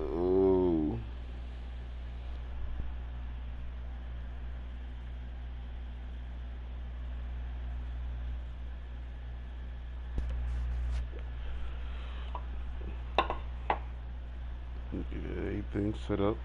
Oh. Get everything set up.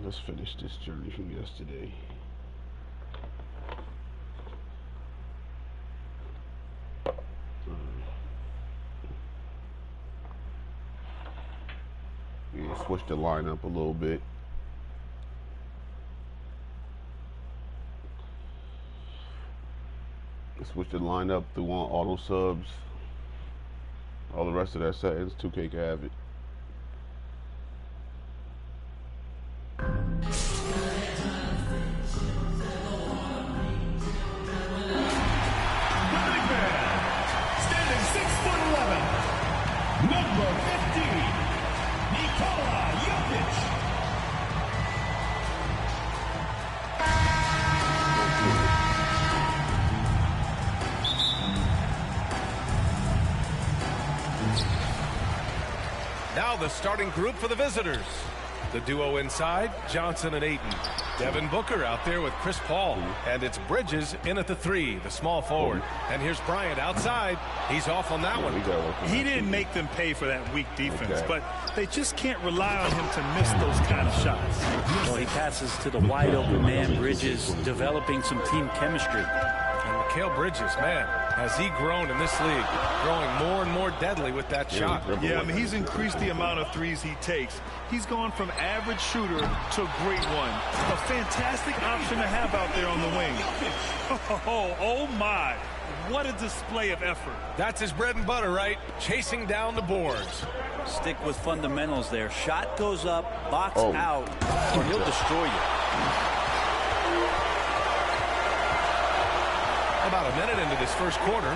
Let's finish this journey from yesterday. Yeah, switch the line up a little bit. Switch the line up through on auto subs. All the rest of that settings, 2K can have it. Now the starting group for the visitors. The duo inside, Johnson and Ayton. Devin Booker out there with Chris Paul. And it's Bridges in at the 3, the small forward. And here's Bryant outside. He's off on that one. He didn't make them pay for that weak defense, but they just can't rely on him to miss those kind of shots. Well, he passes to the wide open man, Bridges, developing some team chemistry. And Mikal Bridges, man, has he grown in this league, growing more and more deadly with that shot. Yeah, I mean, he's increased the amount of threes he takes. He's gone from average shooter to a great one. A fantastic option to have out there on the wing. Oh my, what a display of effort. That's his bread and butter, right? Chasing down the boards. Stick with fundamentals there. Shot goes up, box out, or he'll destroy you. About a minute into this first quarter.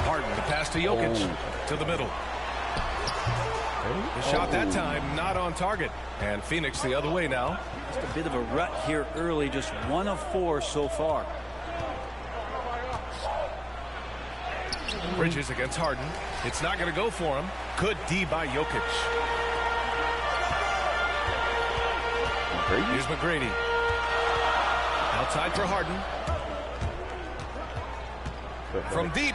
Harden to pass to Jokic to the middle. The shot that time not on target. And Phoenix the other way now. Just a bit of a rut here early, just 1 of 4 so far. Bridges against Harden. It's not going to go for him. Good D by Jokic. Here's McGrady. Outside for Harden. From deep.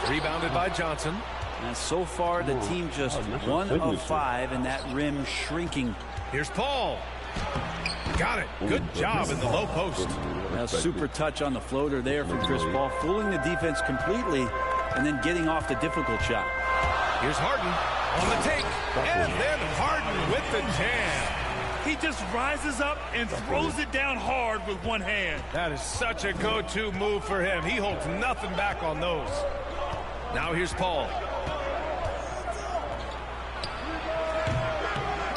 Rebounded by Johnson. And so far, the team just 1 of 5, and that rim shrinking. Here's Paul. Got it. Good job in the low post. A super touch on the floater there from Chris Paul, fooling the defense completely, and then getting off the difficult shot. Here's Harden on the take, and then Harden with the jam. He just rises up and throws it down hard with one hand. That is such a go-to move for him. He holds nothing back on those. Now here's Paul.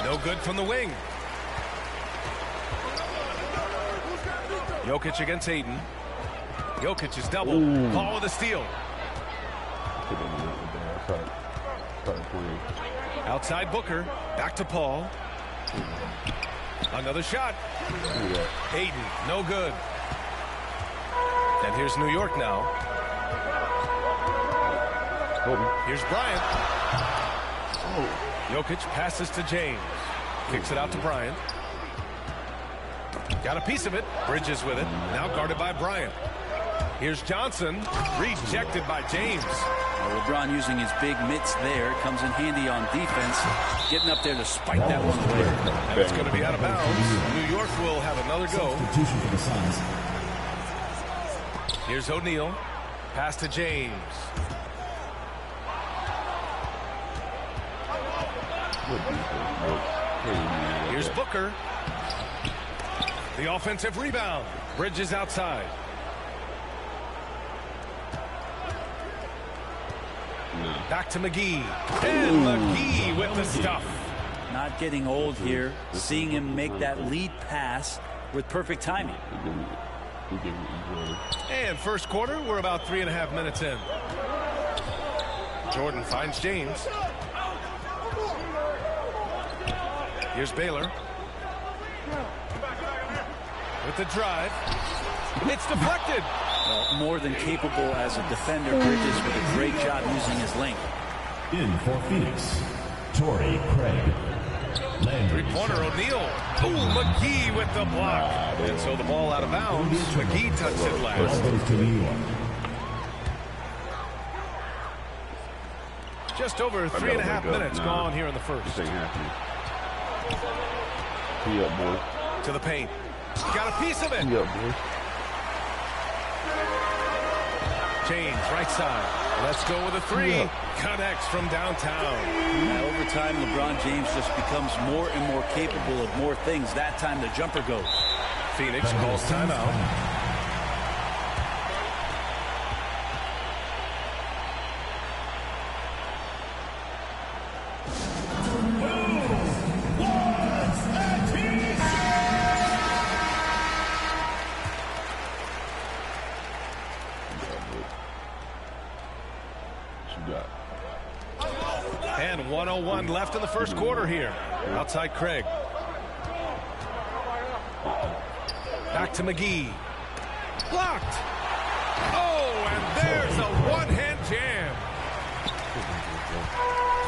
No good from the wing. Jokic against Ayton. Jokic is double. Paul with a steal. Outside Booker. Back to Paul. Another shot. Ayton, no good. And here's New York now. Here's Bryant. Jokic passes to James. Kicks it out to Bryant. Got a piece of it. Bridges with it. Now guarded by Bryant. Here's Johnson. Rejected by James. Well, LeBron using his big mitts there. Comes in handy on defense. Getting up there to spike that one away. And it's going to be out of bounds. New York will have another go. Here's O'Neal. Pass to James. Here's Booker. The offensive rebound. Bridges outside. Back to McGee. And McGee with the stuff. Not getting old here. Seeing him make that lead pass with perfect timing. And first quarter, we're about 3.5 minutes in. Jordan finds James. Here's Baylor. With the drive. It's deflected. Well, more than capable as a defender. Bridges with a great job using his length. In for Phoenix, Torrey Craig. Three-pointer O'Neal. Ooh, McGee with the block. And so the ball out of bounds. McGee touched it last. To New York. Just over 3.5 minutes gone here in the first. This ain't happening. Tee up, boy. To the paint. Got a piece of it. Tee up, boy. James, right side. Let's go with a three. Yeah. Connects from downtown. Over time, LeBron James just becomes more and more capable of more things. That time, the jumper goes. Phoenix calls timeout. And 1:01 left in the first quarter here. Outside Craig. Back to McGee. Blocked. Oh, and there's a one-hand jam.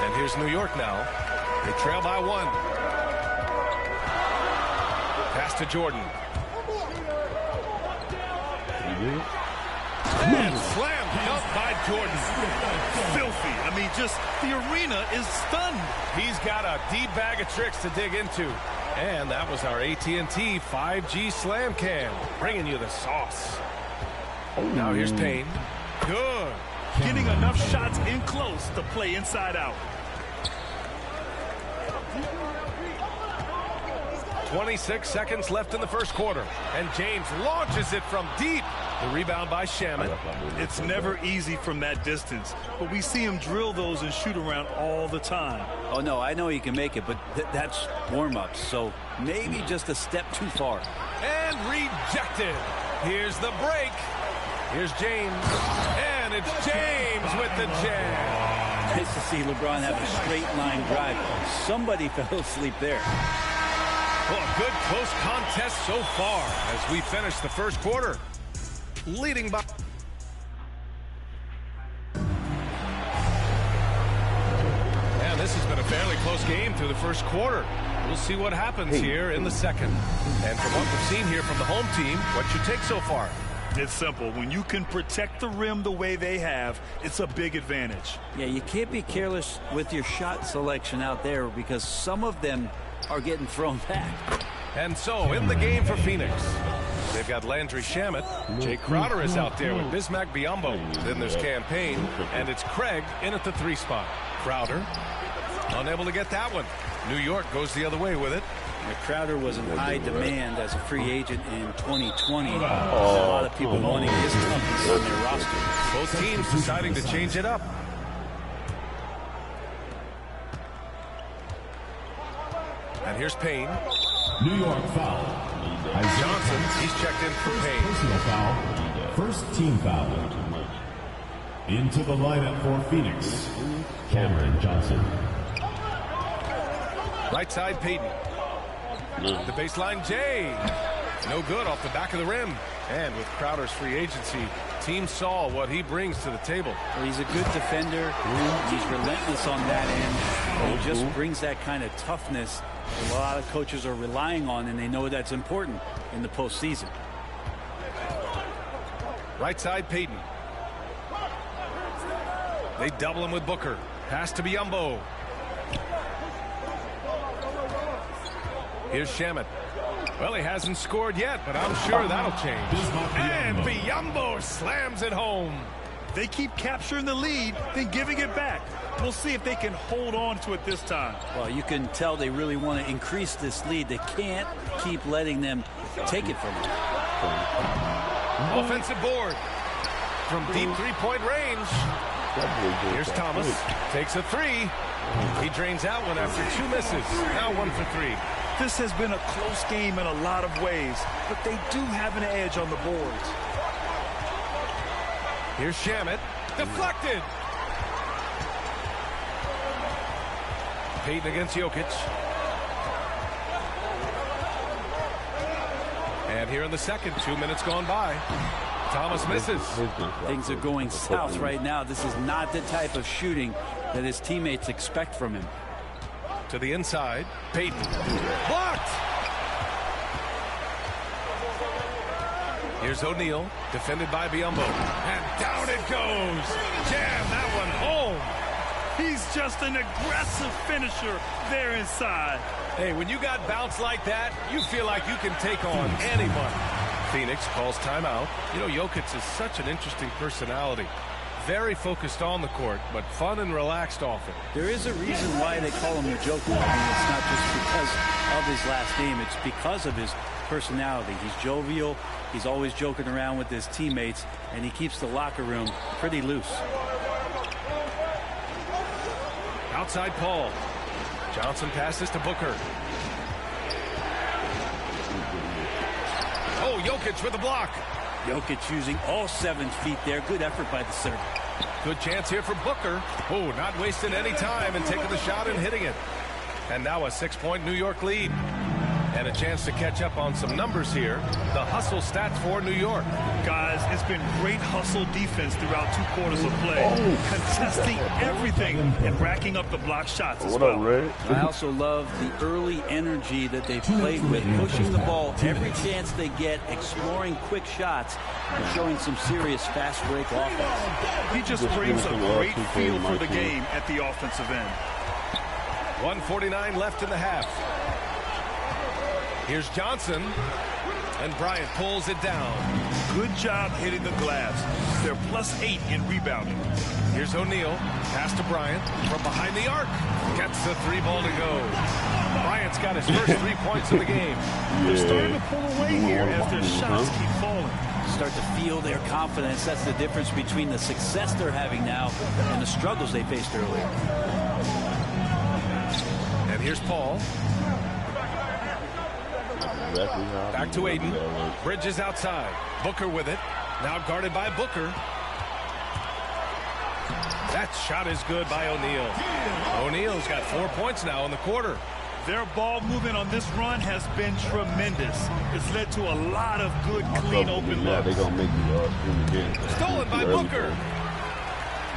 And here's New York now. They trail by 1. Pass to Jordan. And slam dunk by Jordan. Filthy. I mean, just the arena is stunned. He's got a deep bag of tricks to dig into. And that was our AT&T 5G Slam Cam, bringing you the sauce. Now here's Payne. Good. Getting enough shots in close to play inside out. 26 seconds left in the first quarter. And James launches it from deep. The rebound by Shaman. It's never easy from that distance, but we see him drill those and shoot around all the time. Oh, no, I know he can make it, but that's warm-ups, so maybe just a step too far. And rejected. Here's the break. Here's James. And it's James with the jam. Nice to see LeBron have a straight-line drive. Somebody fell asleep there. Well, a good close contest so far as we finish the first quarter. Leading by. And this has been a fairly close game through the first quarter. We'll see what happens here in the second. And from what we've seen here from the home team, what's your take so far? It's simple. When you can protect the rim the way they have, it's a big advantage. Yeah, you can't be careless with your shot selection out there because some of them are getting thrown back. And so in the game for Phoenix, they've got Landry Shamet. Jay Crowder is out there with Bismack Biyombo. Then there's Campaign, and it's Craig in at the 3 spot. Crowder unable to get that one. New York goes the other way with it. Crowder was in high demand as a free agent in 2020. A lot of people wanting his toughness on their roster. Both teams deciding to change it up. And here's Payne. New York foul. Johnson, he's checked in for Payne. Personal foul. First team foul. Into the lineup for Phoenix, Cameron Johnson. Right side, Payton. The baseline, Jay. No good off the back of the rim. And with Crowder's free agency, team saw what he brings to the table. Well, he's a good defender. He's relentless on that end. He just brings that kind of toughness a lot of coaches are relying on, and they know that's important in the postseason. Right side, Payton. They double him with Booker. Pass to Biyombo. Here's Shamet. Well, he hasn't scored yet, but I'm sure that'll change. And Biyombo slams it home. They keep capturing the lead, then giving it back. We'll see if they can hold on to it this time. Well, you can tell they really want to increase this lead. They can't keep letting them take it from them. Offensive board from deep three-point range. Here's Thomas. Takes a three. He drains out one after 2 misses. Now 1 for 3. This has been a close game in a lot of ways, but they do have an edge on the boards. Here's Shamet. Deflected. Payton against Jokic. And here in the second, 2 minutes gone by. Thomas misses. Things are going south right now. This is not the type of shooting that his teammates expect from him. To the inside. Payton. Blocked. Here's O'Neal. Defended by Biyombo. And down it goes. Jam that one home. He's just an aggressive finisher there inside. Hey, when you got bounce like that, you feel like you can take on anybody. Phoenix calls timeout. You know, Jokic is such an interesting personality. Very focused on the court, but fun and relaxed off it. There is a reason why they call him the Joker. I mean, it's not just because of his last name. It's because of his personality. He's jovial. He's always joking around with his teammates, and he keeps the locker room pretty loose. Outside Paul. Johnson passes to Booker. Oh, Jokic with the block. Jokic using all 7 feet there. Good effort by the server. Good chance here for Booker. Oh, not wasting any time and taking the shot and hitting it. And now a 6-point New York lead. And a chance to catch up on some numbers here. The hustle stats for New York. Guys, it's been great hustle defense throughout 2 quarters of play. Contesting everything and racking up the block shots as well. What up, Red? I also love the early energy that they played with, pushing the ball every chance they get, exploring quick shots, and showing some serious fast break offense. He just brings a great feel for the game at the offensive end. 1:49 left in the half. Here's Johnson, and Bryant pulls it down. Good job hitting the glass. They're +8 in rebounding. Here's O'Neal, pass to Bryant from behind the arc. Gets the 3 ball to go. Bryant's got his first 3 points of the game. They're starting to pull away here as their shots keep falling. Start to feel their confidence. That's the difference between the success they're having now and the struggles they faced earlier. And here's Paul. Back to Aiden. Bridges outside. Booker with it. Now guarded by Booker. That shot is good by O'Neal. O'Neal's got 4 points now in the quarter. Their ball movement on this run has been tremendous. It's led to a lot of good, clean, open looks. They're going to make you scream again. Stolen by Booker.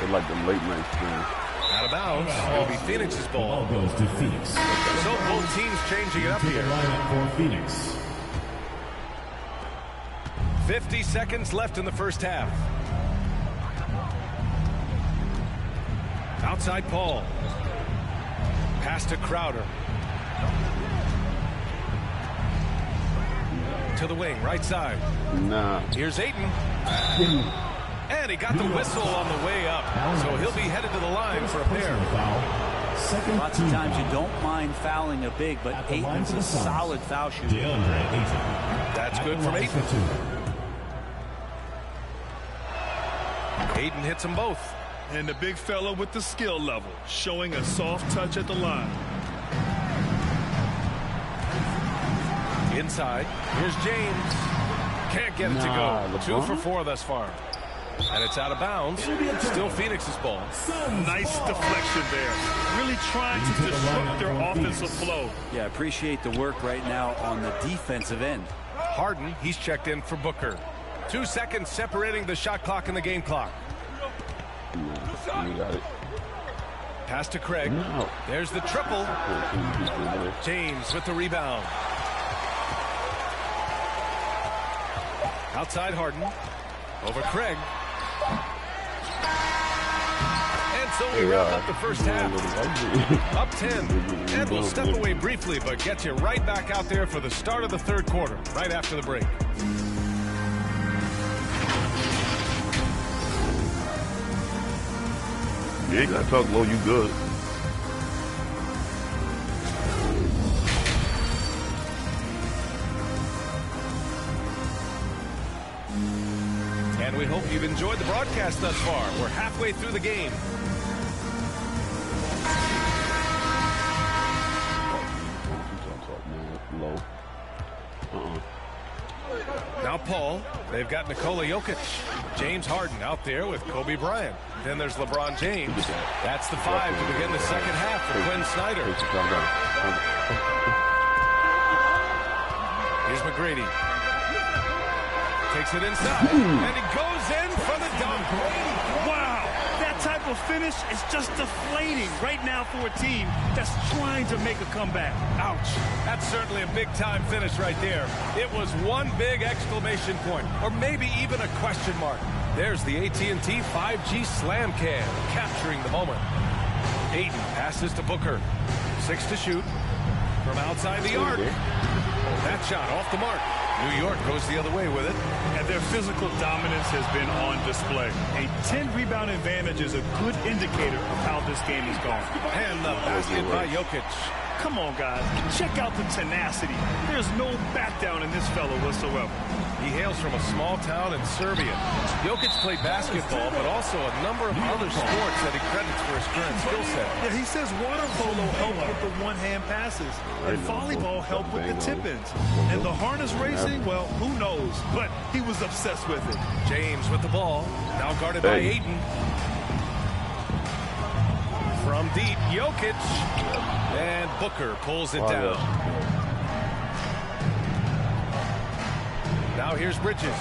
They like them late night screens. Out of bounds. It'll be Phoenix's ball. Ball goes to Phoenix. So both teams changing it up To the here. lineup for Phoenix. 50 seconds left in the first half. Outside Paul. Pass to Crowder. To the wing, right side. Nah. Here's Ayton. And he got the whistle on the way up. So he'll be headed to the line for a pair. Second Lots of team times you foul. don't mind fouling a big, but At the line Ayton's for a the Suns. solid foul shooter. DeAndre Ayton. That's At good the from line Ayton. for 2. Ayton hits them both. And the big fella with the skill level, showing a soft touch at the line. Inside. Here's James. Can't get it to Nah, go. 2 LeBron? for 4 thus far. And it's out of bounds. Still Phoenix's ball. Nice deflection there. Really trying to disrupt their offensive flow. Yeah, appreciate the work right now on the defensive end. Harden, he's checked in for Booker. 2 seconds separating the shot clock and the game clock. You got it. Pass to Craig. No. There's the triple. James with the rebound. Outside Harden. Over Craig. And so we wrap up the first half. Up 10. And we'll step away briefly, but get you right back out there for the start of the third quarter, right after the break. You ain't gotta talk low, you good. And we hope you've enjoyed the broadcast thus far. We're halfway through the game. Low. Now Paul. They've got Nikola Jokic. James Harden out there with Kobe Bryant. Then there's LeBron James. That's the 5 to begin the second half for Quinn Snyder. Here's McGrady. Takes it inside. And he goes in for the dunk. Wow, that type of finish is just deflating right now for a team that's trying to make a comeback. Ouch. That's certainly a big-time finish right there. It was one big exclamation point, or maybe even a question mark. There's the AT&T 5G Slam Cam, capturing the moment. Ayton passes to Booker. 6 to shoot from outside the arc. That shot off the mark. New York goes the other way with it. And their physical dominance has been on display. A 10-rebound advantage is a good indicator of how this game is going. And the basket by Jokic. Come on, guys. Check out the tenacity. There's no back down in this fellow whatsoever. He hails from a small town in Serbia. Jokic played basketball, but also a number of other sports that he credits for his current skill set. Yeah, he says water polo helped with the one-hand passes, and volleyball helped with the tip-ins. And the harness racing, well, who knows? But he was obsessed with it. James with the ball, now guarded by Ayton. From deep, Jokic, and Booker pulls it down. Now here's Bridges.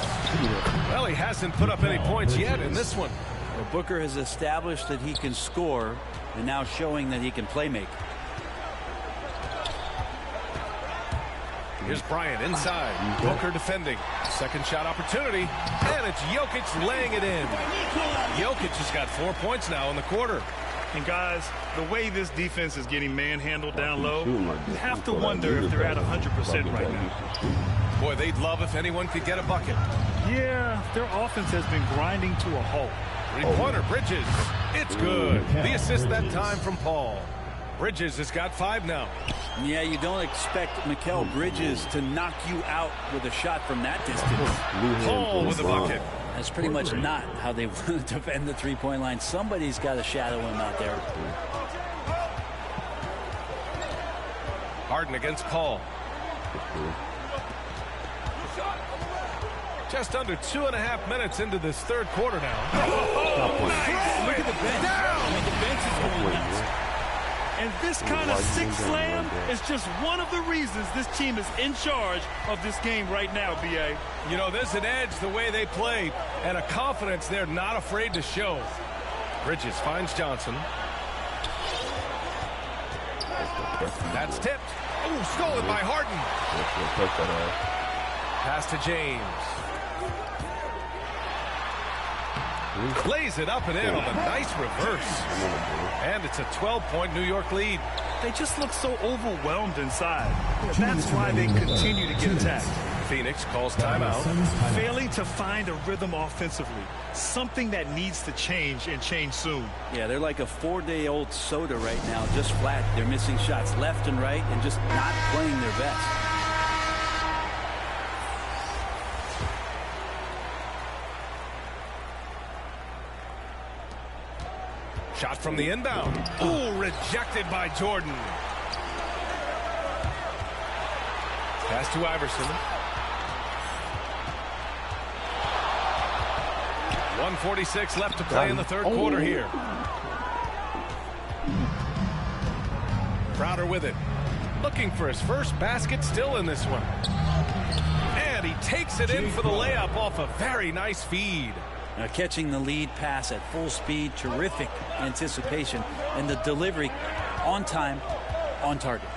Well, he hasn't put up any points yet in this one. Well, Booker has established that he can score and now showing that he can play make. Here's Bryant inside. Booker defending. Second shot opportunity. And it's Jokic laying it in. Jokic has got 4 points now in the quarter. And guys, the way this defense is getting manhandled down low, you have to wonder if they're at 100% right now. Boy, they'd love if anyone could get a bucket. Yeah, their offense has been grinding to a halt. Three-pointer, Bridges. It's good. The assist that time from Paul. Bridges has got 5 now. Yeah, you don't expect Mikal Bridges to knock you out with a shot from that distance. Paul with the bucket. That's pretty much not how they want to defend the three-point line. Somebody's got to shadow him out there. Harden against Paul. Just under 2.5 minutes into this third quarter now. Oh, nice. Look at the bench. The bench is going nuts. And this kind of six slam is just one of the reasons this team is in charge of this game right now, B.A. You know, there's an edge the way they play and a confidence they're not afraid to show. Bridges finds Johnson. That's tipped. Oh, stolen by Harden. Pass to James. Lays it up and in on a nice reverse. And it's a 12-point New York lead. They just look so overwhelmed inside. That's why they continue to get attacked. Phoenix calls timeout. Failing to find a rhythm offensively. Something that needs to change and change soon. Yeah, they're like a 4-day-old soda right now, just flat. They're missing shots left and right and just not playing their best. Shot from the inbound. Ooh, rejected by Jordan. Pass to Iverson. 1:46 left to play in the third quarter here. Crowder with it. Looking for his first basket still in this one. And he takes it in for the layup off a very nice feed. Now catching the lead pass at full speed, terrific anticipation, and the delivery on time, on target.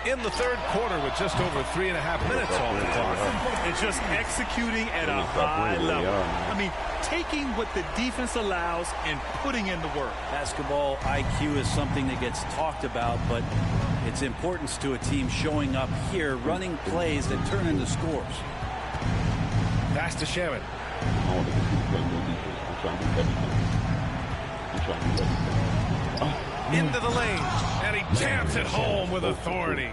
In the third quarter with just over 3.5 minutes on the clock. And just executing at a high level. I mean, taking what the defense allows and putting in the work. Basketball IQ is something that gets talked about, but its importance to a team showing up here, running plays that turn into scores. Pass to Shaman. trying to do everything. He's trying to do everything. Into the lane, and he jams it home with authority.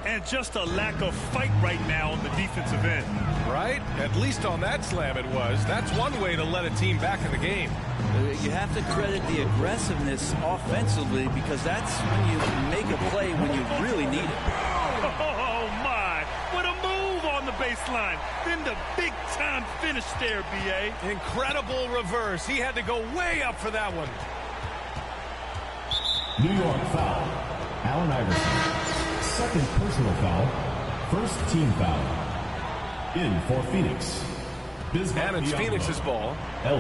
And just a lack of fight right now on the defensive end. Right? At least on that slam it was. That's one way to let a team back in the game. You have to credit the aggressiveness offensively because that's when you make a play when you really need it. Oh, my. What a move on the baseline. Then the big-time finish there, B.A. Incredible reverse. He had to go way up for that one. New York foul. Allen Iverson. Second personal foul. First team foul. In for Phoenix. And it's Phoenix's ball.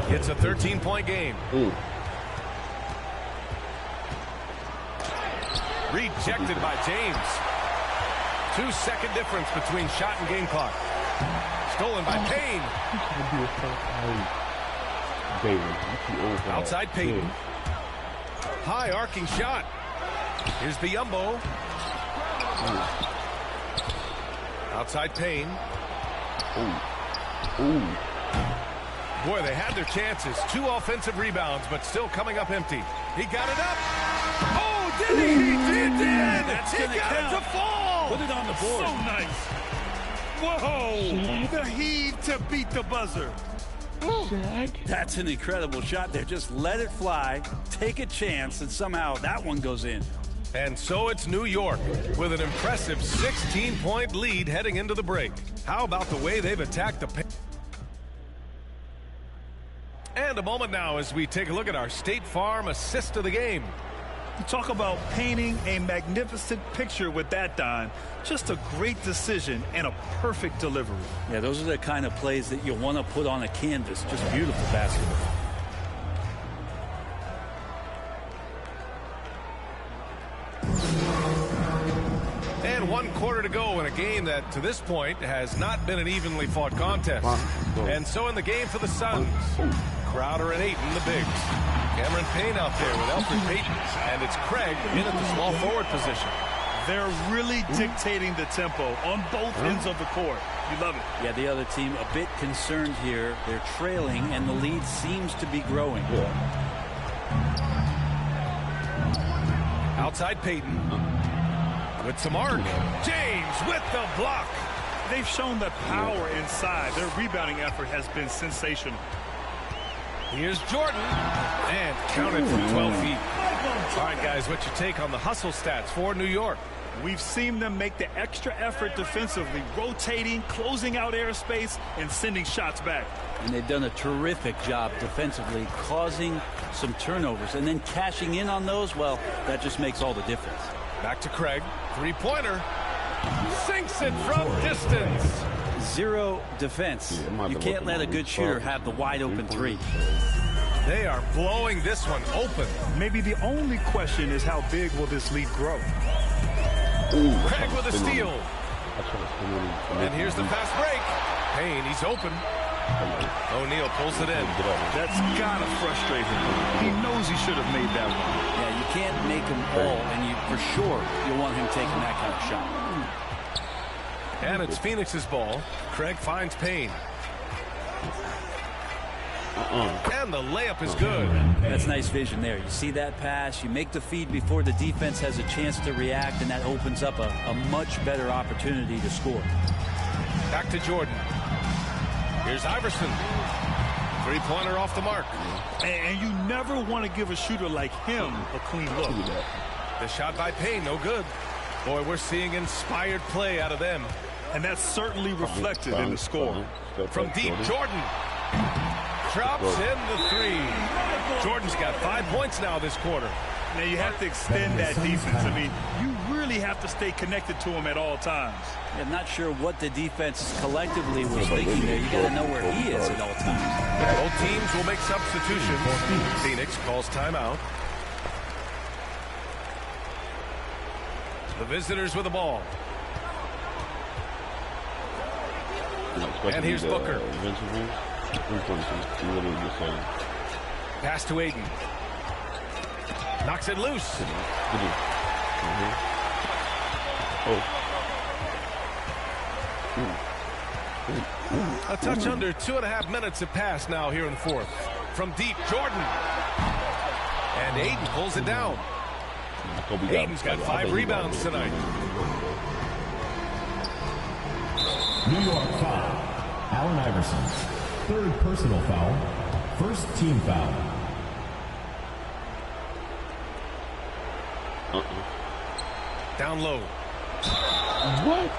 It's a 13-point game. Rejected by James. 2-second difference between shot and game clock. Stolen by Payne. Outside Payton. High arcing shot. Here's Biyombo. Outside Payne. Boy, they had their chances. 2 offensive rebounds, but still coming up empty. He got it up. Oh, did he? He did! He got it to fall! Put it on the board. So nice. Whoa! The heave to beat the buzzer. That's an incredible shot there. Just let it fly, take a chance, and somehow that one goes in. And so it's New York with an impressive 16-point lead heading into the break. How about the way they've attacked the paint? And a moment now as we take a look at our State Farm assist of the game. You talk about painting a magnificent picture with that, Don. Just a great decision and a perfect delivery. Yeah, those are the kind of plays that you want to put on a canvas. Just beautiful basketball. And 1 quarter to go in a game that, to this point, has not been an evenly fought contest. And so in the game for the Suns, Crowder and Ayton, the bigs. Cameron Payne out there with Elfrid Payton. And it's Craig in at the small forward position. They're really dictating the tempo on both ends of the court. You love it. Yeah, the other team a bit concerned here. They're trailing, and the lead seems to be growing. Outside Payton. With some arc. James with the block. They've shown the power inside. Their rebounding effort has been sensational. Here's Jordan. And counted from 12 feet. All right, guys, what's your take on the hustle stats for New York? We've seen them make the extra effort defensively, rotating, closing out airspace, and sending shots back. And they've done a terrific job defensively, causing some turnovers. And then cashing in on those, well, that just makes all the difference. Back to Craig. Three-pointer. Sinks it from distance. Zero defense. You can't let a good shooter have the wide-open three. They are blowing this one open. Maybe the only question is how big will this lead grow? Craig with a steal. And here's the fast break. Payne, he's open. O'Neal pulls it in. That's gotta frustrate him. He knows he should have made that one. Yeah, you can't make them all, and for sure you want him taking that kind of shot. And it's Phoenix's ball. Craig finds Payne. And the layup is good. That's nice vision there. You see that pass, you make the feed before the defense has a chance to react, and that opens up a much better opportunity to score. Back to Jordan. Here's Iverson. Three-pointer off the mark. And you never want to give a shooter like him a clean look. The shot by Payne, no good. Boy, we're seeing inspired play out of them. And that's certainly reflected in the score. From deep, Jordan. Drops in the three. Jordan's got 5 points now this quarter. Now you have to extend that defense. I mean, you really have to stay connected to him at all times. I'm not sure what the defense collectively was thinking there. You got to know where he is at all times. Both teams will make substitutions. Phoenix calls timeout. The visitors with the ball. And here's Booker. Pass to Ayton. Knocks it loose. A touch under 2.5 minutes have passed now here in the fourth. from deep, Jordan. And Ayton pulls it down. Ayton's got 5 rebounds tonight. New York foul. Allen Iverson. Third personal foul. First team foul. Down low. What?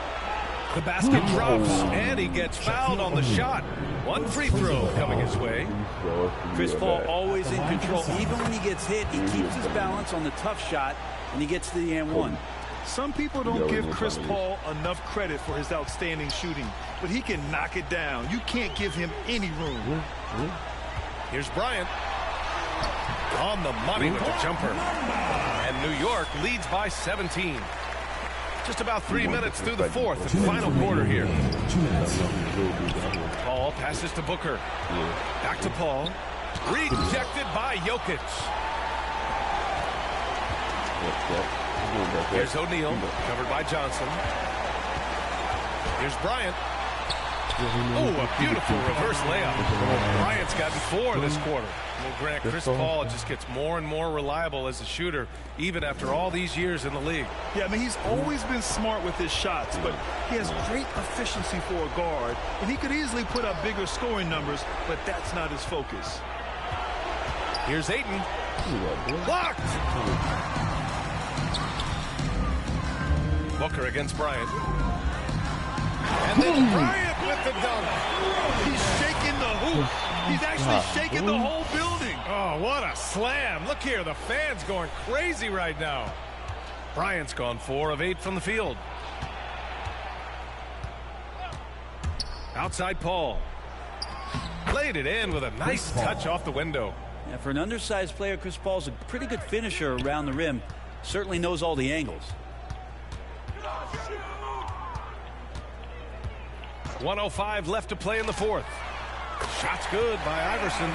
The basket drops, and he gets fouled on the shot. 1 free throw coming his way. Chris Paul always in control. Even when he gets hit, he keeps his balance on the tough shot, and he gets to the and one. Some people don't give Chris Paul enough credit for his outstanding shooting, but he can knock it down. You can't give him any room. Here's Bryant. On the money with the jumper. And New York leads by 17. Just about 3 minutes through the fourth and final quarter here. 2 minutes. Paul passes to Booker. Back to Paul. Rejected by Jokic. Here's O'Neal, covered by Johnson. Here's Bryant. Oh, a beautiful reverse layup. Bryant's gotten 4 this quarter. Well, Grant, Chris Paul just gets more and more reliable as a shooter, even after all these years in the league. Yeah, I mean, he's always been smart with his shots, but he has great efficiency for a guard, and he could easily put up bigger scoring numbers, but that's not his focus. Here's Ayton. Blocked! Booker against Bryant. And then Bryant with the dunk. He's shaking the hoop. He's actually shaking the whole building. Oh, what a slam. Look here, the fans going crazy right now. Bryant's gone 4 of 8 from the field. Outside Paul. Played it in with a nice touch off the window. Yeah, for an undersized player, Chris Paul's a pretty good finisher around the rim. Certainly knows all the angles. 1:05 left to play in the fourth. Shot's good by Iverson.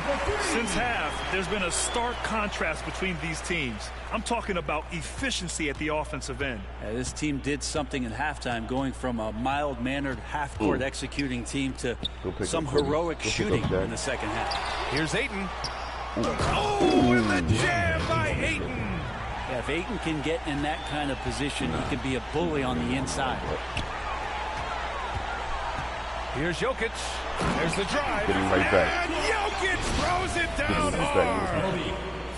Since half, there's been a stark contrast between these teams. I'm talking about efficiency at the offensive end. This team did something in halftime, going from a mild-mannered half-court executing team to some heroic shooting in the second half. Here's Ayton. Oh, and the jam by Ayton. Yeah, if Ayton can get in that kind of position, he can be a bully on the inside. Here's Jokic. There's the drive. Getting right back. And Jokic throws it down hard.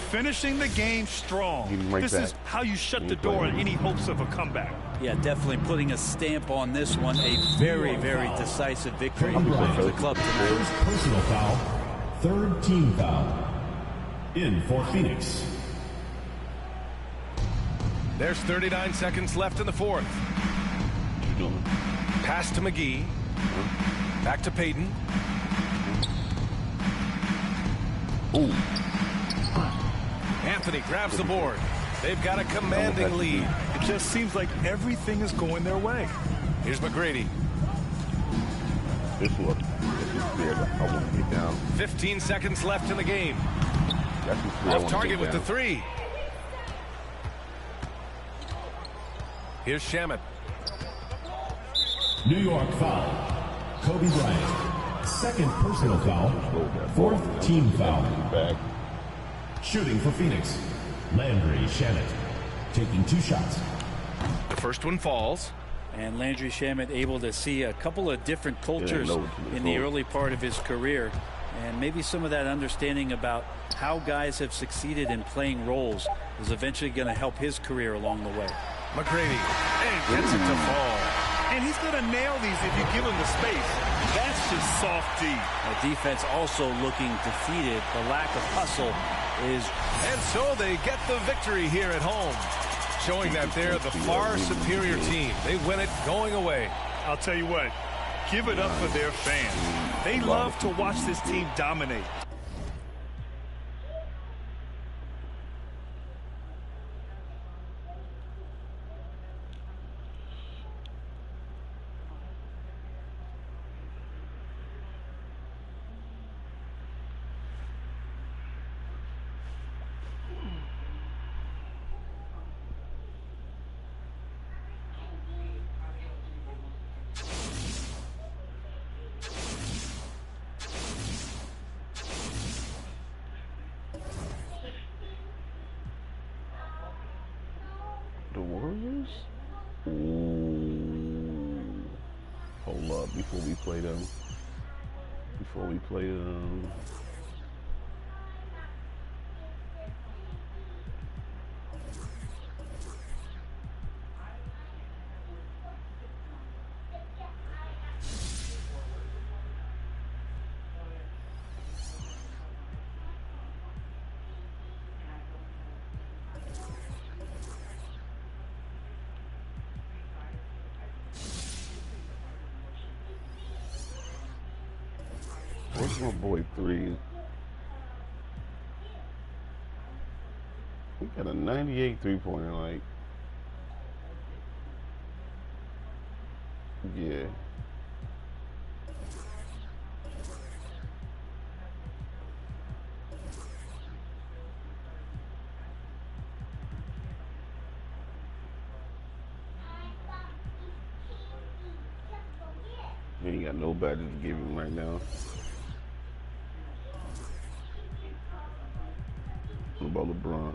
Finishing the game strong. Right this back. is how you shut the door on any hopes of a comeback. Yeah, definitely putting a stamp on this one. A very, very decisive victory for the club tonight. First personal foul. Third team foul. In for Phoenix. There's 39 seconds left in the fourth. Pass to McGee. Back to Payton. Ooh. Anthony grabs the board. They've got a commanding lead. It just seems like everything is going their way. Here's McGrady. This one. I want to get down. 15 seconds left in the game. Off target with the 3. Here's Shamet. New York foul. Kobe Bryant. Second personal foul. Fourth team foul. Back. Shooting for Phoenix. Landry Shamet. Taking 2 shots. The first one falls. And Landry Shamet able to see a couple of different cultures in the early part of his career. And maybe some of that understanding about how guys have succeeded in playing roles is eventually going to help his career along the way. McGrady. And gets it to fall. And he's going to nail these if you give him the space. That's just soft D. The defense also looking defeated. The lack of hustle is... And so they get the victory here at home, showing that they're the far superior team. They win it going away. I'll tell you what, give it up for their fans. They love to watch this team dominate. Warriors? Ooh. Hold up before we play them. Where's my boy 3? We got a 98 3-pointer, like, yeah. He ain't got no badges to give him right now. What about LeBron?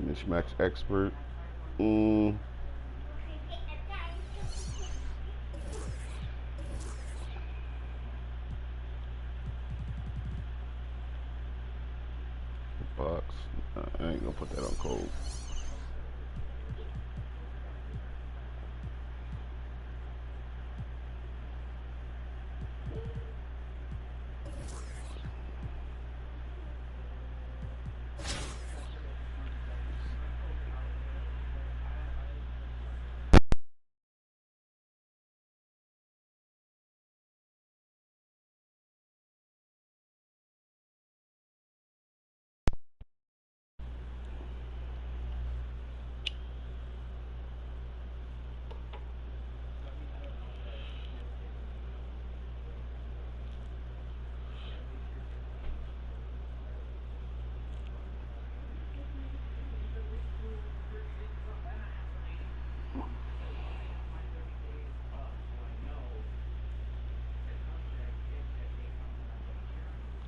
Mismatch expert. The box. I ain't gonna put that on cold.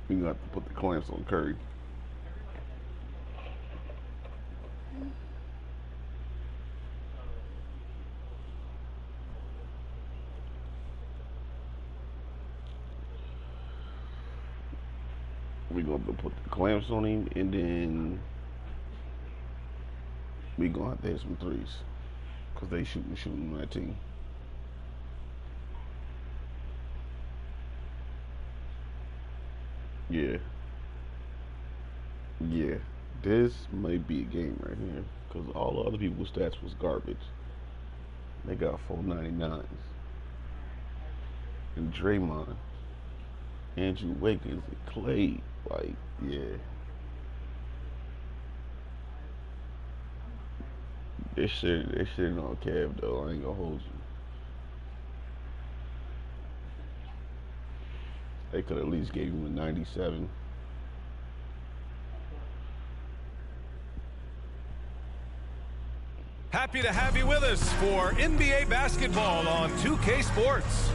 We gonna have to put the clamps on Curry. We gonna have to put the clamps on him, and then we gonna have to hit some threes, cause they shooting my team. Yeah. Yeah. This might be a game right here, cause all the other people's stats was garbage. They got 499s. And Draymond, Andrew Wiggins, and Clay, like, yeah. This shit on Cav though. I ain't gonna hold you. They could at least gave him a 97. Happy to have you with us for NBA basketball on 2K Sports.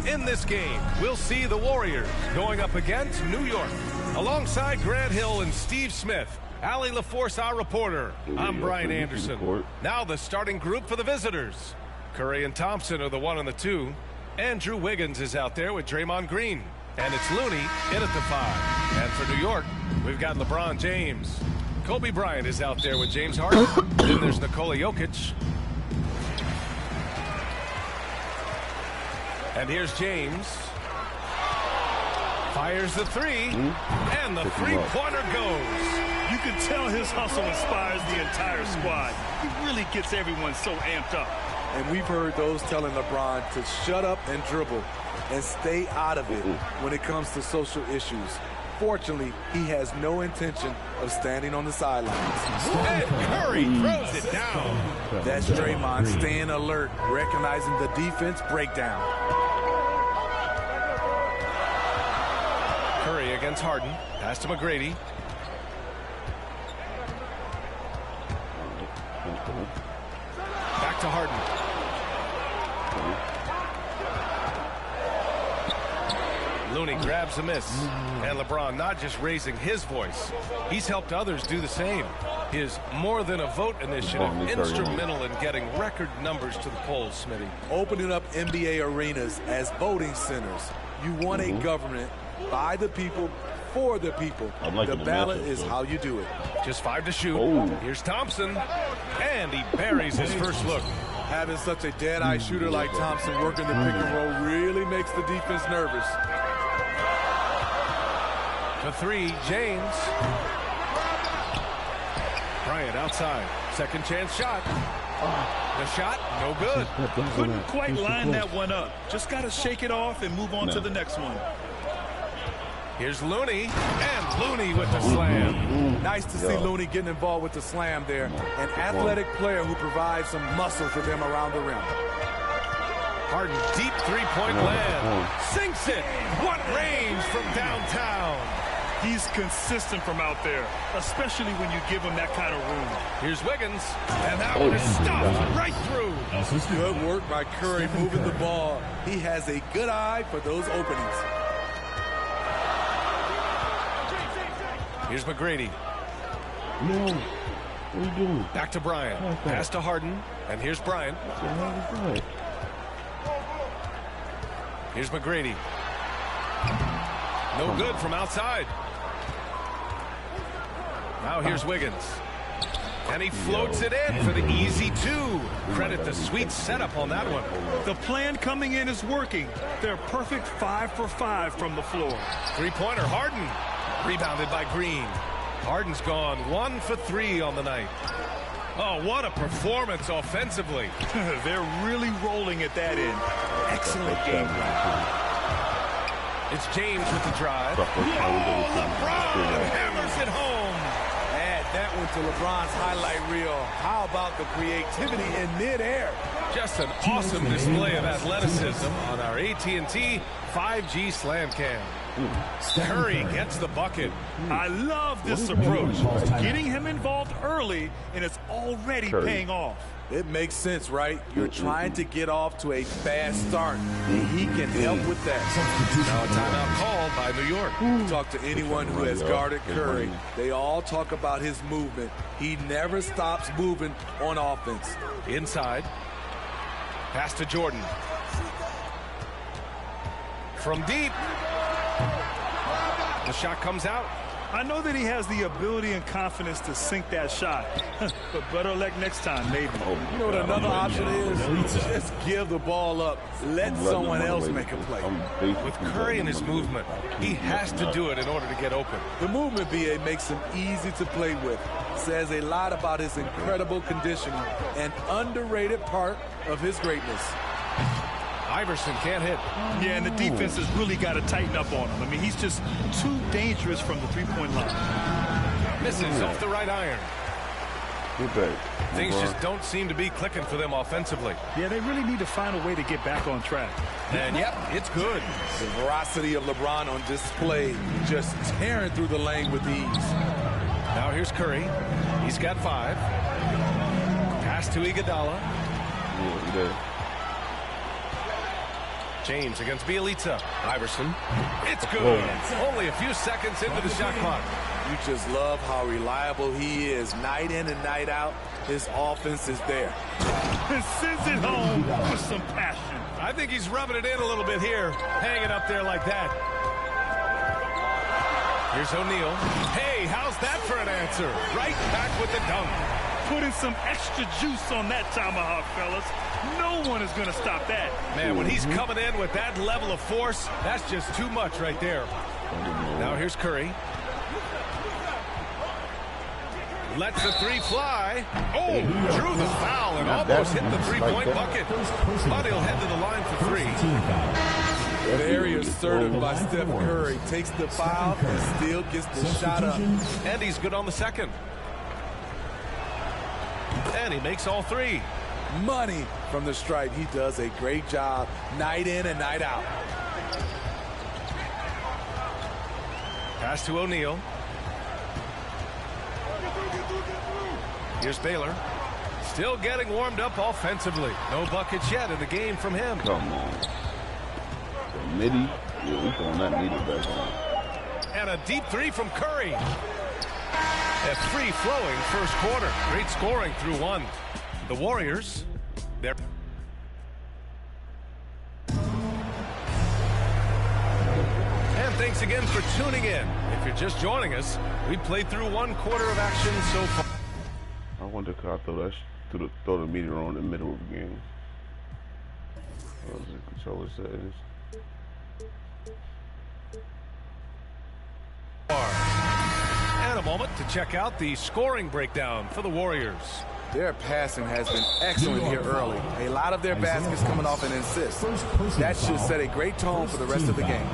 In this game, we'll see the Warriors going up against New York. Alongside Grant Hill and Steve Smith, Allie LaForce, our reporter. I'm Brian Anderson. Now the starting group for the visitors. Curry and Thompson are the 1 and the 2. Andrew Wiggins is out there with Draymond Green. And it's Looney in at the 5. And for New York, we've got LeBron James. Kobe Bryant is out there with James Harden. Then there's Nikola Jokic. And here's James. Fires the 3. And the three-pointer goes. You can tell his hustle inspires the entire squad. He really gets everyone so amped up. And we've heard those telling LeBron to shut up and dribble and stay out of it when it comes to social issues. Fortunately, he has no intention of standing on the sidelines. And Curry throws it down. That's Draymond staying alert, recognizing the defense breakdown. Curry against Harden. Pass to McGrady. Back to Harden. Looney grabs a miss. And LeBron not just raising his voice, he's helped others do the same. His More Than a Vote initiative instrumental in getting record numbers to the polls, Smitty. Opening up NBA arenas as voting centers. You want a government by the people, for the people. The ballot is how you do it. Just 5 to shoot. Here's Thompson. And he buries his first look. Having such a dead-eye shooter like Thompson working the pick and roll really makes the defense nervous. To 3, James. Bryant outside. Second chance shot. The shot, no good. Couldn't quite line that one up. Just got to shake it off and move on to the next one. Here's Looney, and Looney with the slam. Nice to see Looney getting involved with the slam there. An athletic player who provides some muscle for them around the rim. Harden, deep three-point land. Sinks it. What range from downtown. He's consistent from out there, especially when you give him that kind of room. Here's Wiggins, and that one is stopped right through. Good work by Curry moving the ball. He has a good eye for those openings. Here's McGrady. No. What are you doing? Back to Bryant. Pass to Harden. And here's Bryant. Here's McGrady. No good from outside. Now here's Wiggins. And he floats it in for the easy 2. Credit the sweet setup on that one. The plan coming in is working. They're perfect 5 for 5 from the floor. Three-pointer, Harden. Rebounded by Green. Harden's gone 1 for 3 on the night. Oh, what a performance offensively. They're really rolling at that end. Excellent game. It's James with the drive. LeBron hammers it home. Add that one to LeBron's highlight reel. How about the creativity in midair? Just an awesome display of athleticism on our AT&T 5G Slam Cam. Curry gets the bucket. I love this approach. Getting him involved early, and it's already paying off. It makes sense, right? You're trying to get off to a fast start, and he can help with that. Now a timeout called by New York. Talk to anyone who has guarded Curry. They all talk about his movement. He never stops moving on offense. Inside. Pass to Jordan. From deep. The shot comes out. I know that he has the ability and confidence to sink that shot, but better luck next time, maybe. You know what another option is? Just give the ball up. Let someone else make a play. With Curry and his movement, he has to do it in order to get open. The movement, BA, makes him easy to play with. Says a lot about his incredible conditioning, an underrated part of his greatness. Iverson can't hit. Yeah, and the defense has really got to tighten up on him. I mean, he's just too dangerous from the three-point line. Misses off the right iron. Things just don't seem to be clicking for them offensively. Yeah, they really need to find a way to get back on track. And yep, it's good. The veracity of LeBron on display, just tearing through the lane with ease. Now here's Curry. He's got 5. Pass to Iguodala. James against Bielitsa. Iverson. It's good. Only a few seconds into the shot clock. You just love how reliable he is. Night in and night out, his offense is there. And sends it home with some passion. I think he's rubbing it in a little bit here. Hanging up there like that. Here's O'Neal. Hey, how's that for an answer? Right back with the dunk. Putting some extra juice on that tomahawk, fellas. No one is going to stop that. Man, when he's coming in with that level of force, that's just too much right there. Now here's Curry. Lets the 3 fly. Oh, drew the foul and almost hit the 3-point bucket. But he'll head to the line for 3. Very assertive by Steph Curry. Takes the foul and still gets the shot up. And he's good on the second. And he makes all 3. Money from the stripe. He does a great job night in and night out. Pass to O'Neal. Here's Baylor. Still getting warmed up offensively. No buckets yet in the game from him. Come on. The midi. Yeah, we throwing that midi back on. And a deep 3 from Curry. A free-flowing first quarter. Great scoring through one. The Warriors, they're... And thanks again for tuning in. If you're just joining us, we played through one quarter of action so far. I wonder if I throw the meter on in the middle of the game. What was the controller settings? And a moment to check out the scoring breakdown for the Warriors. Their passing has been excellent here early. A lot of their baskets coming off an assist. That should set a great tone for the rest of the game.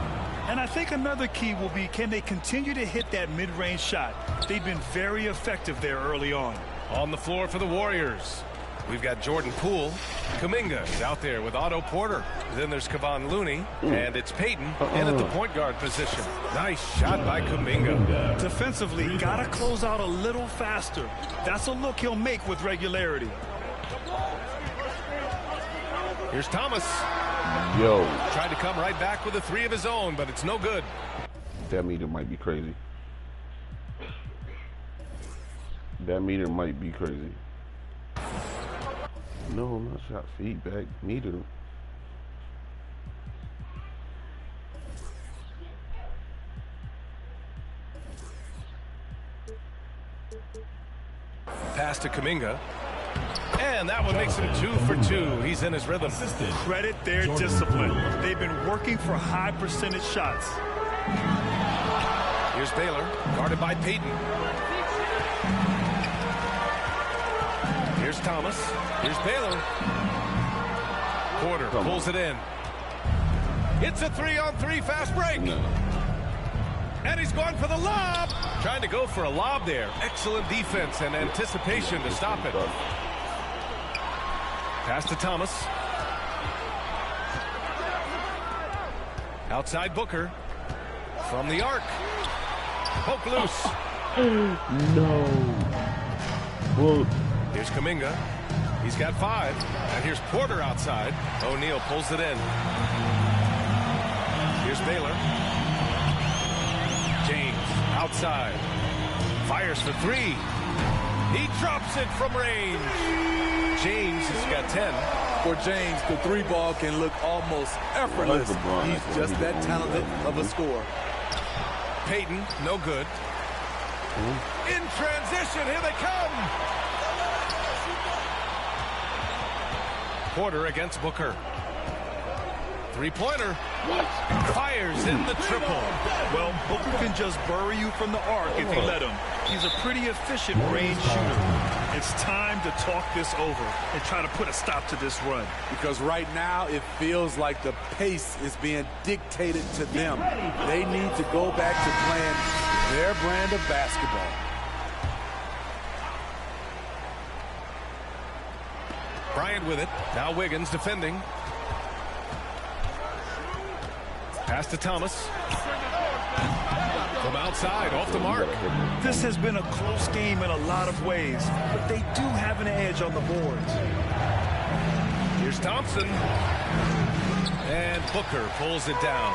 And I think another key will be, can they continue to hit that mid-range shot? They've been very effective there early on. On the floor for the Warriors, we've got Jordan Poole. Kuminga is out there with Otto Porter. Then there's Kevon Looney, and it's Payton in at the point guard position. Nice shot by Kuminga. Defensively, got to close out a little faster. That's a look he'll make with regularity. Here's Thomas. Yo. Tried to come right back with a three of his own, but it's no good. That meter might be crazy. That meter might be crazy. No, not shot feedback. Meter. Pass to Kuminga. And that one makes him 2 for 2. He's in his rhythm. Credit their discipline. They've been working for high percentage shots. Here's Baylor, guarded by Payton. Here's Thomas. Here's Baylor. Porter pulls it in. It's a 3-on-3 fast break. No. And he's going for the lob. Trying to go for a lob there. Excellent defense and anticipation to stop it. Pass to Thomas. Outside Booker. From the arc. Poke loose. No. Well, here's Kuminga. He's got 5. And here's Porter outside. O'Neal pulls it in. Here's Baylor. James outside. Fires for 3. He drops it from range. James has got 10. For James, the 3 ball can look almost effortless. He's just that talented of a scorer. Payton, no good. In transition, here they come. Porter against Booker. 3-pointer. Fires in the triple. Well, Booker can just bury you from the arc if you let him. He's a pretty efficient range shooter. It's time to talk this over and try to put a stop to this run. Because right now it feels like the pace is being dictated to them. They need to go back to playing their brand of basketball. Bryant with it. Now Wiggins defending. Pass to Thomas. From outside, off the mark. This has been a close game in a lot of ways, but they do have an edge on the boards. Here's Thompson. And Booker pulls it down.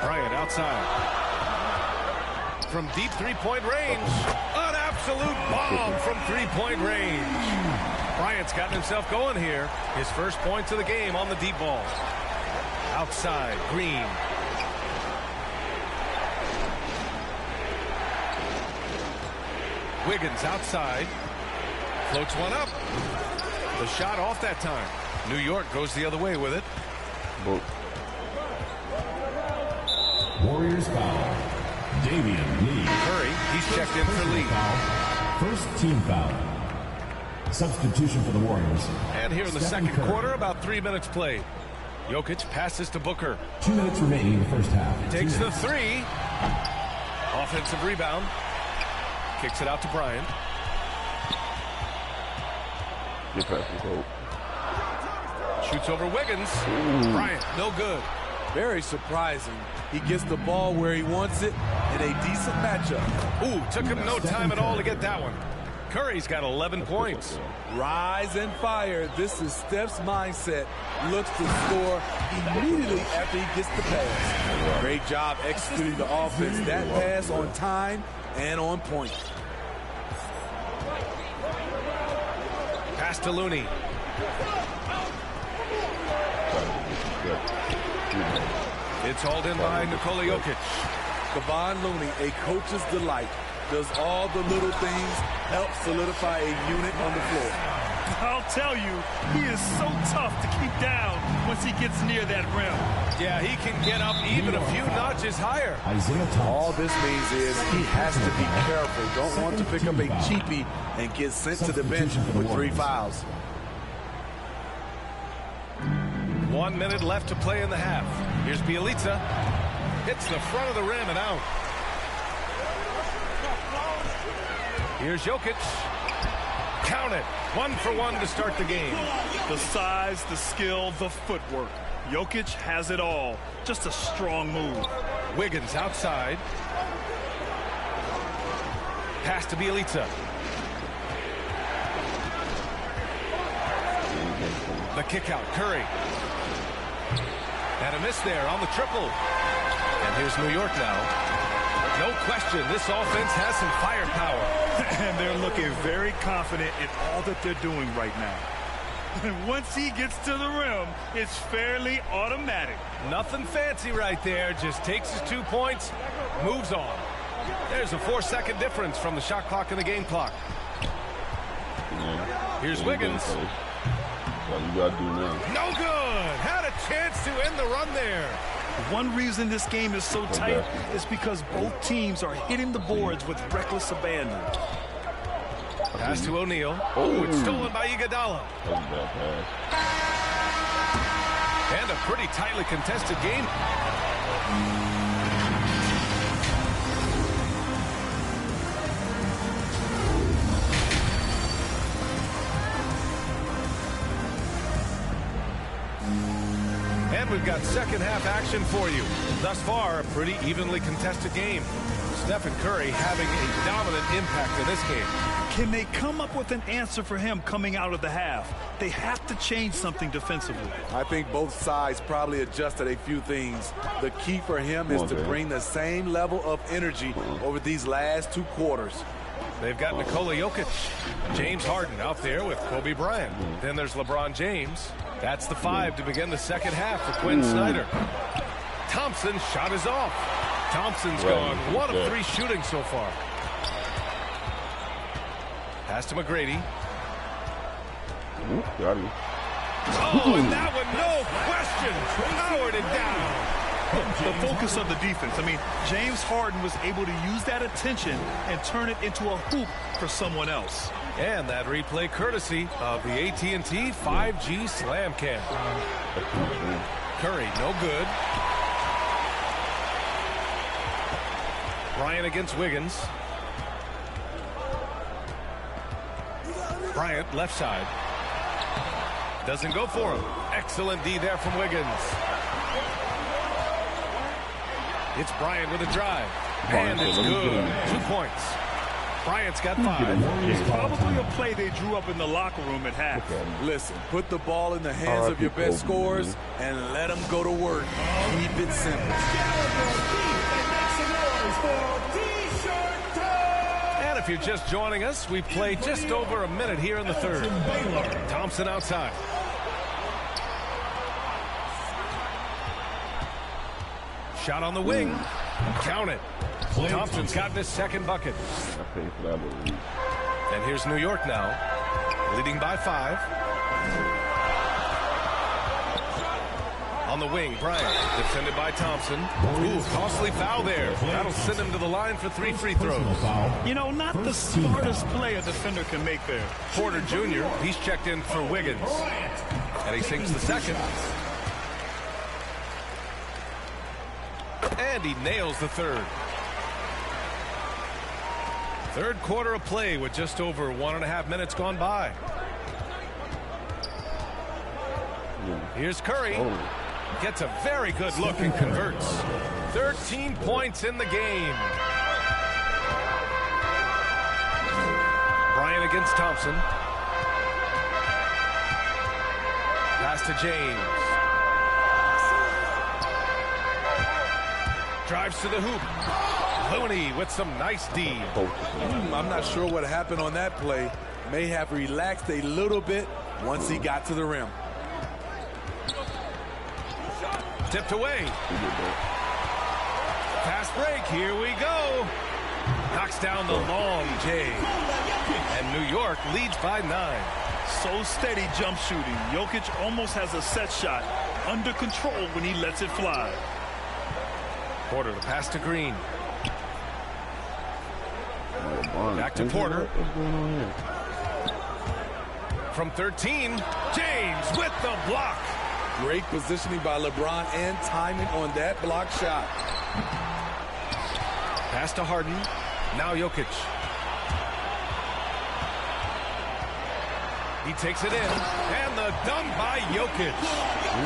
Bryant outside. From deep 3-point range. An absolute bomb from 3-point range. Bryant's gotten himself going here. His first points of the game on the deep ball. Outside, Green. Wiggins outside. Floats one up. The shot off that time. New York goes the other way with it. Warriors foul. Damian Lee. Curry, he's checked in for Lee. First team foul. Substitution for the Warriors. And here in the second quarter, about 3 minutes played. Jokic passes to Booker. 2 minutes remaining in the first half. Takes the 3. Offensive rebound. Kicks it out to Bryant. get past the goal. Shoots over Wiggins. Bryant, no good. Very surprising. He gets the ball where he wants it in a decent matchup. Ooh, took him no time at all to get that one. Curry's got 11 points. Rise and fire. This is Steph's mindset. Looks to score immediately after he gets the pass. Great job executing the offense. That pass on time and on point. Pass to Looney. It's hauled in by Nikola Jokic. Kevon Looney, a coach's delight, does all the little things, help solidify a unit on the floor. I'll tell you, he is so tough to keep down once he gets near that rim. Yeah, he can get up even a few notches higher. All this means is he has to be careful. Don't want to pick up a cheapie and get sent to the bench with 3 fouls. 1 minute left to play in the half. Here's Bielitsa. Hits the front of the rim and out. Here's Jokic. Count it. 1 for 1 to start the game. The size, the skill, the footwork. Jokic has it all. Just a strong move. Wiggins outside. Pass to Bielitsa. The kick out. Curry. And a miss there on the triple. And here's New York now. No question, this offense has some firepower. And they're looking very confident in all that they're doing right now. And once he gets to the rim, it's fairly automatic. Nothing fancy right there. Just takes his 2 points, moves on. There's a 4-second difference from the shot clock and the game clock. Here's Wiggins. What you gotta do now? No good. Had a chance to end the run there. One reason this game is so tight is because both teams are hitting the boards with reckless abandon. Pass to O'Neal. Oh, it's stolen by Iguodala. That was a bad pass. And a pretty tightly contested game. And we've got second half action for you. Thus far, a pretty evenly contested game. Steph and Curry having a dominant impact in this game. Can they come up with an answer for him coming out of the half? They have to change something defensively. I think both sides probably adjusted a few things. The key for him is to bring the same level of energy over these last 2 quarters. They've got Nikola Jokic. James Harden out there with Kobe Bryant. Then there's LeBron James. That's the 5 to begin the second half for Quinn Snyder. Thompson's shot is off. Thompson's gone 1 of 3 shooting so far. Pass to McGrady. Got him. Oh, and that one, no question, powered it down. The focus of the defense. I mean, James Harden was able to use that attention and turn it into a hoop for someone else. And that replay courtesy of the AT&T 5G Slam Cam. Curry, no good. Bryant against Wiggins. Bryant, left side. Doesn't go for him. Excellent D there from Wiggins. It's Bryant with a drive. And it's good. 2 points. Bryant's got 5. It's probably a play they drew up in the locker room at half. Listen, put the ball in the hands of your best scorers and let them go to work. Keep it simple. And if you're just joining us, we played just over a minute here in the third. Thompson outside. Shot on the wing. Count it. Thompson's gotten his second bucket. And here's New York now, leading by 5. On the wing, Bryant, defended by Thompson. Ooh, costly foul there. That'll send him to the line for 3 free throws. You know, not the smartest play a defender can make there. Porter Jr., he's checked in for Wiggins. And he sinks the second. And he nails the third. Third quarter of play with just over 1.5 minutes gone by. Here's Curry. Gets a very good look and converts. 13 points in the game. Bryant against Thompson. Pass to James. Drives to the hoop. Looney with some nice D. I'm not sure what happened on that play. May have relaxed a little bit once he got to the rim. Tipped away. Pass break. Here we go. Knocks down the long J. And New York leads by 9. So steady jump shooting. Jokic almost has a set shot under control when he lets it fly. Porter the pass to Green. Back to Porter. What's going on here? From 13, James with the block. Great positioning by LeBron and timing on that block shot. Pass to Harden. Now Jokic. He takes it in. And the dunk by Jokic.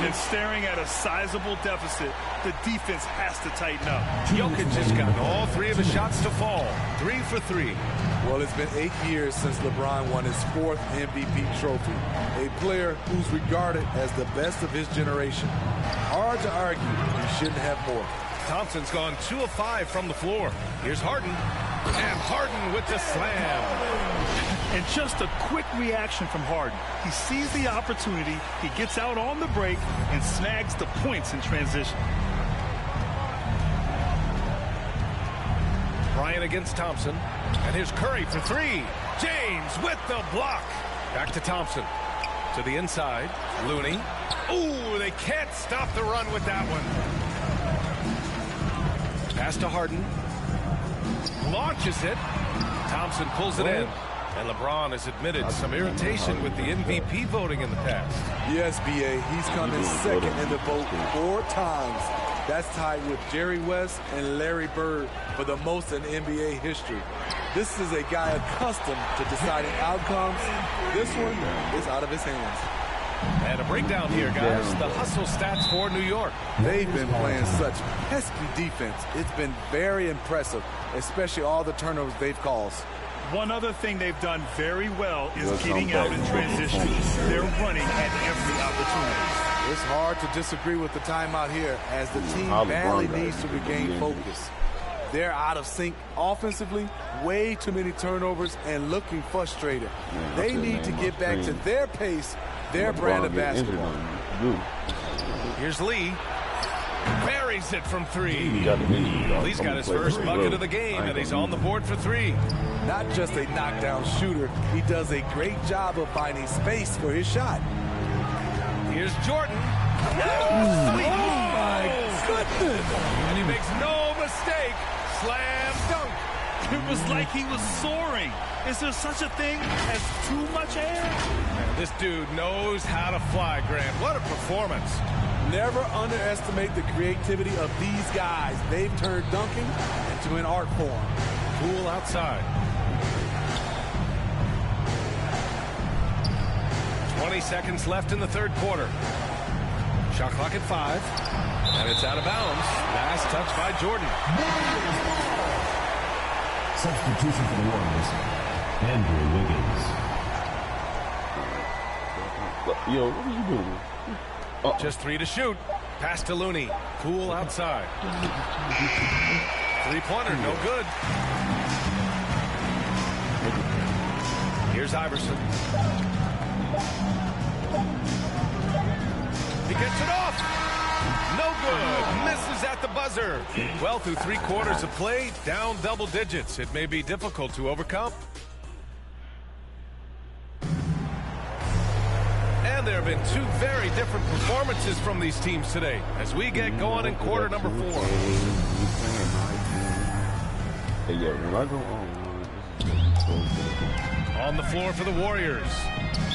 And staring at a sizable deficit, the defense has to tighten up. Jokic has gotten all 3 of his shots to fall. 3 for 3. Well, it's been 8 years since LeBron won his 4th MVP trophy. A player who's regarded as the best of his generation. Hard to argue he shouldn't have more. Thompson's gone 2 of 5 from the floor. Here's Harden. And Harden with the slam. And just a quick reaction from Harden. He sees the opportunity, he gets out on the break, and snags the points in transition. Bryant against Thompson. And here's Curry for 3. James with the block. Back to Thompson. To the inside. Looney. Ooh, they can't stop the run with that one. Pass to Harden. Launches it. Thompson pulls it in. And LeBron has admitted some irritation with the MVP voting in the past. Yes, B.A., he's come in second in the vote 4 times. That's tied with Jerry West and Larry Bird for the most in NBA history. This is a guy accustomed to deciding outcomes. This one is out of his hands. And a breakdown here, guys. The hustle stats for New York. They've been playing such pesky defense. It's been very impressive, especially all the turnovers they've caused. One other thing they've done very well is getting out in transition. They're running at every opportunity. It's hard to disagree with the timeout here as the team badly needs to regain focus. They're out of sync offensively, way too many turnovers, and looking frustrated. They need to get back to their pace, their brand of basketball. Here's Lee. Buries it from 3. Lee's got his first bucket of the game, and he's on the board for 3. Not just a knockdown shooter, he does a great job of finding space for his shot. Here's Jordan. Oh my goodness! And he makes no mistake. Slam dunk. It was like he was soaring. Is there such a thing as too much air? And this dude knows how to fly, Grant. What a performance. Never underestimate the creativity of these guys. They've turned dunking into an art form. Cool outside. 20 seconds left in the 3rd quarter. Shot clock at 5. And it's out of bounds. Last touch by Jordan. Substitution for the Warriors, Andrew Wiggins. Yo, what are you doing? Just 3 to shoot. Pass to Looney. Cool outside. 3-pointer, no good. Here's Iverson. He gets it off. No good. Misses at the buzzer. Well, through 3 quarters of play, down double digits. It may be difficult to overcome. And there have been 2 very different performances from these teams today as we get going in quarter number 4. Hey, yo, when I go on the floor for the Warriors,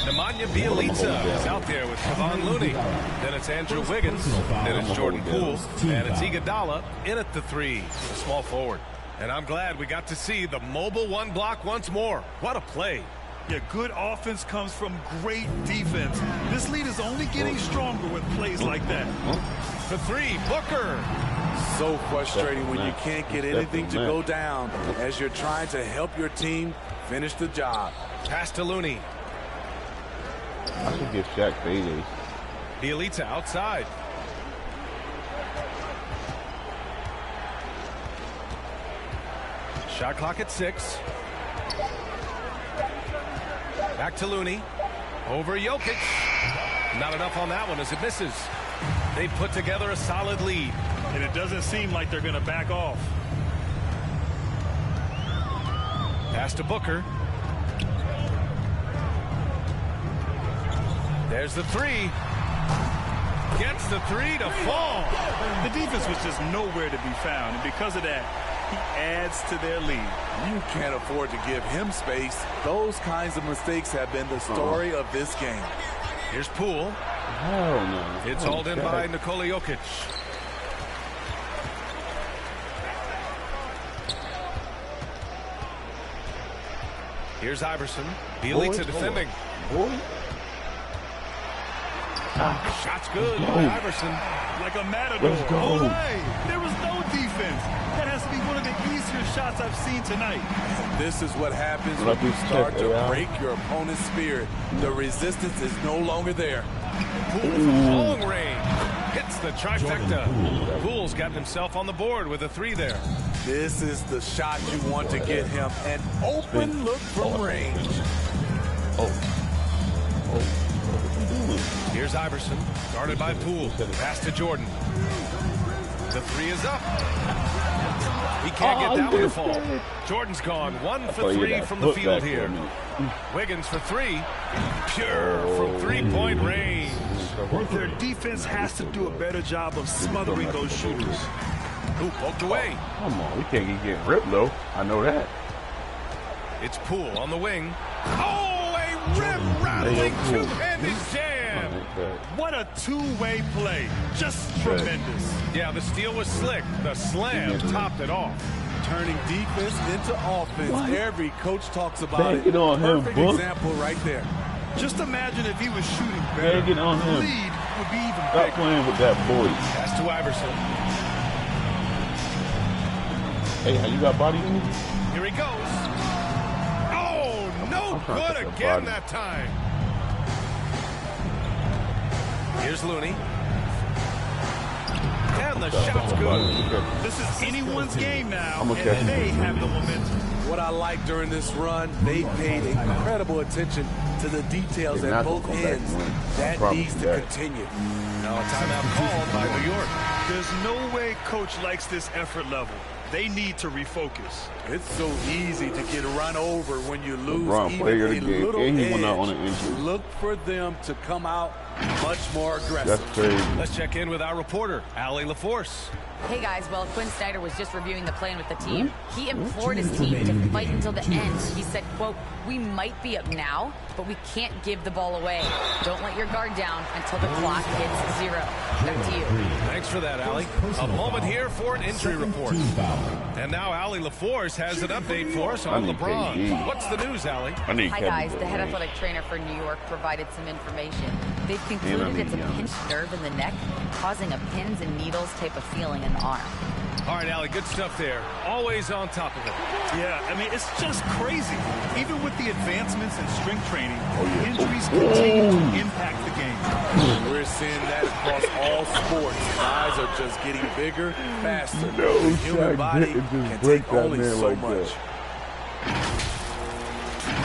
Nemanja Bjelica is out there with Kevon Looney. Then it's Andrew Wiggins. Then it's Jordan Poole. And it's Iguodala in at the 3, the small forward. And I'm glad we got to see the mobile 1 block once more. What a play. Yeah, good offense comes from great defense. This lead is only getting stronger with plays like that. For 3, Booker. So frustrating when you can't get anything to go down as you're trying to help your team finish the job. Pass to Looney. I should get Shaq paydays. Bielitsa outside. Shot clock at 6. Back to Looney. Over Jokic. Not enough on that one as it misses. They put together a solid lead. And it doesn't seem like they're going to back off. Pass to Booker. There's the 3. Gets the 3 to fall. The defense was just nowhere to be found, and because of that, he adds to their lead. You can't afford to give him space. Those kinds of mistakes have been the story of this game. Here's Poole. Hell no. It's hauled in by Nikola Jokic. Here's Iverson. Bielitsa defending. Boy. Shot's good by Iverson. Like a matador. Let's go. Olay! There was no defense. That has to be one of the easier shots I've seen tonight. This is what happens when you start to break your opponent's spirit. The resistance is no longer there. Poole from long range. Hits the trifecta. Poole's got himself on the board with a 3 there. This is the shot you want to get him. An open look from range. Here's Iverson, guarded by Poole. Pass to Jordan. The 3 is up. He can't get that one to fall. Jordan's gone 1 for 3 from the field here. Wiggins for 3. Pure from 3-point range. Their defense has to do a better job of smothering those shooters. Who poked away? Come on, we can't keep getting ripped though. I know that. It's Poole on the wing. Oh, a rim-rattling two-handed jam. What a two-way play. Just tremendous. Yeah, the steal was slick. The slam topped it off. Turning defense into offense. What? Every coach talks about Bang it on him, Perfect Book. example right there. Just imagine if he was shooting better. Bang it on the him. lead would be even Stop bigger. playing with that boy. Pass to Iverson. Hey, how you got body in you? Here he goes. Oh, no I'm trying to good take a again body. that time. Here's Looney. And the shot's good. This is anyone's game now, I'm and okay. they have the momentum. What I like during this run, they paid incredible attention to the details They're at not gonna both come back ends. and win. That Promise needs to that. continue. Now a timeout called by New York. There's no way coach likes this effort level. They need to refocus. It's so easy to get run over when you lose LeBron even player a of the game, little and he went out on edge. an injury. Look for them to come out much more aggressive. That's crazy. Let's check in with our reporter, Allie LaForce. Hey guys, well, Quinn Snyder was just reviewing the plan with the team. He implored his team to fight until the end. He said, quote, "We might be up now, but we can't give the ball away. Don't let your guard down until the clock hits 0. Back to you." Thanks for that, Allie. A moment here for an injury report. And now Allie LaForce has an update for us on I need LeBron. KD. What's the news, Allie? I need Hi Kevin guys, the head Durant. athletic trainer for New York provided some information. They've concluded need it's a Giannis. pinched nerve in the neck, causing a pins and needles type of feeling in the arm. All right, Allie, good stuff there. Always on top of it. Yeah, I mean, it's just crazy. Even with the advancements in strength training, yeah. injuries continue to impact the game. We're seeing that across all sports. Guys are just getting bigger, faster. No, The human Shaq body didn't just can break take that only man so like much. that.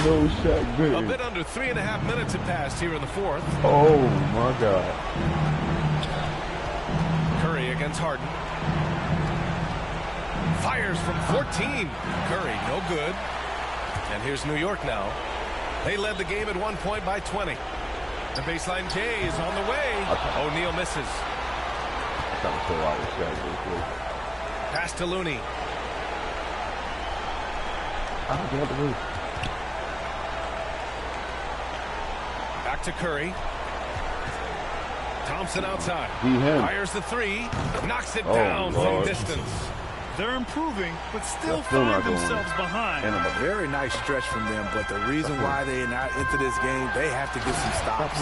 No, Shaq A didn't. bit under 3.5 minutes have passed here in the fourth. Oh my God. Curry against Harden. Fires from 14. Curry, no good. And here's New York now. They led the game at 1 point by 20. The baseline J is on the way. O'Neal misses. I gotta pull out with Shaq real quick. Pass to Looney. I don't get the roof. Back to Curry. Thompson outside. Be him. Fires the 3. Knocks it Oh, down from Lord. distance. They're improving, but still That's still find not going. themselves behind. And A very nice stretch from them, but the reason why they're not into this game, they have to get some stops.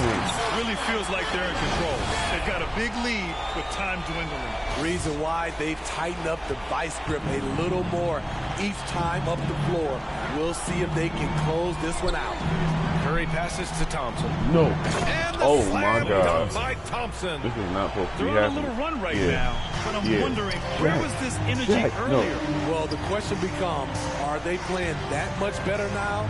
Really feels like they're in control. They've got a big lead with time dwindling. Reason why they've tightened up the vice grip a little more each time up the floor. We'll see if they can close this one out. Curry passes to Thompson. No. And the Oh, my slam God. dunk by Thompson. This is not supposed to be They're on a happening. little run right Yeah. now, but I'm Yeah. wondering, where was this energy Jack, no. earlier? Well, the question becomes, are they playing that much better now,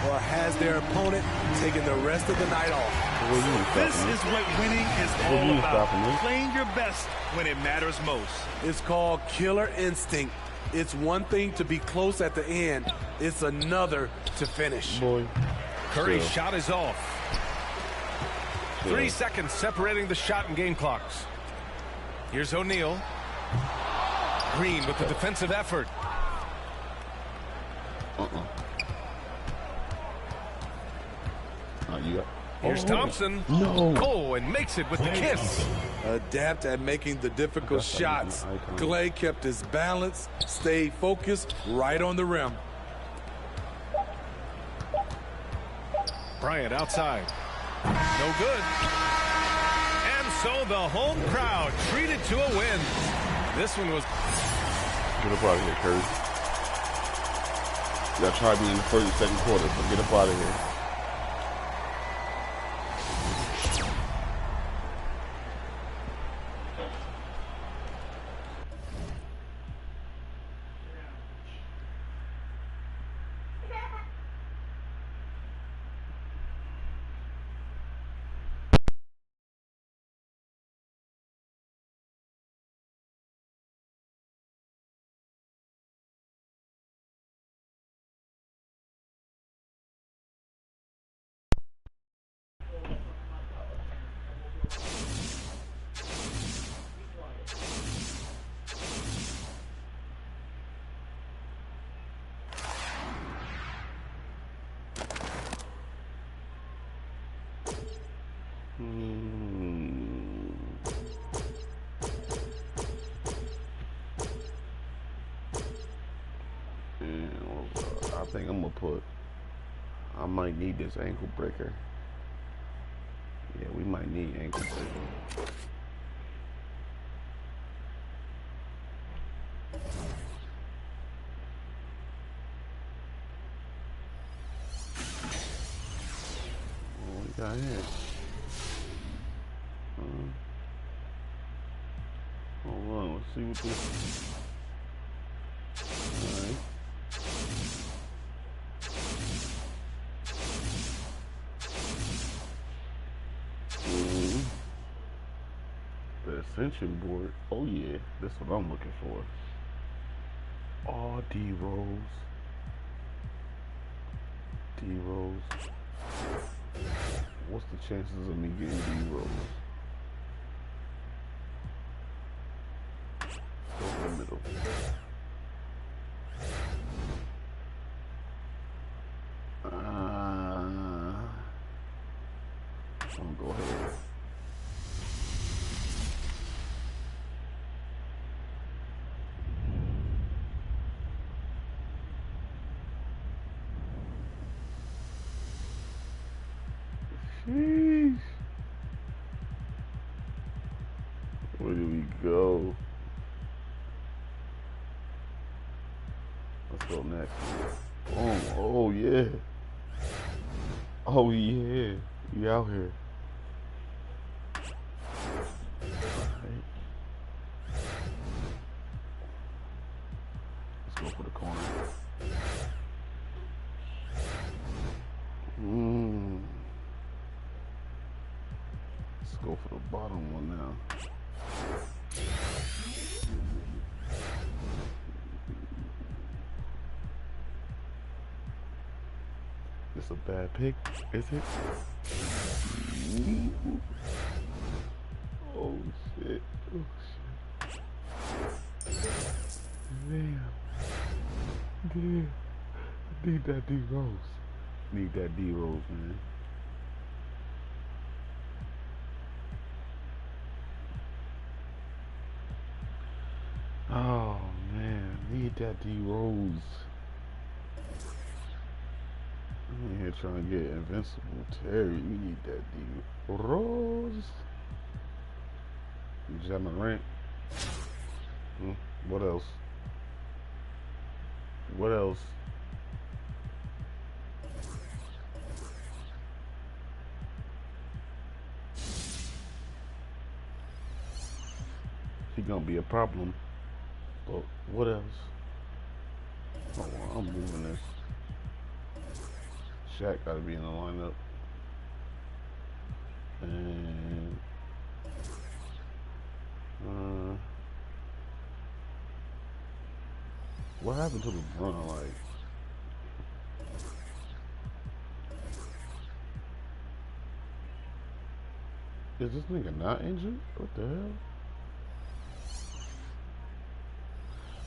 or has their opponent taken the rest of the night off? Well, you ain't This stopping is what winning is Well, all you ain't about. stopping this. Playing your best when it matters most. It's called killer instinct. It's one thing to be close at the end. It's another to finish. Boy. Curry's Chill. shot is off. Chill. 3 seconds separating the shot and game clocks. Here's O'Neal. Green with the defensive effort. You got. Here's Thompson. No. Oh, and makes it with the kiss. Adept at making the difficult That's shots. not even an icon. Clay kept his balance, stayed focused right on the rim. Bryant outside. No good. And so the home crowd treated to a win. This one was... Get up out of here, Curry. Y'all tried me in the first and second quarter, so get up out of here. I think I'm gonna put. I might need this ankle breaker. Yeah, we might need ankle breaker. What we got here? Hold on, let's see what this. All right. The Ascension board. Oh yeah, that's what I'm looking for. All D rolls. D rolls. What's the chances of me getting D rolls? Go in the middle. I'm gonna go ahead. Sheesh. Where do we go? Let's go next. Oh yeah. Oh yeah. We out here. Alright. Let's go for the corner. Let's go for the bottom one now. It's a bad pick, is it? Oh shit. Oh shit. Damn. Damn. I need that D Rose. Need that D Rose, man. Oh man. need that D Rose. I'm in here trying to get Invincible Terry. We need that D Rose. Ja Morant. What else? What else? He gonna be a problem. But what else? Oh, I'm moving this. Shaq gotta be in the lineup. And what happened to LeBron? Like, is this nigga not injured? What the hell?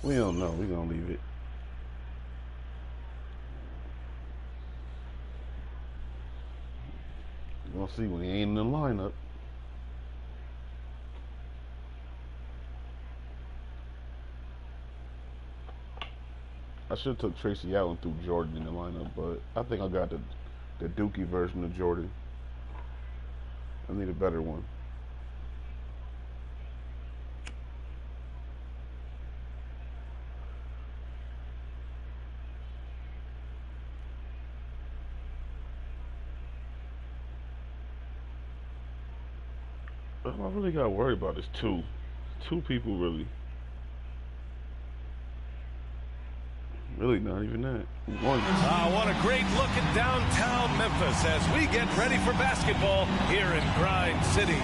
We don't know. We gonna leave it. We'll see when he ain't in the lineup. I should have took Tracy out and threw Jordan in the lineup, but I think I got the Dookie version of Jordan. I need a better one. All I really got to worry about is two people really. Really not even that. One. What a great look at downtown Memphis as we get ready for basketball here in Grind City.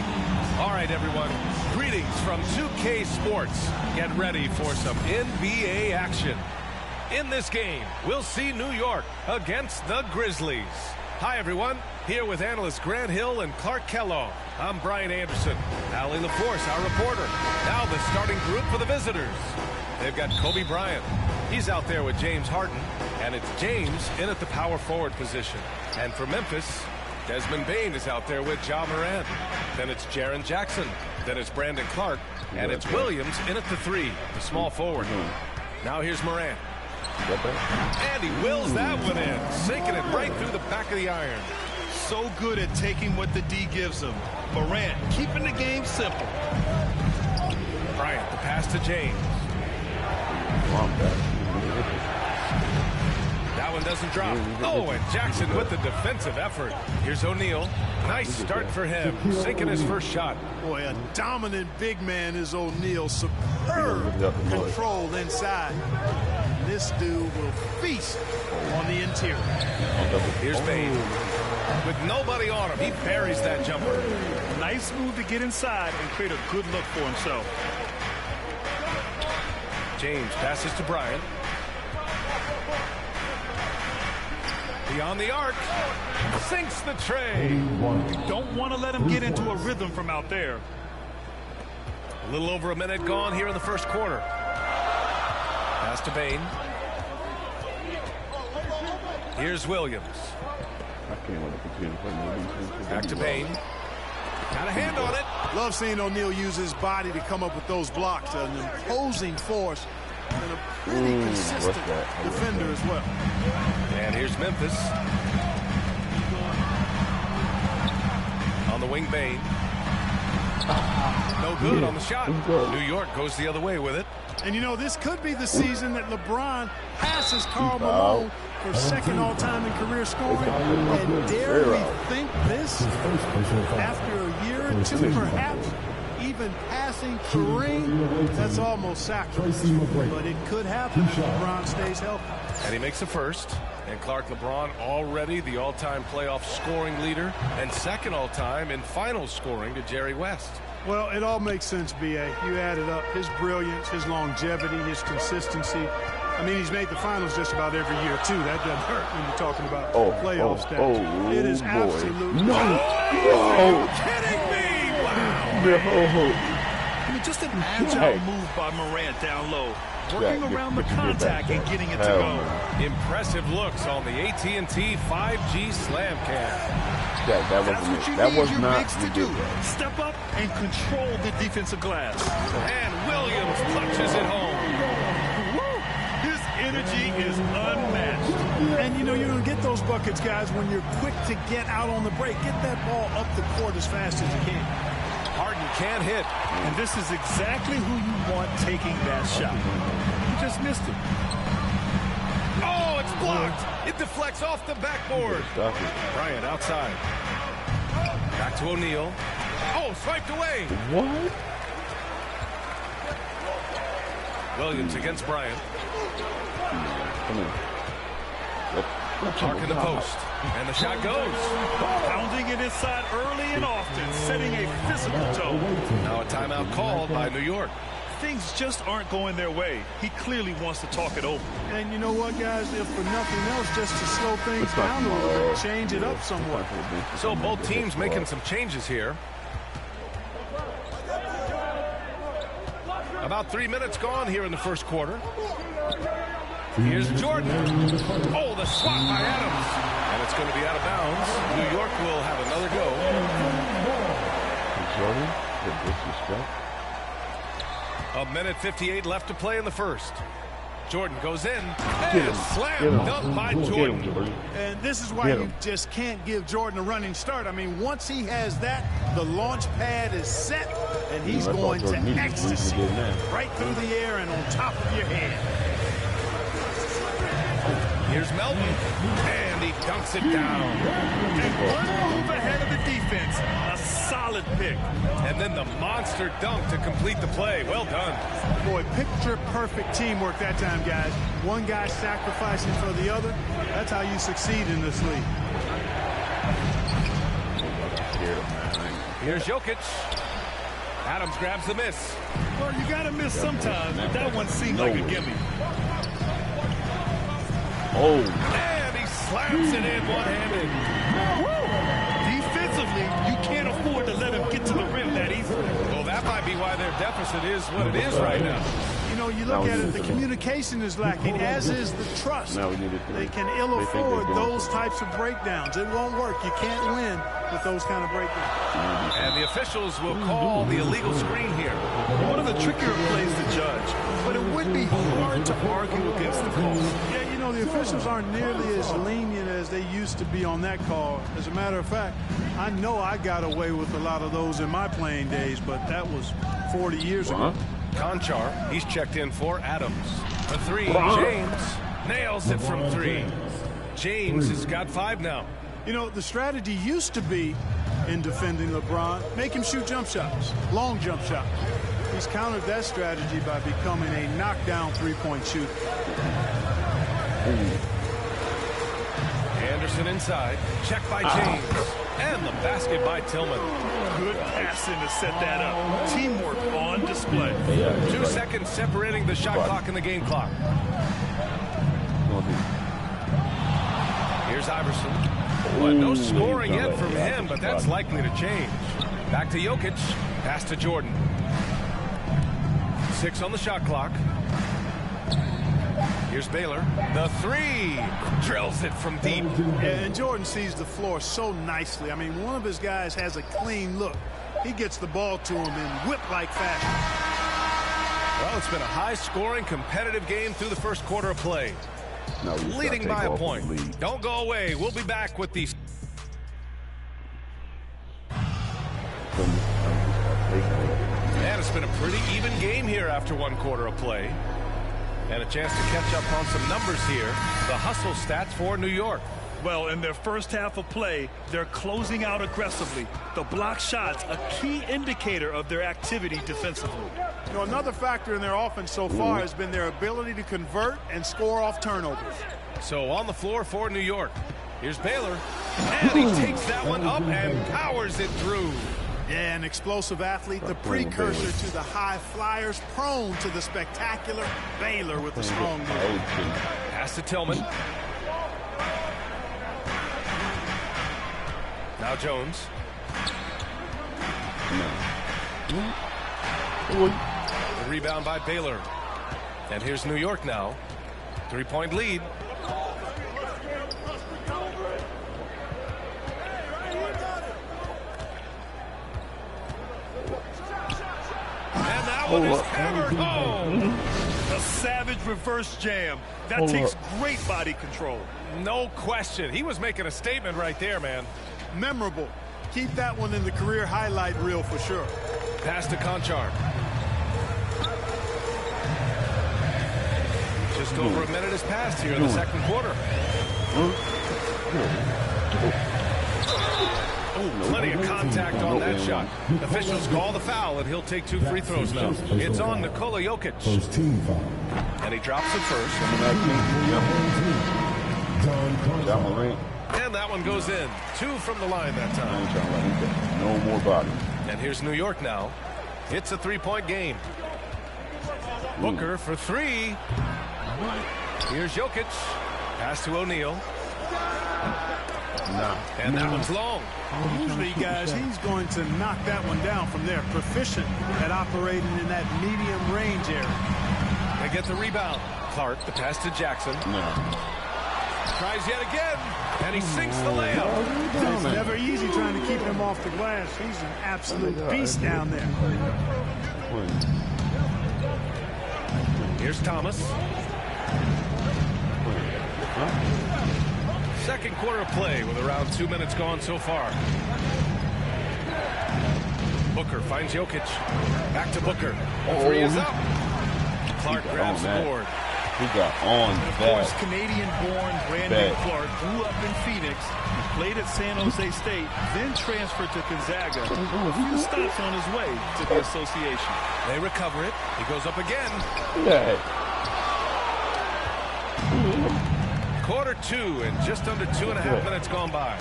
All right, everyone. Greetings from 2K Sports. Get ready for some NBA action. In this game, we'll see New York against the Grizzlies. Hi, everyone. Here with analysts Grant Hill and Clark Kellogg. I'm Brian Anderson. Allie LaForce, our reporter. Now the starting group for the visitors. They've got Kobe Bryant. He's out there with James Harden. And it's James in at the power forward position. And for Memphis, Desmond Bane is out there with Ja Morant. Then it's Jaren Jackson. Then it's Brandon Clark. And it's Williams in at the 3, the small forward. Now here's Morant. And he wills that one in, sinking it right through the back of the iron. So good at taking what the D gives him. Morant keeping the game simple. Bryant, the pass to James. That one doesn't drop. Oh, and Jackson with the defensive effort. Here's O'Neal. Nice start for him, sinking his first shot. Boy, a dominant big man is O'Neal. Superb control inside. This dude will feast on the interior. Here's Bane. With nobody on him, he buries that jumper. Nice move to get inside and create a good look for himself. James passes to Bryant. Beyond the arc. Sinks the tray. You don't want to let him get into a rhythm from out there. A little over a minute gone here in the first quarter. Pass to Bane. Here's Williams. Back to Bane. Got a hand on it. Love seeing O'Neal use his body to come up with those blocks. An imposing force and a pretty consistent defender as well. And here's Memphis. On the wing, Bane. No good on the shot. New York goes the other way with it. And you know, this could be the season that LeBron passes Karl Malone for second all-time in career scoring. And dare we think this? After a year or two, perhaps, even passing Kareem, that's almost sacrilege. But it could happen if LeBron stays healthy. And he makes the first. And Clark, LeBron already the all-time playoff scoring leader and second all-time in final scoring to Jerry West. Well, it all makes sense, B.A. You add it up. His brilliance, his longevity, his consistency. I mean, he's made the finals just about every year, too. That doesn't hurt when you're talking about playoff stats. It is absolutely... No! Are you kidding me? Wow. No! I mean, just an agile move by Morant down low. Working around the contact and getting it to go. Impressive looks on the AT&T 5G Slam Cam. That's what you need your bigs to do. Step up and control the defensive glass. And Williams punches it home. Woo! energy is unmatched. And, you know, you're going to get those buckets, guys, when you're quick to get out on the break. Get that ball up the court as fast as you can. Harden can't hit. And this is exactly who you want taking that shot. He just missed it. Oh, it's blocked. It deflects off the backboard. Bryant outside. Back to O'Neal. Oh, swiped away. What? Williams against Bryant. Come on. Park in the post. And the shot goes. Pounding it inside early and often, setting a physical tone. Now a timeout called by New York. Things just aren't going their way. He clearly wants to talk it over. And you know what, guys? If for nothing else, just to slow things down a little bit, change it up somewhat. So both teams making some changes here. About 3 minutes gone here in the first quarter. Here's Jordan. Oh, the swat by Adams. And it's going to be out of bounds. New York will have another go. Jordan, the disrespect. A minute 58 left to play in the first. Jordan goes in. And slam dunk by Jordan. And this is why you just can't give Jordan a running start. I mean, once he has that, the launch pad is set, and he's going to ecstasy right through the air and on top of your head. Here's Melton, and he dunks it down. And one move ahead of the defense. A solid pick. And then the monster dunk to complete the play. Well done. Boy, picture-perfect teamwork that time, guys. One guy sacrificing for the other. That's how you succeed in this league. Here's Jokic. Adams grabs the miss. Well, you got to miss sometimes, but that one seemed like a gimme. Oh. And he slams it in one-handed. Defensively, you can't afford to let him get to the rim that easily. Well, that might be why their deficit is what it is right now. You know, you look at it, the communication is lacking, as is the trust. They can ill afford those types of breakdowns. It won't work. You can't win with those kind of breakdowns. And the officials will call the illegal screen here. One of the trickier plays to judge, but it would be hard to argue against the call. Yeah, you know, the officials aren't nearly as lenient as they used to be on that call. As a matter of fact, I know I got away with a lot of those in my playing days, but that was 40 years ago. Conchar, he's checked in for Adams. The three, James nails it from three. James has got 5 now. You know, the strategy used to be in defending LeBron, make him shoot jump shots, long jump shots. He's countered that strategy by becoming a knockdown three-point shooter. Anderson inside, check by James, and the basket by Tillman. Good passing to set that up. Teamwork on display. 2 seconds separating the shot clock and the game clock. Here's Iverson. Well, no scoring yet from him, but that's likely to change. Back to Jokic. Pass to Jordan. 6 on the shot clock. Here's Baylor. The 3. Drills it from deep. Yeah, and Jordan sees the floor so nicely. I mean, one of his guys has a clean look. He gets the ball to him in whip-like fashion. Well, it's been a high-scoring, competitive game through the first quarter of play. Leading by a point. Don't go away. We'll be back with these. And it's been a pretty even game here after 1 quarter of play. And a chance to catch up on some numbers here. The hustle stats for New York. Well, in their first half of play, they're closing out aggressively. The block shots, a key indicator of their activity defensively. You know, another factor in their offense so far has been their ability to convert and score off turnovers. So on the floor for New York. Here's Baylor. And he takes that one up and powers it through. Yeah, an explosive athlete, the precursor to the high flyers, prone to the spectacular. Baylor with a strong move. Pass to Tillman. Now Jones. The rebound by Baylor. And here's New York now. 3-point lead. And that one is hammered home. The A savage reverse jam. That takes great body control. No question. He was making a statement right there, man. Memorable. Keep that one in the career highlight reel for sure. Pass to Conchard. Just over a minute has passed here in the second quarter. Plenty of contact on that shot. Officials call the foul, and he'll take 2 free throws now. It's on Nikola Jokic. And he drops it first. And that one goes in. 2 from the line that time. No more body. And here's New York now. It's a 3-point game. Booker for 3. Here's Jokic. Pass to O'Neal. And that one's long. Usually, guys, he's going to knock that one down from there. Proficient at operating in that medium range area. They get the rebound. Clark, the pass to Jackson. Tries yet again, and he sinks the layup. It's never easy trying to keep him off the glass. He's an absolute beast down there. Here's Thomas. Second quarter of play with around 2 minutes gone so far. Booker finds Jokic. Back to Booker. 3 is up. Clark grabs the board. He got on Of course, Canadian-born Brandon Clark grew up in Phoenix, played at San Jose State, then transferred to Gonzaga. A few stops on his way to the association. They recover it. He goes up again. Quarter 2 and just under 2.5 minutes gone by.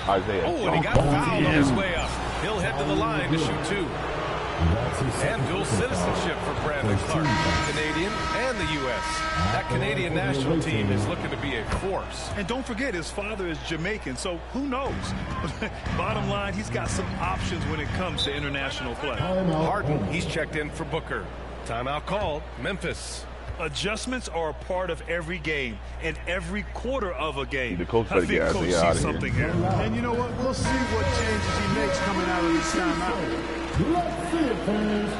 Isaiah. Oh, and he got fouled on his way up. He'll head to the line to shoot 2. And dual citizenship for Brandon Clark, Canadian and the U.S. That Canadian national team is looking to be a force. And don't forget, his father is Jamaican, so who knows? Bottom line, he's got some options when it comes to international play. Harden, he's checked in for Booker. Timeout called, Memphis. Adjustments are a part of every game and every quarter of a game. The coach I think coach sees something here. And you know what? We'll see what changes he makes coming out of this timeout. Let's see it, fans.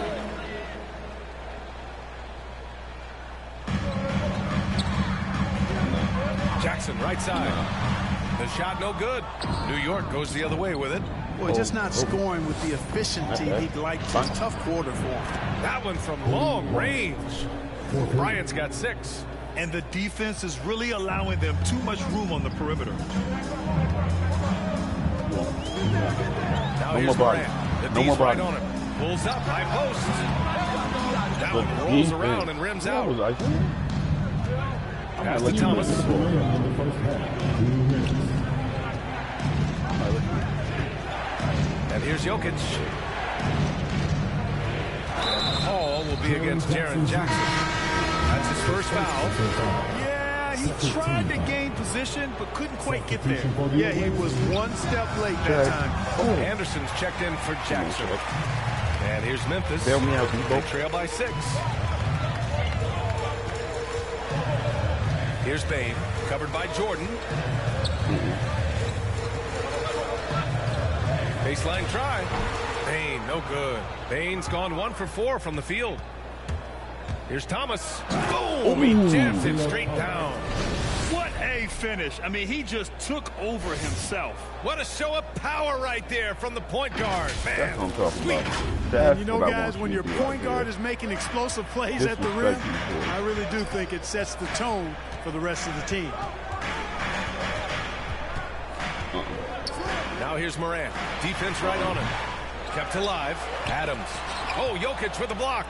Jackson, right side. The shot no good. New York goes the other way with it. Boy, just not scoring with the efficiency he'd like to. Tough quarter for him. That one from long range. Bryant's got 6. And the defense is really allowing them too much room on the perimeter. Now here's Morant. The D's right on him. Pulls up, high post. That one rolls around and rims out. Pass to Thomas. And here's Jokic. And Paul will be against Jaren Jackson. That's his first foul. Yeah, he tried to gain position, but couldn't quite get there. Yeah, he was one step late that time. Anderson's checked in for Jackson. And here's Memphis. They trail by 6. Here's Bain, covered by Jordan. Baseline try. Bain, no good. Bain's gone 1 for 4 from the field. Here's Thomas. Boom! He jams it straight down. What a finish. I mean, he just took over himself. What a show of power right there from the point guard, man. That's what I'm talking about. And That's you know, what I guys, want when you your to do point right guard there. is making explosive plays at the rim, Disrespect you, boy. I really do think it sets the tone for the rest of the team. Now here's Morant. Defense right on him. Kept alive. Adams. Oh, Jokic with the block.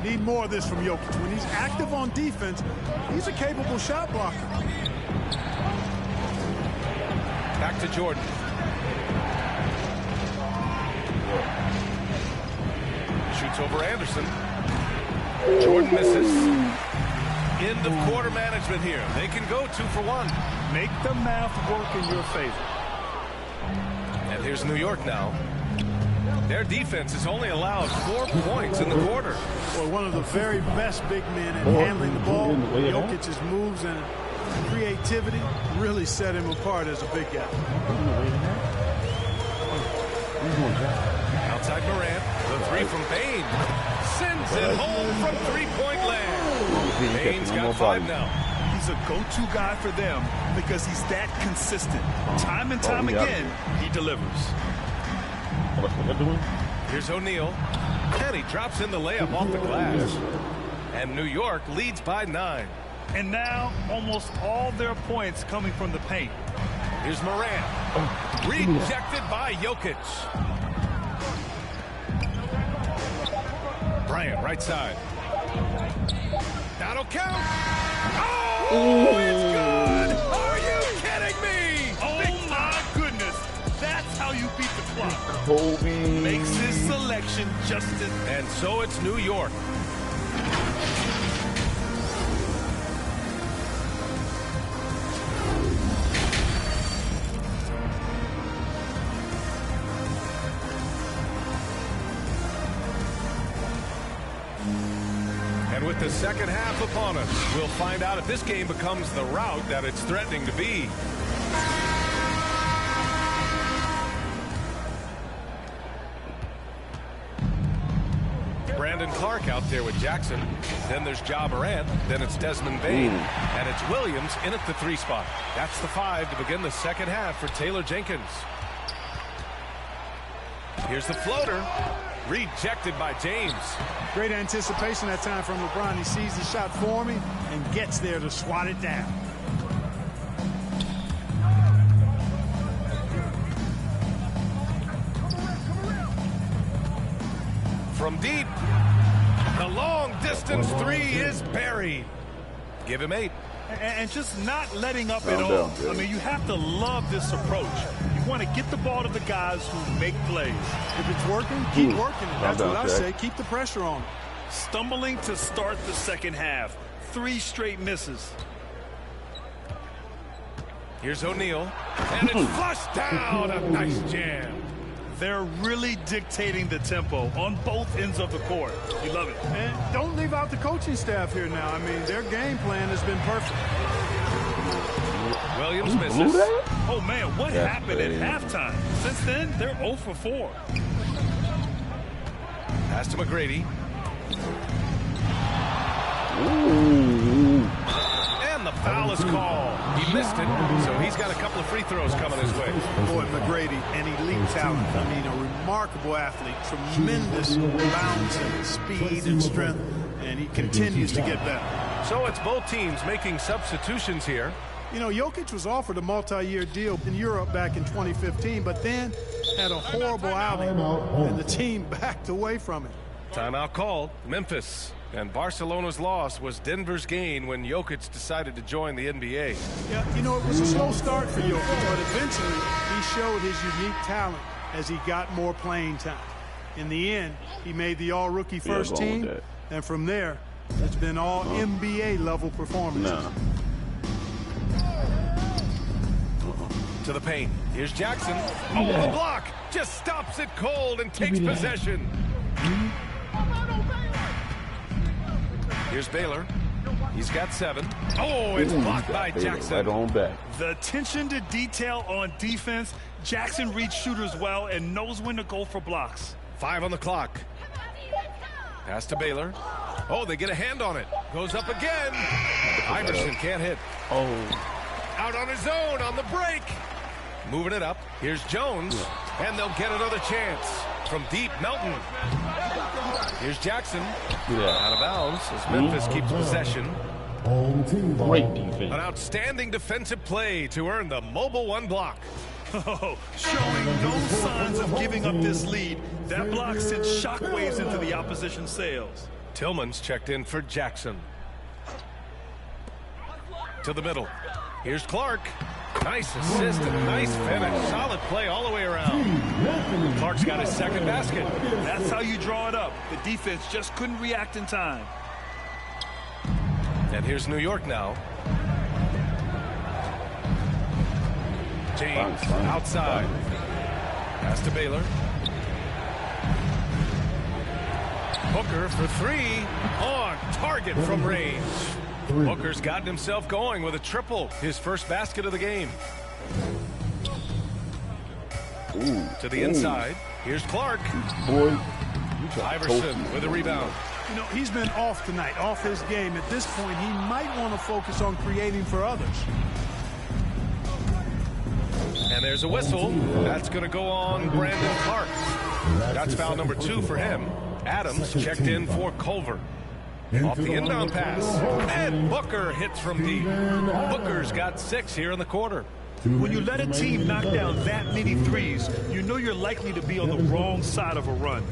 Need more of this from Jokic. When he's active on defense, he's a capable shot blocker. Back to Jordan. Shoots over Anderson. Jordan misses. End of quarter management here. They can go 2 for 1. Make the math work in your favor. And here's New York now. Their defense has only allowed 4 points in the quarter. Well, one of the very best big men in handling the ball. Jokic's moves and creativity really set him apart as a big guy. Outside Morant. The 3 from Bain. sends it home from three-point land. Payne's got 5 now. He's a go-to guy for them because he's that consistent. Time and time again, he delivers. Here's O'Neal. And he drops in the layup off the glass. And New York leads by 9. And now, almost all their points coming from the paint. Here's Morant. Rejected by Jokic. Bryant, right side. That'll count. Oh, it's good! Are you kidding me? Oh, my goodness. That's how you beat the clock. Kobe makes his selection just as... And so it's New York. And with the second half upon us, we'll find out if this game becomes the rout that it's threatening to be. Brandon Clark out there with Jackson. Then there's Ja Morant. Then it's Desmond Bane. And it's Williams in at the 3 spot. That's the 5 to begin the second half for Taylor Jenkins. Here's the floater. Rejected by James. Great anticipation that time from LeBron. He sees the shot forming and gets there to swat it down. From deep, the long distance 3 is buried. Give him 8. And just not letting up at all. I mean, you have to love this approach. You want to get the ball to the guys who make plays. If it's working, keep working. That's what I say. Keep the pressure on. Stumbling to start the second half. 3 straight misses. Here's O'Neal. And it's flushed down. A nice jam. They're really dictating the tempo on both ends of the court. You love it. And don't leave out the coaching staff here now. I mean, their game plan has been perfect. Williams misses. Oh, man, what happened at halftime? Since then, they're 0 for 4. Pass to McGrady. And the foul is called. He missed it, so he's got a couple of free throws coming his way. Boy, McGrady, an elite talent. I mean, a remarkable athlete. Tremendous bounce and speed and strength, and he continues to get better. So it's both teams making substitutions here. You know, Jokic was offered a multi-year deal in Europe back in 2015, but then had a horrible outing, and the team backed away from it. Timeout called. Memphis. And Barcelona's loss was Denver's gain when Jokic decided to join the NBA. Yeah, you know, it was a slow start for Jokic, but eventually he showed his unique talent as he got more playing time. In the end, he made the all-rookie first team, and from there, it's been all NBA level performance. To the paint. Here's Jackson. Oh, the block. Just stops it cold and takes possession. Here's Baylor. He's got 7. Oh, it's blocked by Jackson. Right on back. The attention to detail on defense. Jackson reads shooters well and knows when to go for blocks. 5 on the clock. Pass to Baylor. Oh, they get a hand on it. Goes up again. Iverson can't hit. Oh. Out on his own on the break. Moving it up. Here's Jones. And they'll get another chance. From deep, Melton. Here's Jackson. Out of bounds as Memphis keeps possession. Great defense. An outstanding defensive play to earn the mobile 1 block. Oh, showing no signs of giving up this lead. That block sent shockwaves into the opposition sails. Tillman's checked in for Jackson. To the middle. Here's Clark. Nice assist and nice finish. Solid play all the way around. Clark's got his second basket. That's how you draw it up. The defense just couldn't react in time. And here's New York now. James outside. Pass to Baylor. Booker for 3. On target from range. Booker's gotten himself going with a triple. His first basket of the game. To the inside. Here's Clark. Boy. Iverson with a rebound. You know, he's been off tonight, off his game. At this point, he might want to focus on creating for others. And there's a whistle. That's going to go on Brandon Clark. That's foul number 2 for him. Adams checked in for Culver. Off the inbound pass. And Booker hits from deep. Booker's got 6 here in the quarter. When you let a team knock down that many threes, you know you're likely to be on the wrong side of a run.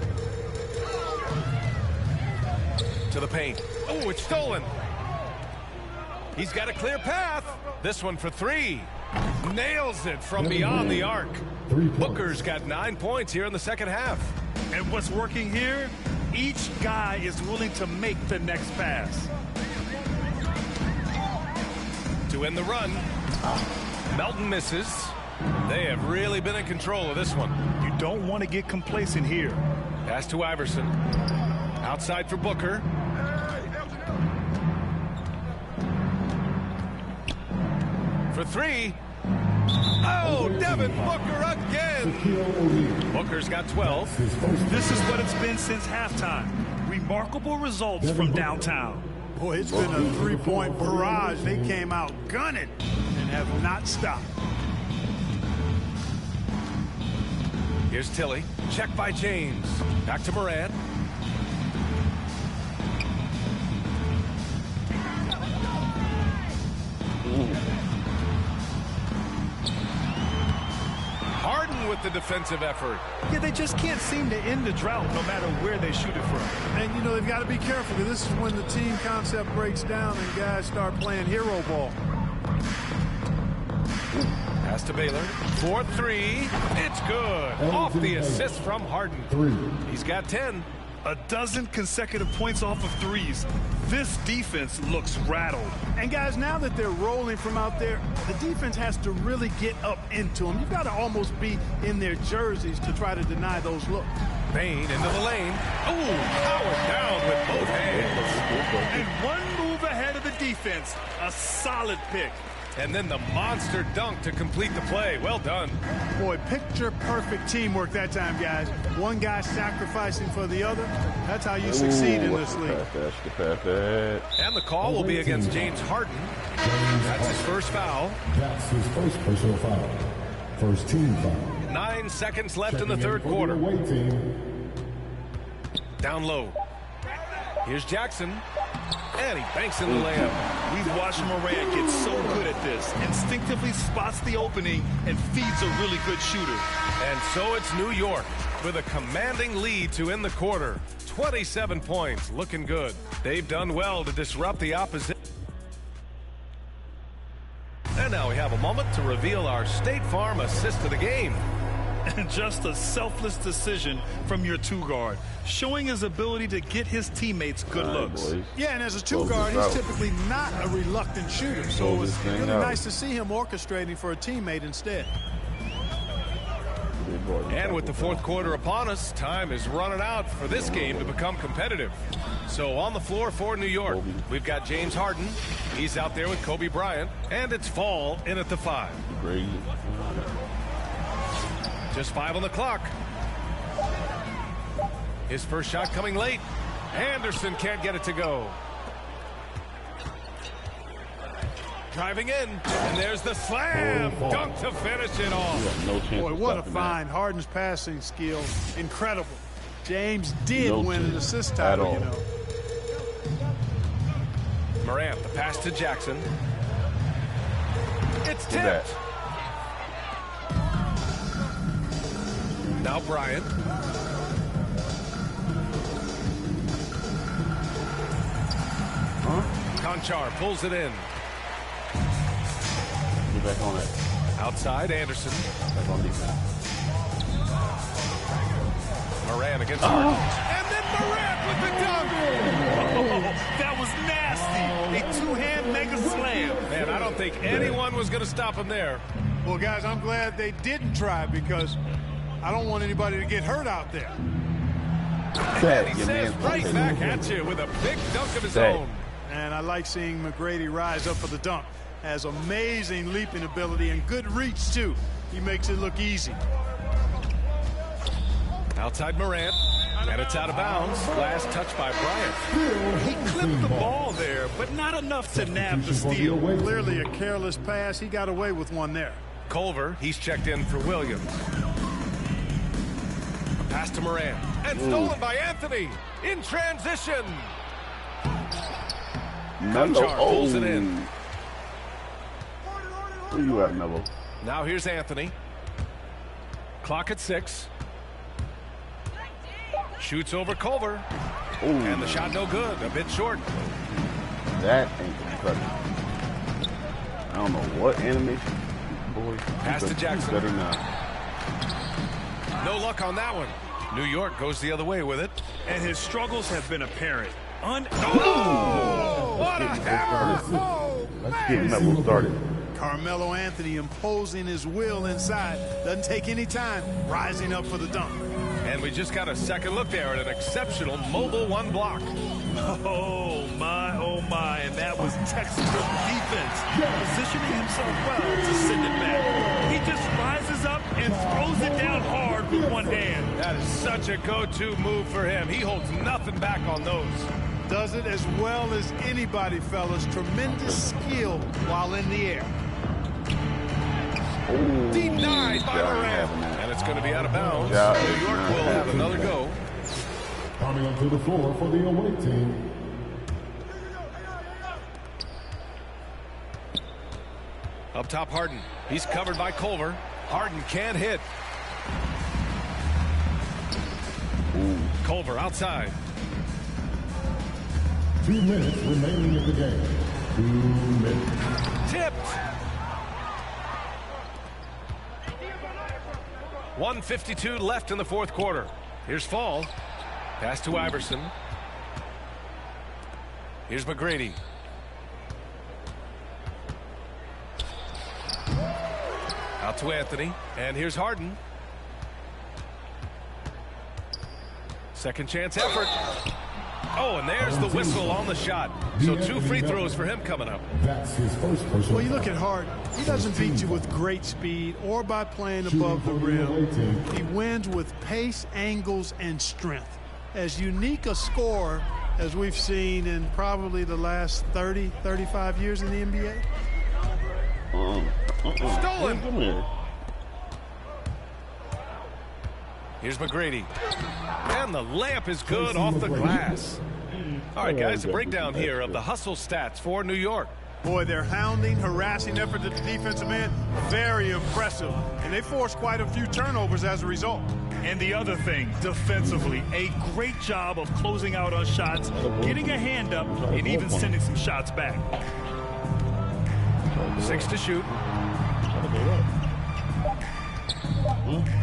To the paint. Oh, it's stolen. He's got a clear path. This one for 3. Nails it from beyond the arc. Booker's got 9 points here in the second half. And what's working here? Each guy is willing to make the next pass. To end the run. Melton misses. They have really been in control of this one. You don't want to get complacent here. Pass to Iverson. Outside for Booker. For 3. Oh, Devin Booker again. Booker's got 12. This is what it's been since halftime. Remarkable results from downtown. Boy, it's been a three-point barrage. They came out gunning and have not stopped. Here's Tilly. Check by James. Back to Morant. Harden with the defensive effort. Yeah, they just can't seem to end the drought no matter where they shoot it from. And, you know, they've got to be careful because this is when the team concept breaks down and guys start playing hero ball. Pass to Baylor. 4-3. It's good. Off the assist from Harden. He's got 10. A dozen consecutive points off of threes. This defense looks rattled. And guys, now that they're rolling from out there, the defense has to really get up into them. You've got to almost be in their jerseys to try to deny those looks. Bain into the lane. Ooh, powered down with both hands. And one move ahead of the defense. A solid pick. And then the monster dunk to complete the play. Well done. Boy, picture-perfect teamwork that time, guys. One guy sacrificing for the other. That's how you succeed in this league. And the call will be against James Harden. That's his first foul. That's his first personal foul. First team foul. 9 seconds left in the third quarter. Down low. Here's Jackson. And he banks in the layup. We've watched Morant get so good at this. Instinctively spots the opening and feeds a really good shooter. And so it's New York with a commanding lead to end the quarter. 27 points, looking good. They've done well to disrupt the opposition. And now we have a moment to reveal our State Farm assist of the game. And just a selfless decision from your two-guard, showing his ability to get his teammates good looks. Boys. Yeah, and as a two-guard, he's typically not a reluctant shooter, so it's really nice to see him orchestrating for a teammate instead. And with the fourth quarter upon us, time is running out for this game to become competitive. So on the floor for New York, we've got James Harden. He's out there with Kobe Bryant, and it's Fall in at the 5. Just 5 on the clock. His first shot coming late. Anderson can't get it to go. Driving in, and there's the slam. Dunk to finish it off. Boy, what a find. Harden's passing skill, incredible. James did win an assist title, you know. Morant, the pass to Jackson. It's tipped. Now Bryant. Conchar pulls it in. Get back on it. Outside, Anderson. Back on defense. Morant against Harden. And then Morant with the dunk. Oh, that was nasty. A two-hand mega slam. Man, I don't think anyone was going to stop him there. Well, guys, I'm glad they didn't try because I don't want anybody to get hurt out there. And he says right back at you with a big dunk of his own. And I like seeing McGrady rise up for the dunk. Has amazing leaping ability and good reach, too. He makes it look easy. Outside Morant. And it's out of bounds. Last touch by Bryant. He clipped the ball there, but not enough to nab the steal. Clearly a careless pass. He got away with one there. Culver, he's checked in for Williams. Pass to Moran. And stolen by Anthony. In transition. Conchar pulls it in. Where you at, Melo? Now here's Anthony. Clock at 6. Shoots over Culver. Ooh. And the shot no good. A bit short. That ain't gonna cut it. I don't know what animation. Boy, pass to Jackson. Better now. No luck on that one. New York goes the other way with it. And his struggles have been apparent. Oh! What a hammer! Oh, let's get Melo started. Carmelo Anthony imposing his will inside. Doesn't take any time. Rising up for the dunk. And we just got a second look there at an exceptional mobile one block. Oh, my. And that was textbook defense. Positioning himself well to send it back. He just rises up and throws it down hard with one hand. That is such a go-to move for him. He holds nothing back on those. Does it as well as anybody, fellas. Tremendous skill while in the air. Ooh, denied by Moran. And it's going to be out of bounds. New York will have another go. Coming onto the floor for the away team. Up top, Harden. He's covered by Culver. Harden can't hit. Ooh. Culver outside. 2 minutes remaining in the game. 2 minutes. Tipped. 1:52 left in the fourth quarter. Here's Fall. Pass to Iverson. Here's McGrady. Out to Anthony. And here's Harden. Second chance effort. Oh, and there's the whistle on the shot. So 2 free throws for him coming up. That's his first personal. Well, you look at Harden. He doesn't beat you with great speed or by playing above the rim. He wins with pace, angles, and strength. As unique a scorer as we've seen in probably the last 30, 35 years in the NBA. Stolen. Come here. Here's McGrady. And the layup is good off the glass. All right, guys, a breakdown here of the hustle stats for New York. Boy, their hounding, harassing effort to the defensive end, very impressive. And they forced quite a few turnovers as a result. And the other thing, defensively, a great job of closing out on shots, getting a hand up, and even sending some shots back. 6 to shoot.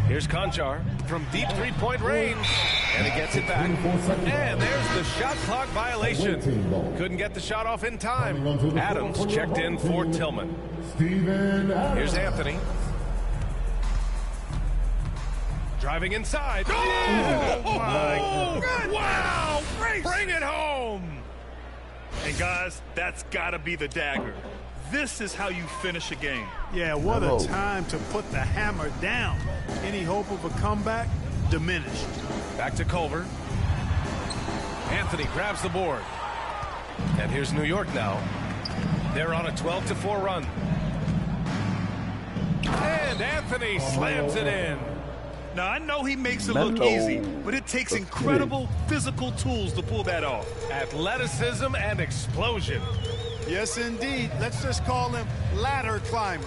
Here's Conchar from deep three-point range. And he gets it back. And there's the shot clock violation. Couldn't get the shot off in time. Adams checked in for Tillman. Here's Anthony. Driving inside. Oh, my. Wow. Bring it home. And, guys, that's got to be the dagger. This is how you finish a game. Yeah, what a time to put the hammer down. Any hope of a comeback? Diminished. Back to Culver. Anthony grabs the board. And here's New York now. They're on a 12-4 run. And Anthony slams it in. Now, I know he makes it look easy, but it takes incredible physical tools to pull that off. Athleticism and explosion. Yes, indeed. Let's just call him ladder climber.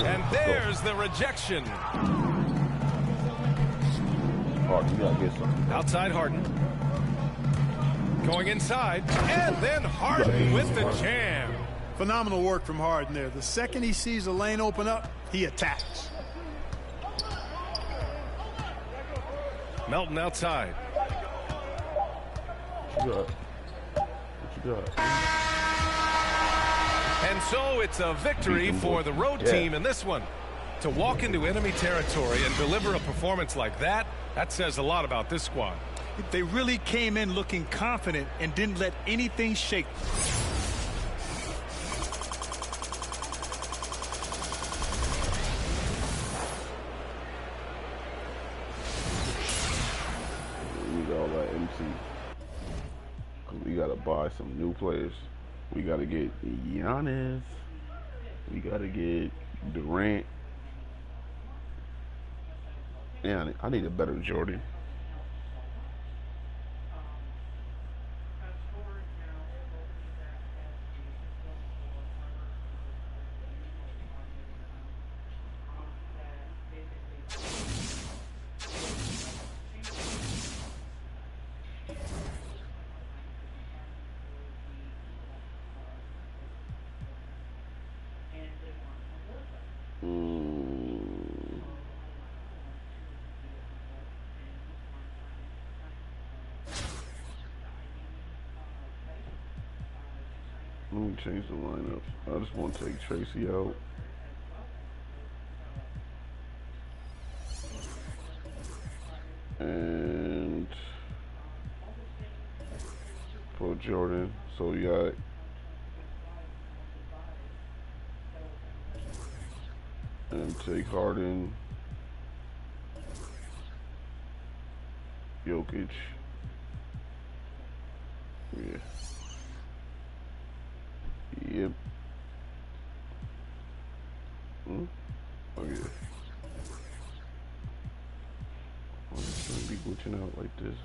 And there's the rejection. Harden, you gotta get something. Outside Harden. Going inside. And then Harden with the jam. Phenomenal work from Harden there. The second he sees a lane open up, he attacks. Melton outside. What you got? And so it's a victory for the road team in this one. To walk into enemy territory and deliver a performance like that, that says a lot about this squad. They really came in looking confident and didn't let anything shake. see. We gotta buy some new players. We gotta get Giannis. We gotta get Durant. Yeah, I need a better Jordan. Let me change the lineup. I just want to take Tracy out. And put Jordan. So we got and take Harden, Jokic. Yeah. Yep. Oh yeah. Why is it gonna be glitching out like this?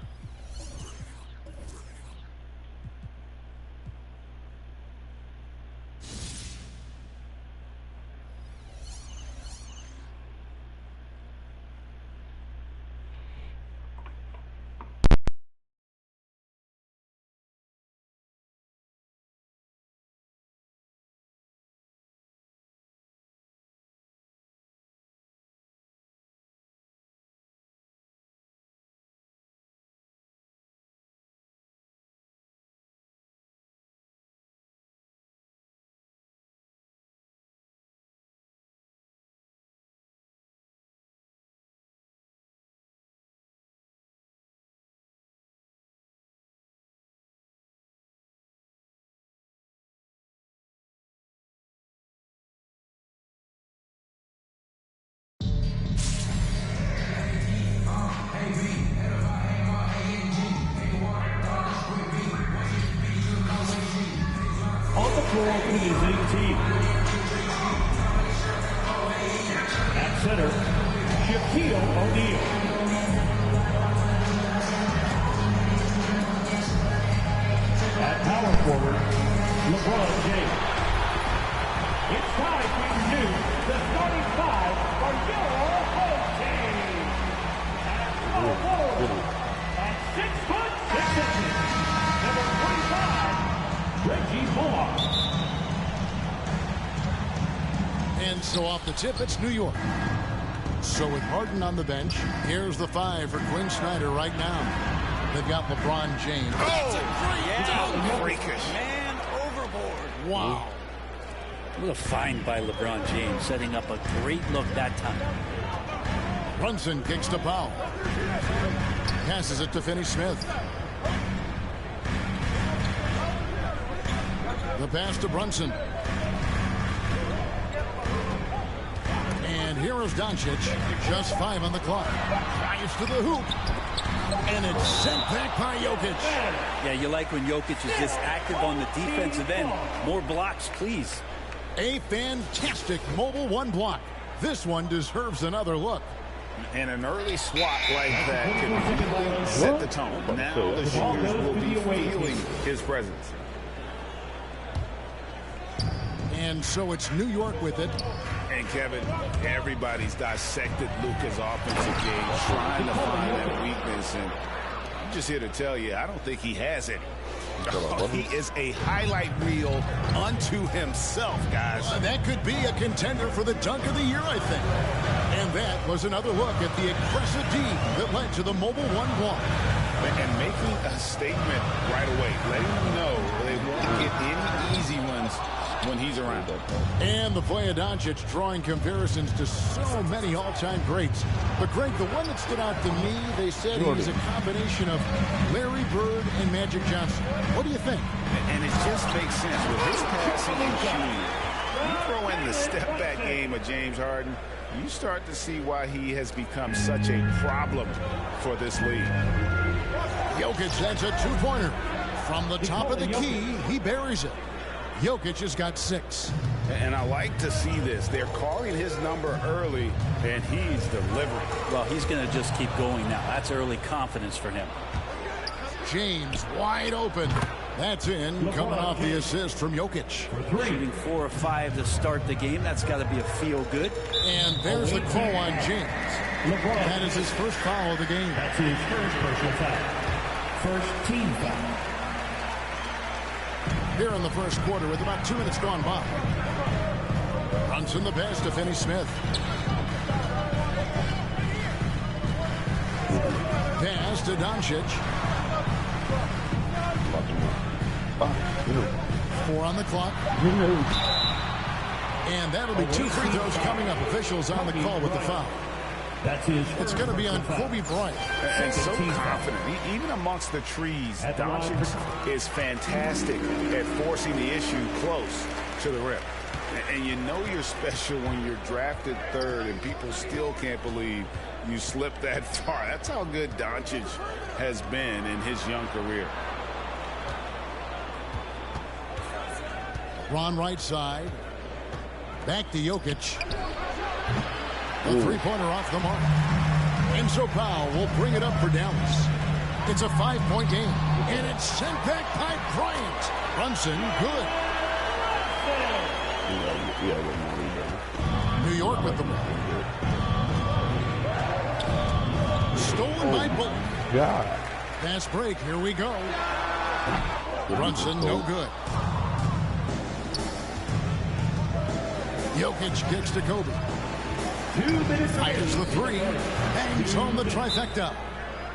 On the floor for the visiting team. At center, Shaquille O'Neal. At power forward, LeBron James. It's time to introduce the starting five for your home team. At power forward, at 6'6", number 25, Reggie Bullock. And so off the tip, it's New York. So with Harden on the bench, here's the five for Quinn Snyder right now. They've got LeBron James. That's a great dunk. Freakish. Man overboard. Wow. What a find by LeBron James, setting up a great look that time. Brunson kicks to Powell. Passes it to Finney-Smith. The pass to Brunson. And here is Doncic. Just 5 on the clock. Drives to the hoop. And it's sent back by Jokic. Yeah, you like when Jokic is this active on the defensive end. More blocks, please. A fantastic mobile one block. This one deserves another look. And an early swat like that could really set the tone. Now the shooters will be feeling his presence. And so it's New York with it. And Kevin, everybody's dissected Luka's offensive game, trying to find that weakness. And I'm just here to tell you, I don't think he has it. He is a highlight reel unto himself, guys. That could be a contender for the dunk of the year, I think. And that was another look at the aggressive D that led to the mobile one block. And making a statement right away, letting them know they won't get any easy ones when he's around. And the play of Doncic drawing comparisons to so many all-time greats. But Greg, the one that stood out to me, they said he was a combination of Larry Bird and Magic Johnson. What do you think? And it just makes sense with his passing and shooting. You throw in the step-back game of James Harden, you start to see why he has become such a problem for this league. Jokic sends a two-pointer. From the top of the key, he buries it. Jokic has got 6. And I like to see this. They're calling his number early, and he's delivering. Well, he's going to just keep going now. That's early confidence for him. James wide open. That's in, coming off the assist from Jokic. Shooting 4 of 5 to start the game. That's got to be a feel-good. And there's the call on James. That is his first foul of the game. That's his first personal foul. First team foul. Here in the first quarter with about 2 minutes gone by. Brunson the pass to Finney-Smith. Pass to Doncic. 4 on the clock. And that'll be 2 free throws coming up. Officials on the call with the foul. It's going to be on Kobe Bryant. And so confident. Even amongst the trees, Doncic is fantastic at forcing the issue close to the rim. And you know you're special when you're drafted 3rd and people still can't believe you slipped that far. That's how good Doncic has been in his young career. Ron right side. Back to Jokic. The three-pointer off the mark. Enzo Powell will bring it up for Dallas. It's a 5-point game. And it's sent back by Bryant. Brunson, good. New York with the ball. Stolen by Bull. Fast break. Here we go. Brunson, no good. Jokic kicks to Kobe. Fires the 3. Bangs home the trifecta.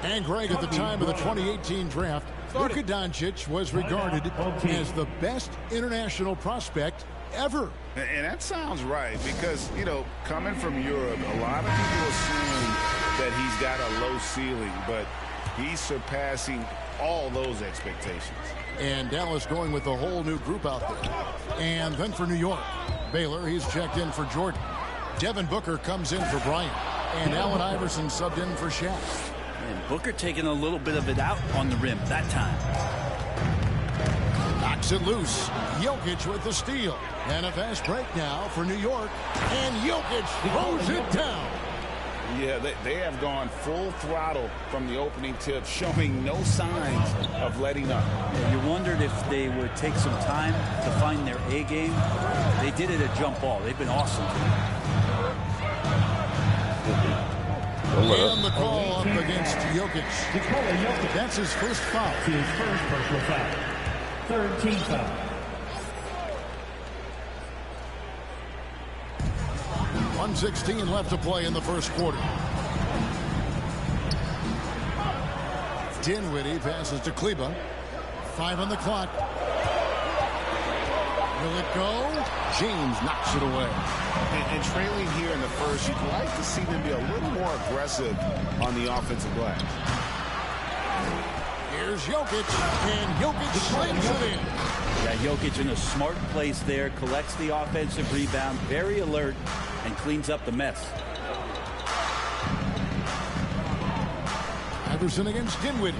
And Greg, at the time of the 2018 draft, Luka Doncic was regarded as the best international prospect ever. And that sounds right because, you know, coming from Europe, a lot of people assume that he's got a low ceiling, but he's surpassing all those expectations. And Dallas going with a whole new group out there. And then for New York, Baylor, he's checked in for Jordan. Devin Booker comes in for Bryant. And Allen Iverson subbed in for Shaq. And Booker taking a little bit of it out on the rim that time. Knocks it loose. Jokic with the steal. And a fast break now for New York. And Jokic throws it down. Yeah, they have gone full throttle from the opening tip, showing no signs of letting up. Yeah, you wondered if they would take some time to find their A game. They did it at jump ball. They've been awesome. And the call up against Jokic. That's his first foul. His first personal foul. Third team foul. .116 left to play in the first quarter. Dinwiddie passes to Kleba. 5 on the clock. Will it go? James knocks it away. And trailing here in the first, you'd like to see them be a little more aggressive on the offensive glass. Here's Jokic, and Jokic slams it in. Yeah, Jokic in a smart place there, collects the offensive rebound, very alert, and cleans up the mess. Iverson against Dinwiddie.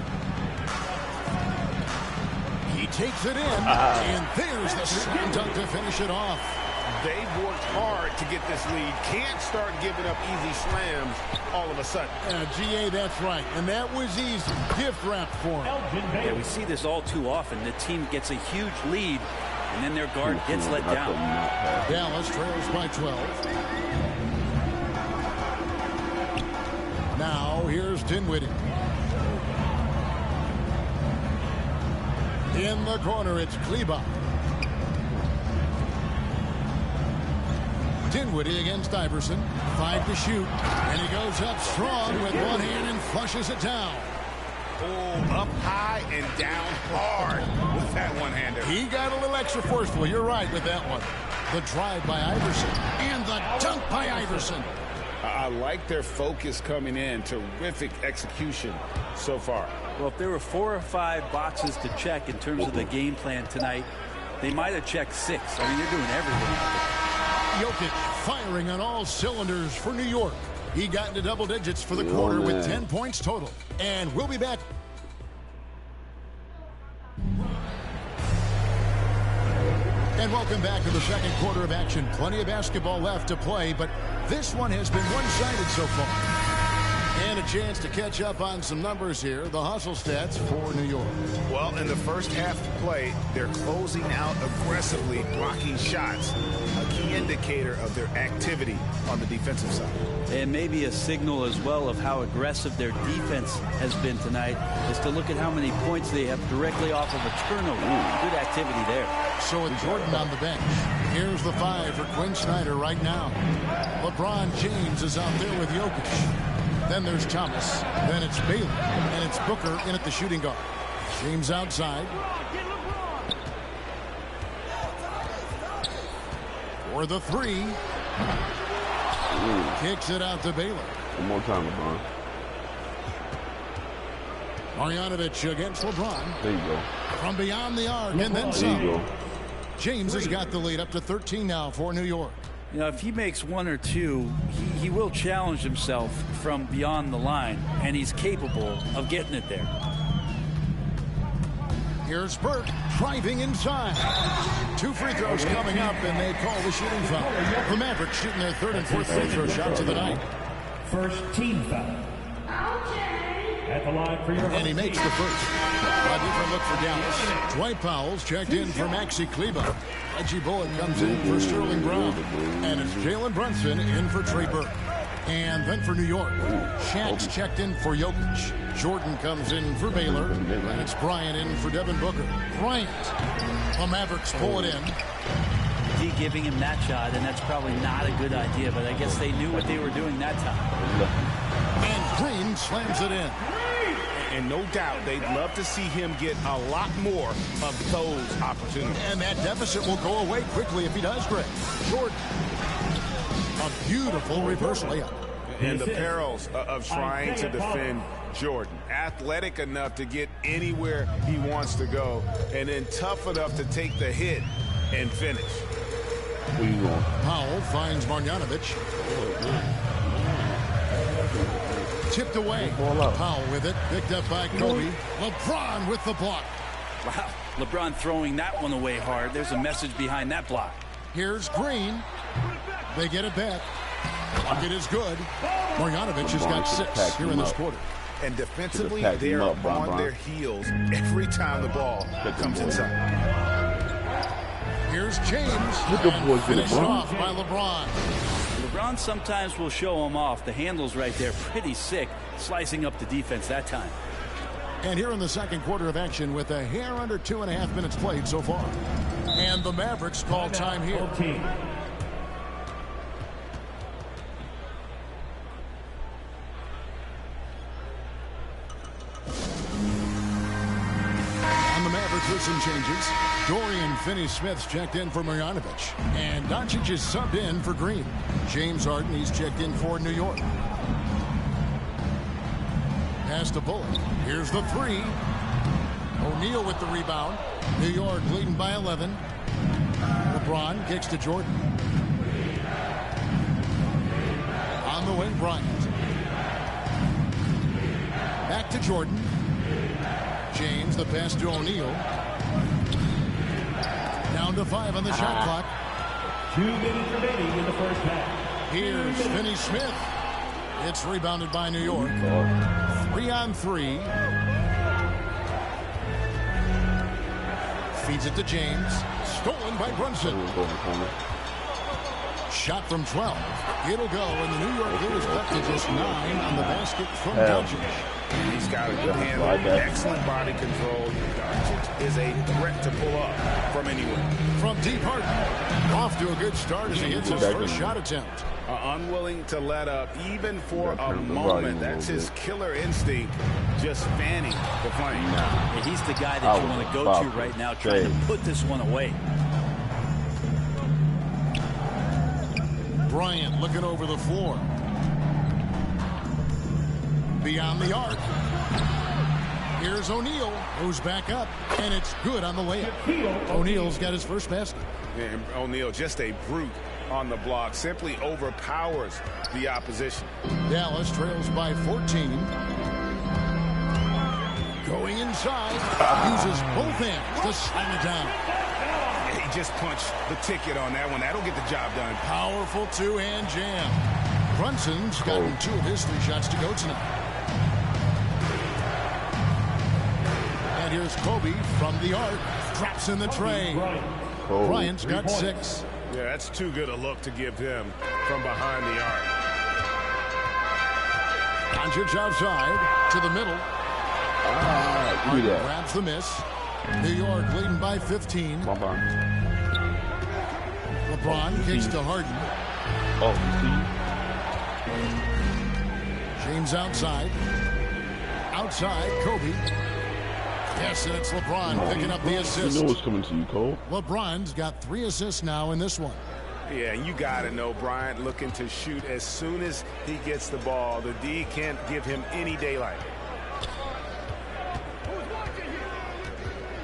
He takes it in, and there's the slam dunk to finish it off. They've worked hard to get this lead. Can't start giving up easy slams all of a sudden. GA, that's right. And that was easy. Gift wrap for him. Yeah, we see this all too often. The team gets a huge lead, and then their guard gets let down. Dallas trails by 12. Now, here's Dinwiddie. In the corner, it's Kleba. Dinwiddie against Iverson. 5 to shoot. And he goes up strong with one hand and flushes it down. Oh, up high and down hard with that one-hander. He got a little extra forceful. You're right with that one. The drive by Iverson. And the dunk by Iverson. I like their focus coming in. Terrific execution so far. Well, if there were 4 or 5 boxes to check in terms of the game plan tonight, they might have checked 6. I mean, they're doing everything out there. Jokic firing on all cylinders for New York. He got into double digits for the quarter with 10 points total. And we'll be back. And welcome back to the second quarter of action. Plenty of basketball left to play, but this one has been one-sided so far. And a chance to catch up on some numbers here. The hustle stats for New York. Well, in the first half of play, they're closing out aggressively, blocking shots. A key indicator of their activity on the defensive side. And maybe a signal as well of how aggressive their defense has been tonight is to look at how many points they have directly off of a turnover. Good activity there. So with Jordan on the bench, here's the 5 for Quinn Snyder right now. LeBron James is out there with Jokic. Then there's Thomas. Then it's Bailey. And it's Booker in at the shooting guard. James outside. For the 3. Kicks it out to Baylor. One more time, LeBron. Marjanovic against LeBron. There you go. From beyond the arc and then some. James has got the lead up to 13 now for New York. You know, if he makes 1 or 2, he will challenge himself from beyond the line, and he's capable of getting it there. Here's Burke driving inside. 2 free throws coming up, and they call the shooting foul. The Mavericks shooting their 3rd and 4th free throw shots of the night. First team foul. At the line for your and he makes the first. A different look for Dallas. Dwight Powell's checked in for Maxi Kleber. Reggie Bullock comes in for Sterling Brown. And it's Jalen Brunson in for Trey Burke. And then for New York, Shaq's checked in for Jokic. Jordan comes in for Baylor. And it's Bryant in for Devin Booker. Bryant. The Mavericks pull it in. D giving him that shot, and that's probably not a good idea, but I guess they knew what they were doing that time. And Green slams it in. And no doubt they'd love to see him get a lot more of those opportunities. And that deficit will go away quickly if he does, Greg. Jordan. A beautiful reverse layup. And the perils of trying to defend Jordan. Athletic enough to get anywhere he wants to go, and then tough enough to take the hit and finish. Where you going? Powell finds Marjanovic. Tipped away. Powell with it. Picked up by Kobe. LeBron with the block. Wow. LeBron throwing that one away hard. There's a message behind that block. Here's Green. They get it back. It is good. Marjanovic has got 6 here in this quarter. And defensively, they're on their heels every time the ball comes inside. Here's James. And finished off by LeBron. LeBron sometimes will show him off. The handle's right there, pretty sick, slicing up the defense that time. And here in the second quarter of action with a hair under 2.5 minutes played so far. And the Mavericks call time here. On the Mavericks with some changes. Dorian Finney-Smith's checked in for Marjanovic. And Doncic is subbed in for Green. James Harden, he's checked in for New York. Pass to Bullock. Here's the 3. O'Neal with the rebound. New York leading by 11. LeBron kicks to Jordan. On the wing, Bryant. Back to Jordan. James, the pass to O'Neal. Down to 5 on the shot clock. 2 minutes remaining in the first half. Here's Finney-Smith. It's rebounded by New York. 3-on-3. Feeds it to James. Stolen by Brunson. Shot from 12. It'll go, and the New York Blues left to just 9 on the basket from Doncic. He's got a good handle, excellent body control. Doncic is a threat to pull up from anywhere. From deep Harden. Off to a good start as he hits his first shot attempt. Unwilling to let up even for a moment. That's his killer instinct, just fanning the flame. Yeah, he's the guy that you want to go to right now, trying to put this one away. Bryant looking over the floor. Beyond the arc. Here's O'Neal, who's back up, and it's good on the layup. O'Neal's got his first basket. And O'Neal, just a brute on the block, simply overpowers the opposition. Dallas trails by 14. Going inside, uses both hands to slam it down. He just punch the ticket on that one. That'll get the job done. Powerful two-hand jam. Brunson's gotten 2 of his 3 shots to go tonight. And here's Kobe from the arc. Drops in the tray. Bryant's got 6. Yeah, that's too good a look to give him from behind the arc. Doncic outside to the middle. Harden grabs the miss. New York leading by 15. LeBron kicks to Harden. James outside. Outside, Kobe. Yes, and it's LeBron picking up the assist. You know what's coming to you, Cole. LeBron's got 3 assists now in this one. Yeah, you got to know Bryant looking to shoot as soon as he gets the ball. The D can't give him any daylight.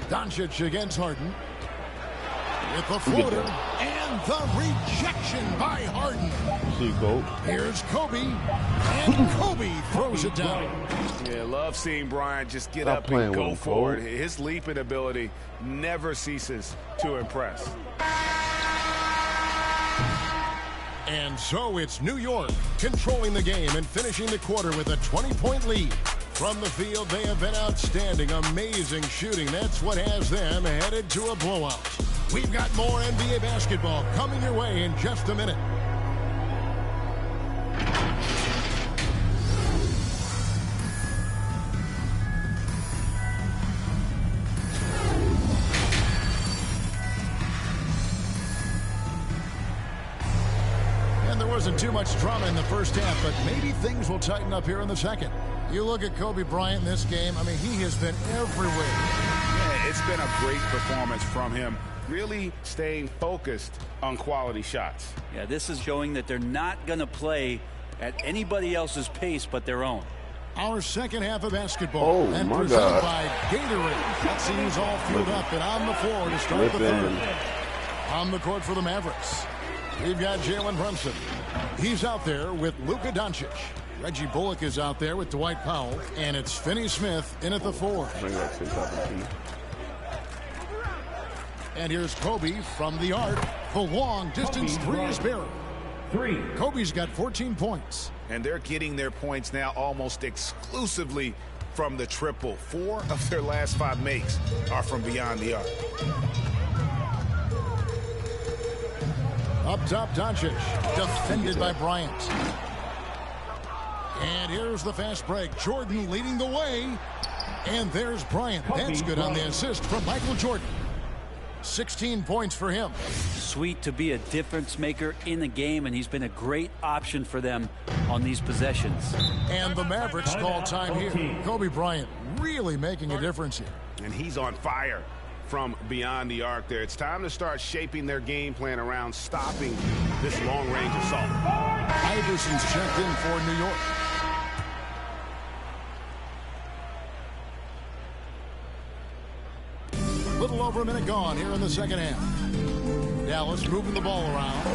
Doncic against Harden. With the floater and the rejection by Harden. See, Cole. Here's Kobe, and Kobe throws it down. Yeah, love seeing Bryant just get up and go forward. His leaping ability never ceases to impress. And so it's New York controlling the game and finishing the quarter with a 20-point lead. From the field, they have been outstanding, amazing shooting. That's what has them headed to a blowout. We've got more NBA basketball coming your way in just a minute. And there wasn't too much drama in the first half, but maybe things will tighten up here in the second. You look at Kobe Bryant in this game, I mean, he has been everywhere. Yeah, it's been a great performance from him. Really staying focused on quality shots. Yeah, this is showing that they're not going to play at anybody else's pace but their own. Our second half of basketball and presented by Gatorade. That seems all fueled up and on the floor to start the third. On the court for the Mavericks, we've got Jalen Brunson. He's out there with Luka Doncic. Reggie Bullock is out there with Dwight Powell, and it's Finney Smith in at the 4. And here's Kobe from the arc. The long-distance 3 is buried. Kobe's got 14 points. And they're getting their points now almost exclusively from the triple. 4 of their last 5 makes are from beyond the arc. Up top, Doncic, defended by Bryant. And here's the fast break. Jordan leading the way. And there's Bryant. That's good on the assist from Michael Jordan. 16 points for him. Sweet to be a difference maker in the game, and he's been a great option for them on these possessions. And the Mavericks call time here. Kobe Bryant really making a difference here. And he's on fire from beyond the arc there. It's time to start shaping their game plan around stopping this long-range assault. Iverson's checked in for New York. Little over a minute gone here in the second half. Dallas moving the ball around,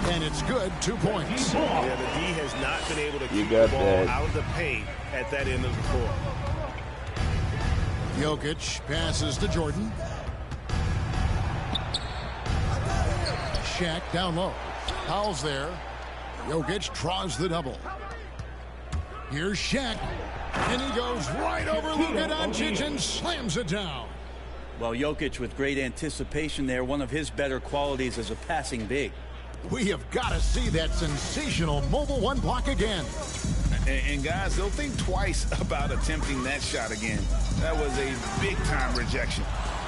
and it's good. 2 points. Yeah, the D has not been able to keep the ball out of the paint at that end of the court. Jokic passes to Jordan. Shaq down low. Powell's there. Jokic draws the double. Here's Shaq, and he goes right over Luka Doncic and slams it down. Well, Jokic with great anticipation there, one of his better qualities as a passing big. We have got to see that sensational mobile 1 block again. And guys, they'll think twice about attempting that shot again. That was a big-time rejection.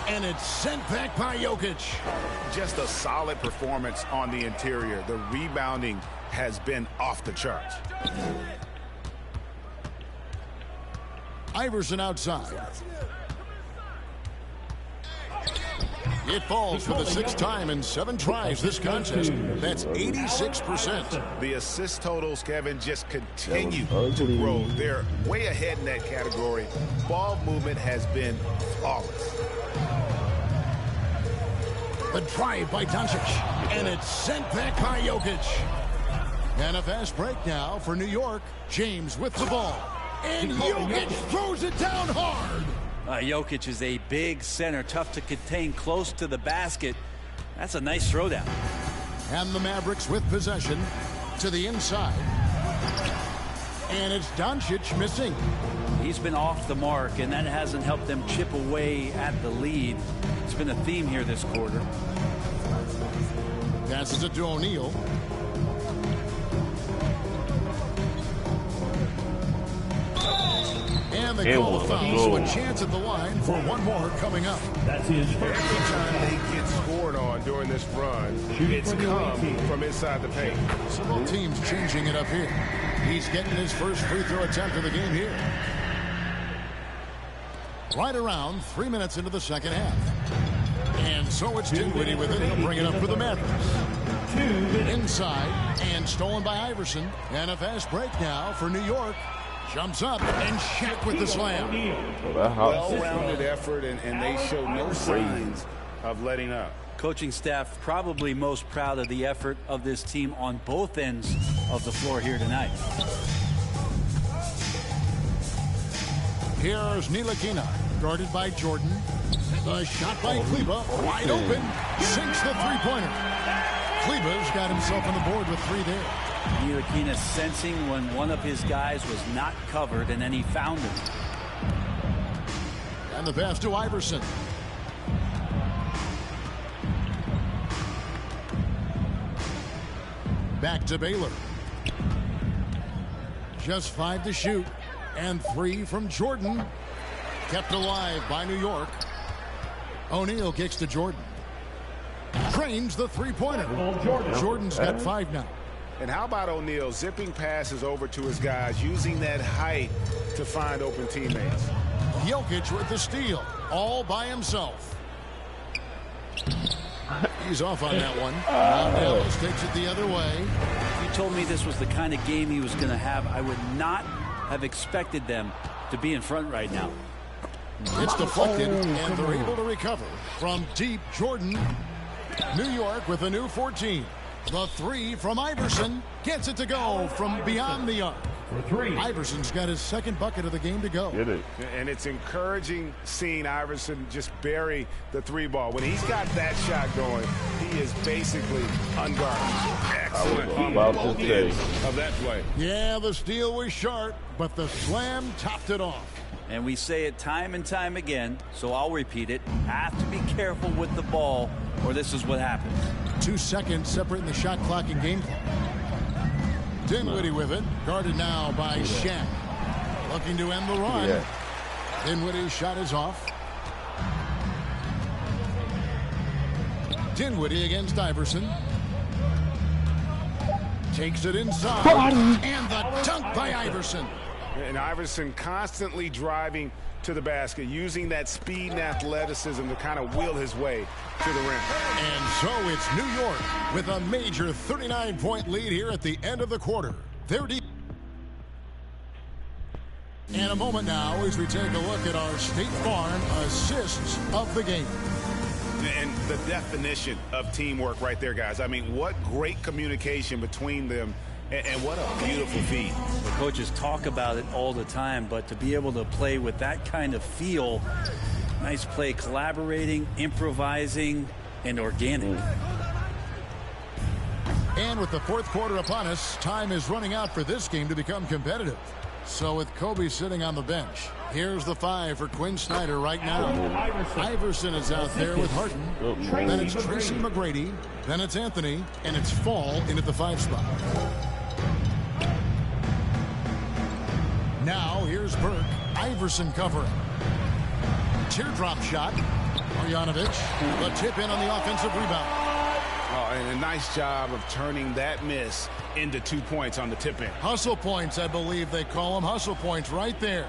And it's sent back by Jokic. Just a solid performance on the interior. The rebounding has been off the charts. Iverson outside. It falls for the 6th time in 7 tries this contest. That's 86%. The assist totals, Kevin, just continue to grow. They're way ahead in that category. Ball movement has been flawless. The drive by Doncic, and it's sent back by Jokic. And a fast break now for New York. James with the ball. And Jokic throws it down hard. Jokic is a big center, tough to contain close to the basket. That's a nice throwdown. And the Mavericks with possession to the inside. And it's Doncic missing. He's been off the mark, and that hasn't helped them chip away at the lead. It's been a theme here this quarter. Passes it to O'Neal. And they call a foul, so a chance at the line for one more coming up. That's his Every first. time they get scored on during this run, it's come from inside the paint. So both teams changing it up here. He's getting his first free throw attempt of the game here. Right around 3 minutes into the second half. And so it's Dinwiddie with it. He'll bring it up for the Mavericks. Inside and stolen by Iverson. And a fast break now for New York. Jumps up and Shaq with the slam. Well-rounded effort, and they show no signs of letting up. Coaching staff probably most proud of the effort of this team on both ends of the floor here tonight. Here's Ntilikina, guarded by Jordan. The shot by Kleber, wide open, sinks the three-pointer. Kleber's got himself on the board with 3 there. Ntilikina sensing when one of his guys was not covered, and then he found him. And the pass to Iverson. Back to Baylor. Just 5 to shoot. And 3 from Jordan. Kept alive by New York. O'Neal kicks to Jordan. Drains the three-pointer. Jordan's got 5 now. And how about O'Neal zipping passes over to his guys, using that height to find open teammates. Jokic with the steal, all by himself. He's off on that one. Now Dallas takes it the other way. If you told me this was the kind of game he was going to have, I would not have expected them to be in front right now. It's deflected, and they're able to recover from deep. Jordan. New York with a new 14. The 3 from Iverson gets it to go from beyond the arc. For 3. Iverson's got his second bucket of the game to go. Get it. And it's encouraging seeing Iverson just bury the 3-ball. When he's got that shot going, he is basically unguarded. Excellent about to say. of that play. Yeah, the steal was sharp, but the slam topped it off. And we say it time and time again, so I'll repeat it. Have to be careful with the ball, or this is what happens. 2 seconds separating the shot clock and game clock. Dinwiddie with it, guarded now by Shaq. Looking to end the run. Dinwiddie's shot is off. Dinwiddie against Iverson. Takes it inside. And the dunk by Iverson. And Iverson constantly driving to the basket, using that speed and athleticism to kind of wheel his way to the rim. And so it's New York with a major 39-point lead here at the end of the quarter. 30. And a moment now as we take a look at our State Farm assists of the game. And the definition of teamwork right there, guys. I mean, what great communication between them, and what a beautiful feed. The coaches talk about it all the time, but to be able to play with that kind of feel, nice play, collaborating, improvising, and organic. And with the fourth quarter upon us, time is running out for this game to become competitive. So with Kobe sitting on the bench, here's the 5 for Quinn Snyder right now. Iverson is out there with Harden. Then it's Tracy McGrady. Then it's Anthony. And it's Fall in at the 5 spot. Now here's Burke. Iverson covering. Teardrop shot. Marjanovic. The tip in on the offensive rebound. Oh, and a nice job of turning that miss into 2 points on the tip in. Hustle points, I believe they call them. Hustle points right there.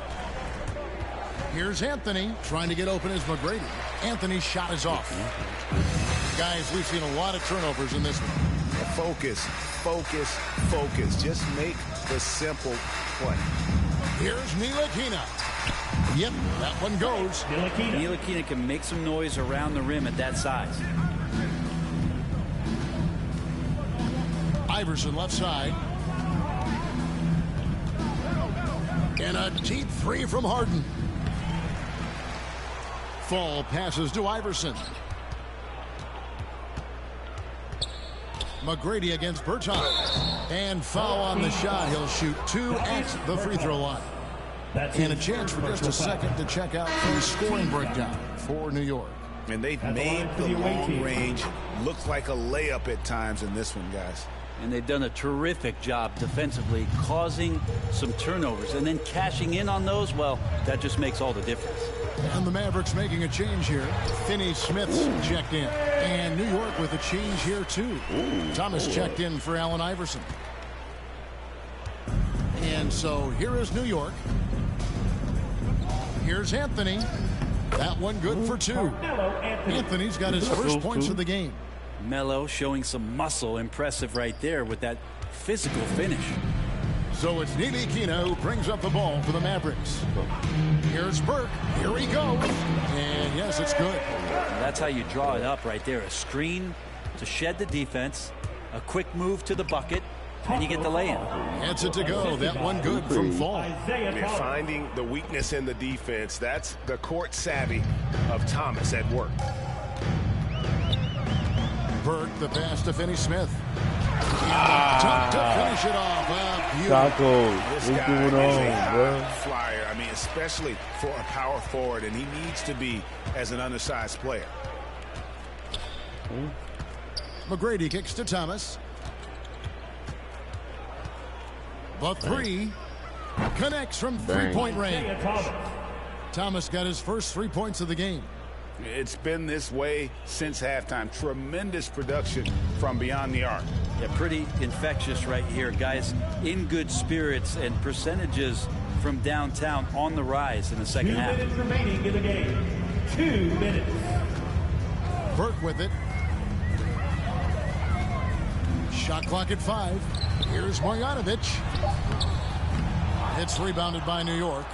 Here's Anthony trying to get open as McGrady. Anthony's shot is off. Guys, we've seen a lot of turnovers in this one. Focus, focus, focus. Just make the simple play. Here's Ntilikina. Yep, that one goes. Ntilikina can make some noise around the rim at that size. Iverson left side. And a deep 3 from Harden. Fall passes to Iverson. McGrady against Bertans. And foul on the shot. He'll shoot 2 at the free throw line. And a chance for just a second to check out the scoring breakdown for New York. And they've made the long range look like a layup at times in this one, guys. And they've done a terrific job defensively, causing some turnovers. And then cashing in on those, well, that just makes all the difference. And the Mavericks making a change here. Finney-Smith's checked in. And New York with a change here, too. Thomas checked in for Allen Iverson. And so here is New York. Here's Anthony. That one good for 2. Anthony's got his first points of the game. Melo showing some muscle. Impressive right there with that physical finish. So it's Ntilikina who brings up the ball for the Mavericks. Here's Burke. Here he goes. And yes, it's good. That's how you draw it up right there. A screen to shed the defense. A quick move to the bucket. And you get the lay-in. Gets it to go. That one good from Fall. Finding the weakness in the defense. That's the court savvy of Thomas at work. Burke, the pass to Finney-Smith. Tough to finish it off. Taco, what's This guy going is on, a bro? flyer. I mean, especially for a power forward, and he needs to be as an undersized player. McGrady kicks to Thomas. The 3 connects from three-point range. Thomas got his first 3 points of the game. It's been this way since halftime. Tremendous production from beyond the arc. Yeah, pretty infectious right here. Guys in good spirits, and percentages from downtown on the rise in the second half. 2 minutes remaining in the game. 2 minutes. Burke with it. Shot clock at 5. Here's Marjanovic. It's rebounded by New York.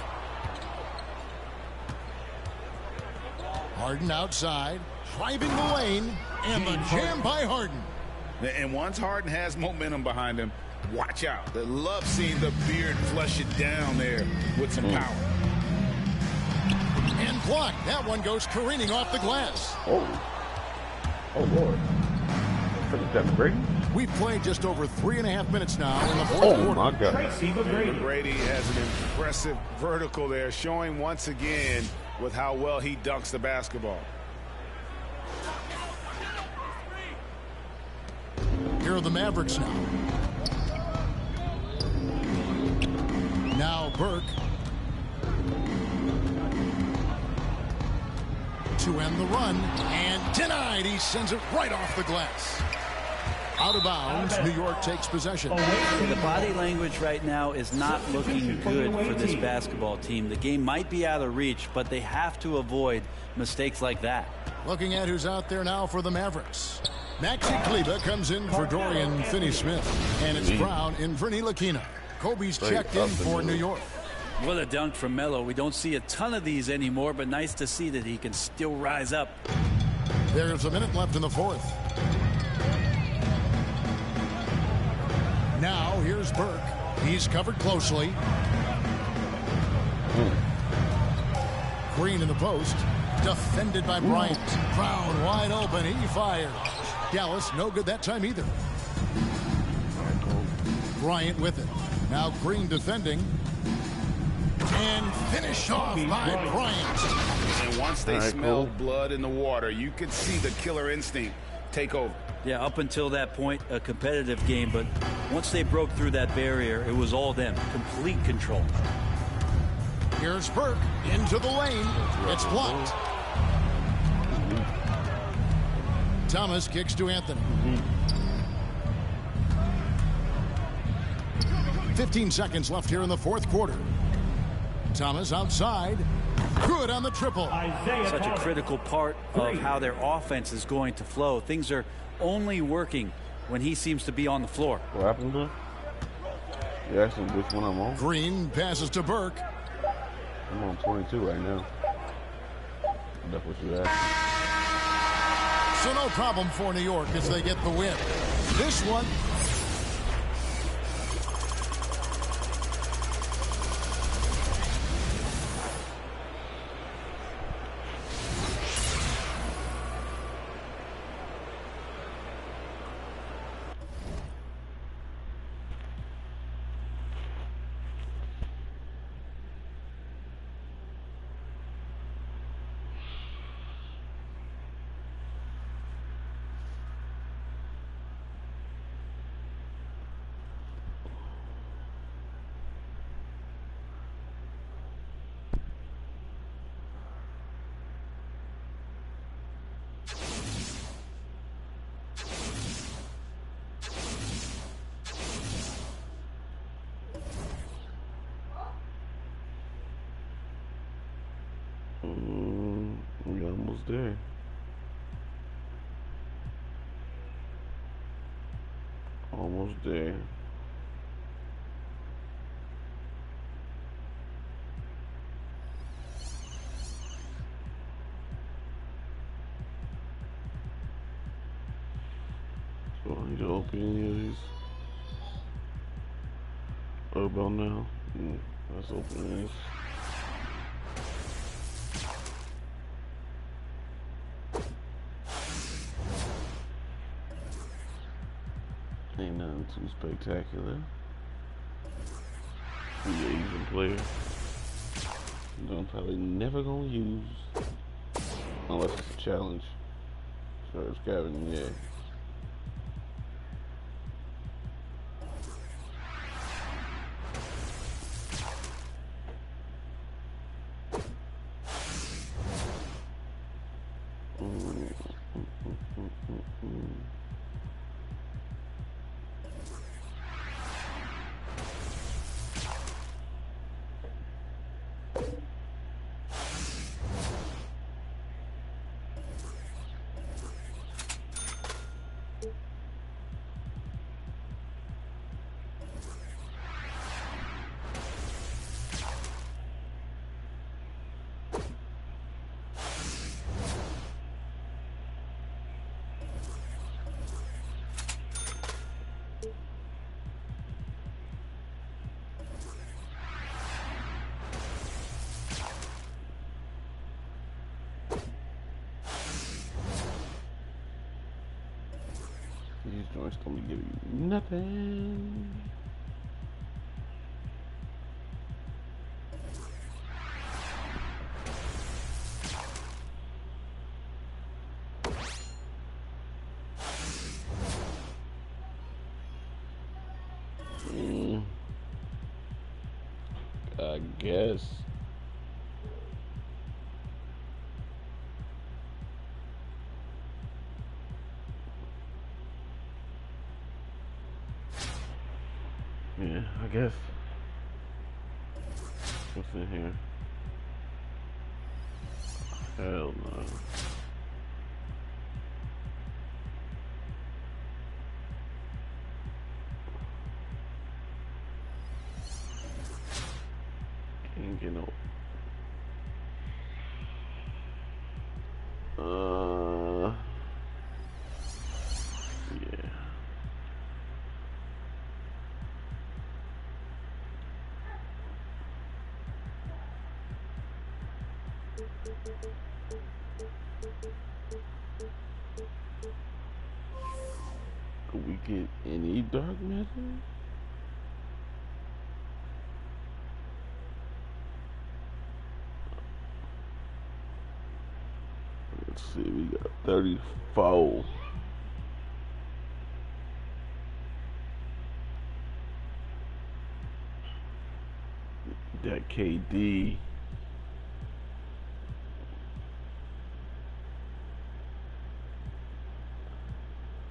Harden outside, driving the lane, and the jam by Harden. And once Harden has momentum behind him, watch out. They love seeing the beard flush it down there with some power. And blocked. That one goes careening off the glass. Oh, Lord. That's great. We've played just over 3.5 minutes now in the fourth quarter. Oh, my God. McGrady has an impressive vertical there, showing once again with how well he dunks the basketball. Here are the Mavericks now. Now Burke. To end the run, and denied. He sends it right off the glass. Out of bounds. New York takes possession. The body language right now is not looking good for this basketball team. The game might be out of reach, but they have to avoid mistakes like that. Looking at who's out there now for the Mavericks. Maxi Kleber comes in for Dorian Finney-Smith. And it's Brown in for Ntilikina. Kobe's checked in for New York. What a dunk from Melo. We don't see a ton of these anymore, but nice to see that he can still rise up. There's a minute left in the fourth. Now here's Burke. He's covered closely. Green in the post. Defended by Bryant. Brown wide open. He fired. Dallas no good that time either. Bryant with it. Now Green defending. And finished off by Bryant. And once they smelled blood in the water, you could see the killer instinct take over. Yeah, up until that point, a competitive game, but once they broke through that barrier, it was all them. Complete control. Here's Burke into the lane. It's blocked. Thomas kicks to Anthony. 15 seconds left here in the fourth quarter. Thomas outside. Good on the triple. Such a critical part of how their offense is going to flow. Things are only working when he seems to be on the floor. What happened to him? You asked him which one I'm on. Green passes to Burke. I'm on 22 right now. That's what you asked. So no problem for New York as they get the win. This one. We're almost there. Almost there. So I need to open any of these. What about now? Let's open this. Ain't nothing too spectacular. The Asian player. I'm probably never gonna use unless it's a challenge. So it's Gavin, yeah. These joints don't be giving you nothing. I guess. Yeah, I guess. What's in here? Hell no. Can't get no. Yeah. Could we get any dark matter? Let's see, we got 34. That KD.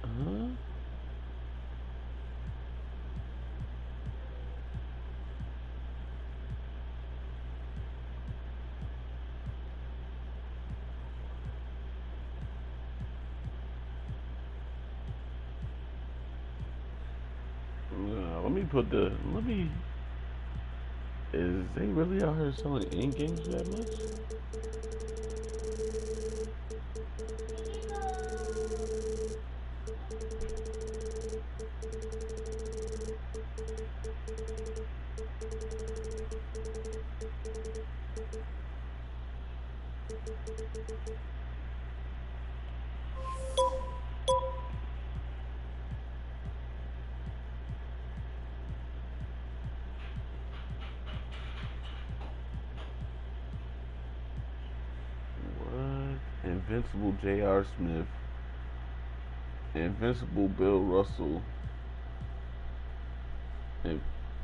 Huh? Let me, is they really out here selling in-games that much? Invincible J.R. Smith, Invincible Bill Russell,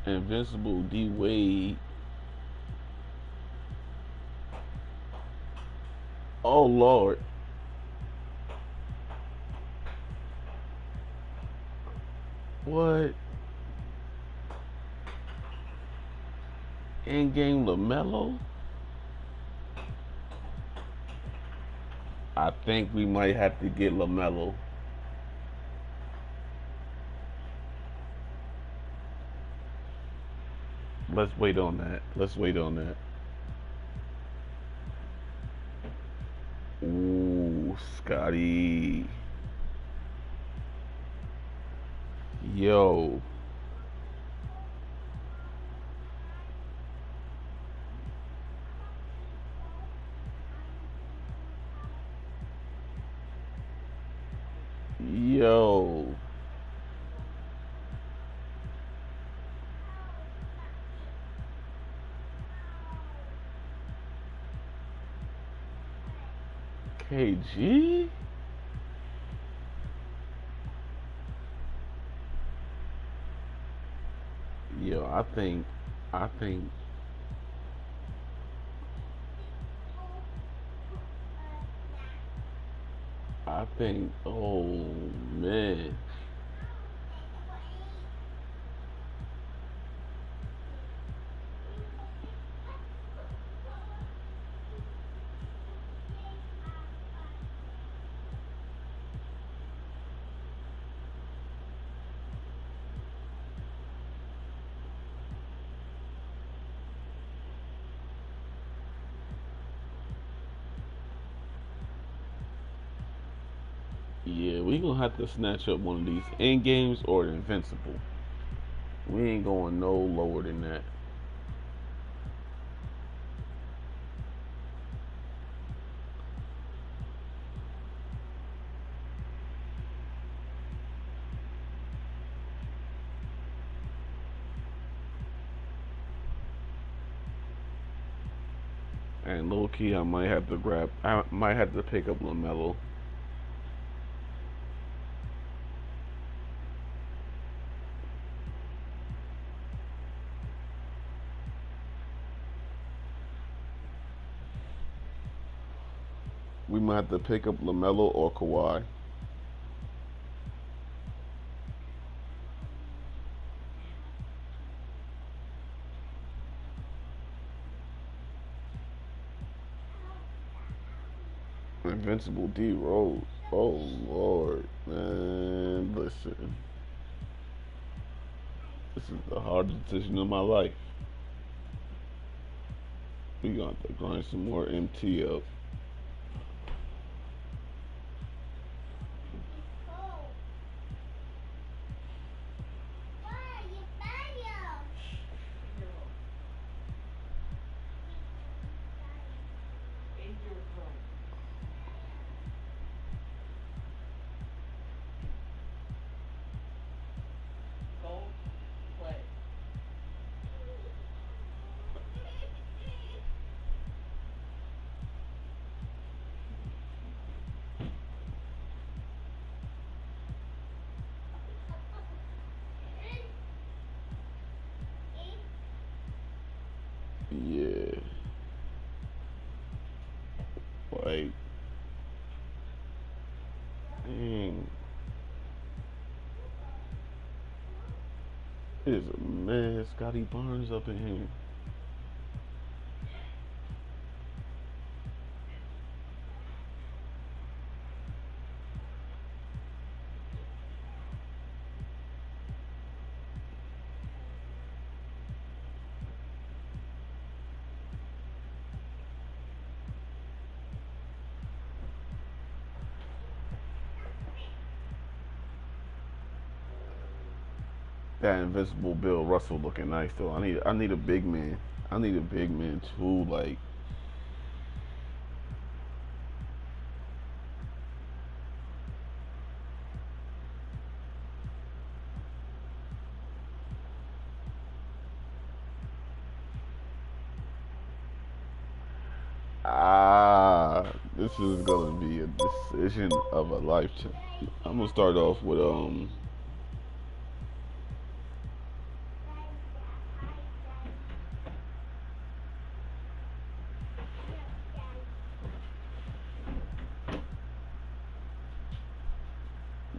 Invincible D. Wade. Oh Lord. What? In-game LaMelo? I think we might have to get LaMelo. Let's wait on that. Let's wait on that. Ooh, Scotty. Yo. Yo. KG? Yo, I think, oh man. Yeah, we gonna have to snatch up one of these end games or invincible. We ain't going no lower than that. And low key, I might have to pick up LaMelo. We might have to pick up LaMelo or Kawhi. Invincible D Rose. Oh Lord, man, listen. This is the hardest decision of my life. We gonna have to grind some more MT up. Yeah. Like, dang. There's a man, Scotty Barnes up in here. That invisible Bill Russell looking nice though. I need a big man. I need a big man too. Like, this is gonna be a decision of a lifetime. I'm gonna start off with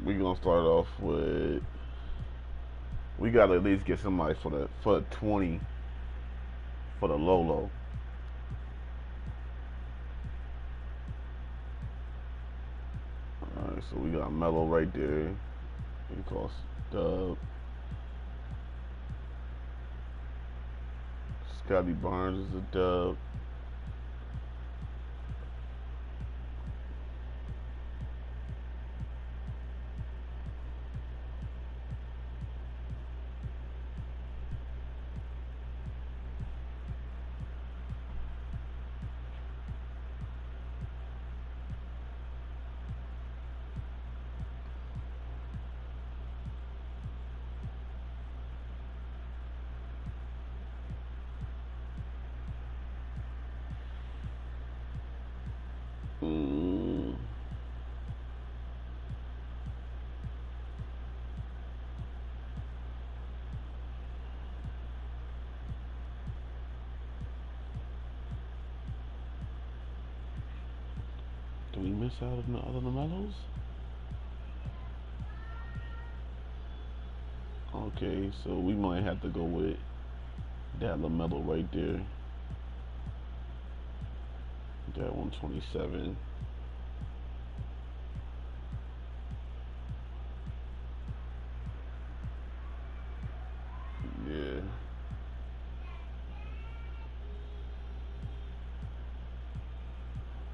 we gonna start off with we gotta at least get somebody for the 20 for the Lolo. So we got Melo right there. He costs Dub. Scotty Barnes is a dub. Do we miss out on the other Melos? Okay, so we might have to go with that LaMelo right there. That 127. Yeah.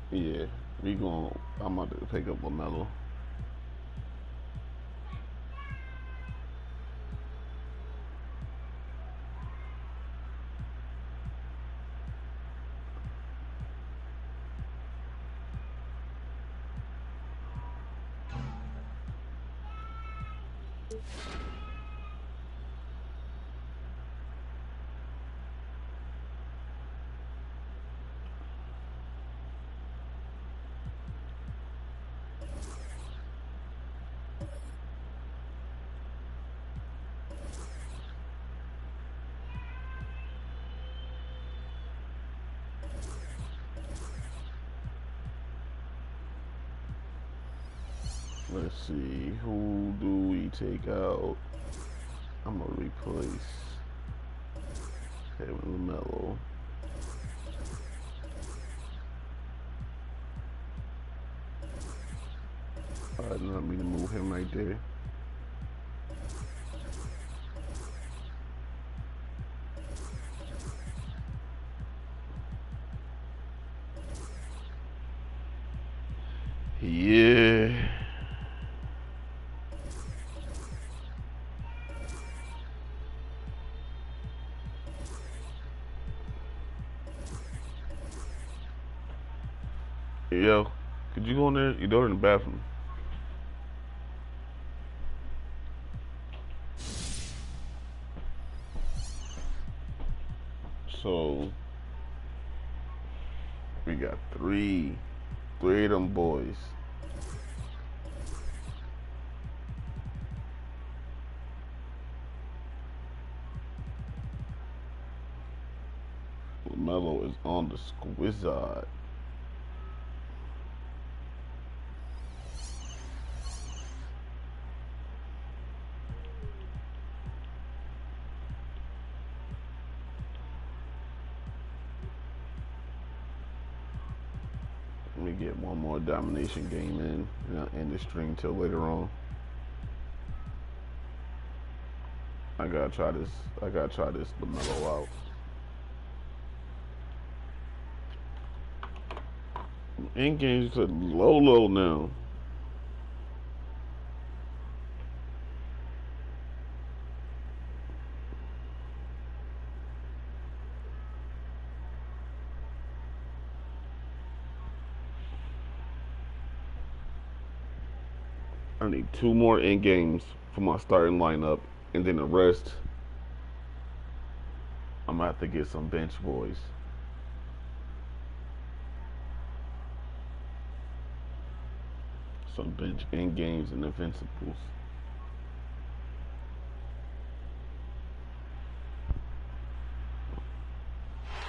Yeah. I'm about to pick up LaMelo. Let's see, who do we take out? I'm gonna replace Kevin LaMelo. I did not mean to move him right there. Yeah. Yo, could you go in there? Your daughter in the bathroom. So we got three of them boys. LaMelo is on the squizzard. Let me get one more domination game in, and I'll end the stream till later on. I gotta try this LaMelo out. In games to low now. I need 2 more in games for my starting lineup, and then the rest I'm gonna have to get some bench boys. Some bench in games and invincibles.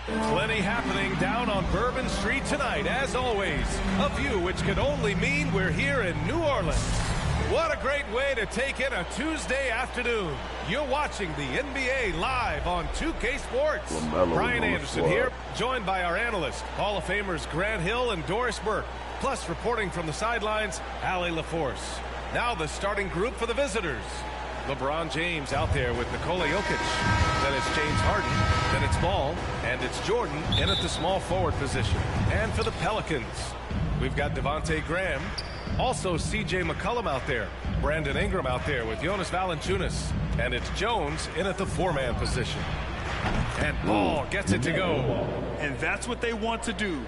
Plenty happening down on Bourbon Street tonight, as always. A view which could only mean we're here in New Orleans. What a great way to take in a Tuesday afternoon. You're watching the NBA live on 2K Sports. LaMelo Brian Anderson here, joined by our analysts, Hall of Famers Grant Hill and Doris Burke. Plus, reporting from the sidelines, Allie LaForce. Now the starting group for the visitors. LeBron James out there with Nikola Jokic. Then it's James Harden. Then it's Ball. And it's Jordan in at the small forward position. And for the Pelicans, we've got Devontae Graham. Also C.J. McCollum out there. Brandon Ingram out there with Jonas Valanciunas. And it's Jones in at the four-man position. And Ball gets it to go. And that's what they want to do.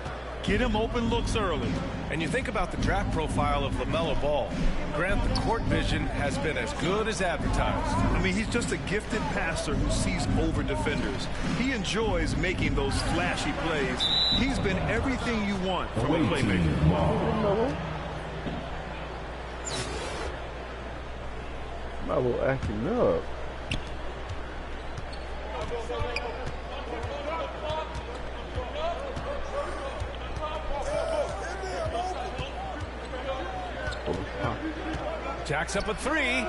Get him open looks early. And you think about the draft profile of LaMelo Ball. Grant, the court vision has been as good as advertised. I mean, he's just a gifted passer who sees over defenders. He enjoys making those flashy plays. He's been everything you want from a playmaker. Melo acting up. Jacks up a three.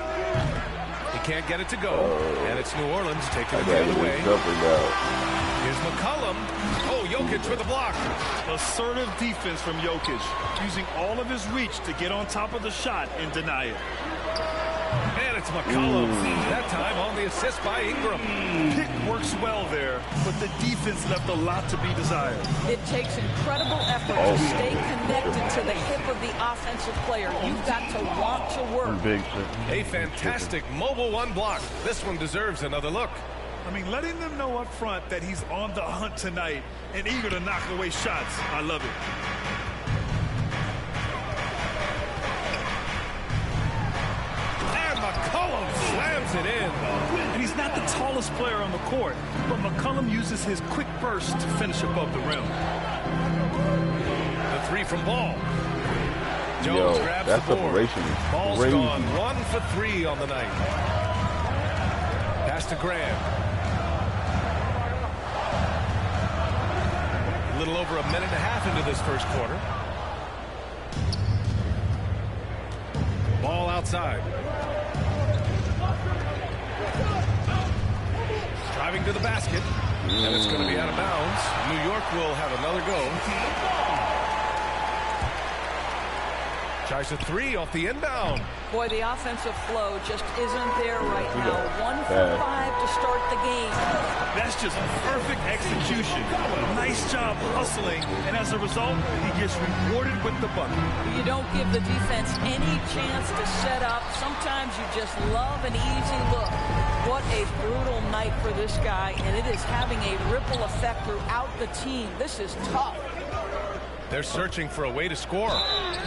He can't get it to go. And it's New Orleans taking it the other way. Here's McCollum. Oh, Jokic with a block. Assertive defense from Jokic, using all of his reach to get on top of the shot and deny it. And it's McCollum. That time on the assist by Ingram. Pick works well there, but the defense left a lot to be desired. It takes incredible effort to stay connected to the hip of the offensive player. You've got to want to work. A fantastic mobile one block. This one deserves another look. I mean, letting them know up front that he's on the hunt tonight and eager to knock away shots. I love it. McCollum slams it in. And he's not the tallest player on the court, but McCollum uses his quick burst to finish above the rim. The three from Ball. Jones grabs the board. Ball's gone 1 for 3 on the night. Pass to Graham. A little over a minute and a half into this first quarter. Ball outside. Driving to the basket, and it's going to be out of bounds. New York will have another go. Tries a three off the inbound. Boy, the offensive flow just isn't there right now. 1 for 5 to start the game. That's just perfect execution. Nice job hustling, and as a result, he gets rewarded with the bucket. You don't give the defense any chance to set up. Sometimes you just love an easy look. What a brutal night for this guy, and it is having a ripple effect throughout the team. This is tough. They're searching for a way to score.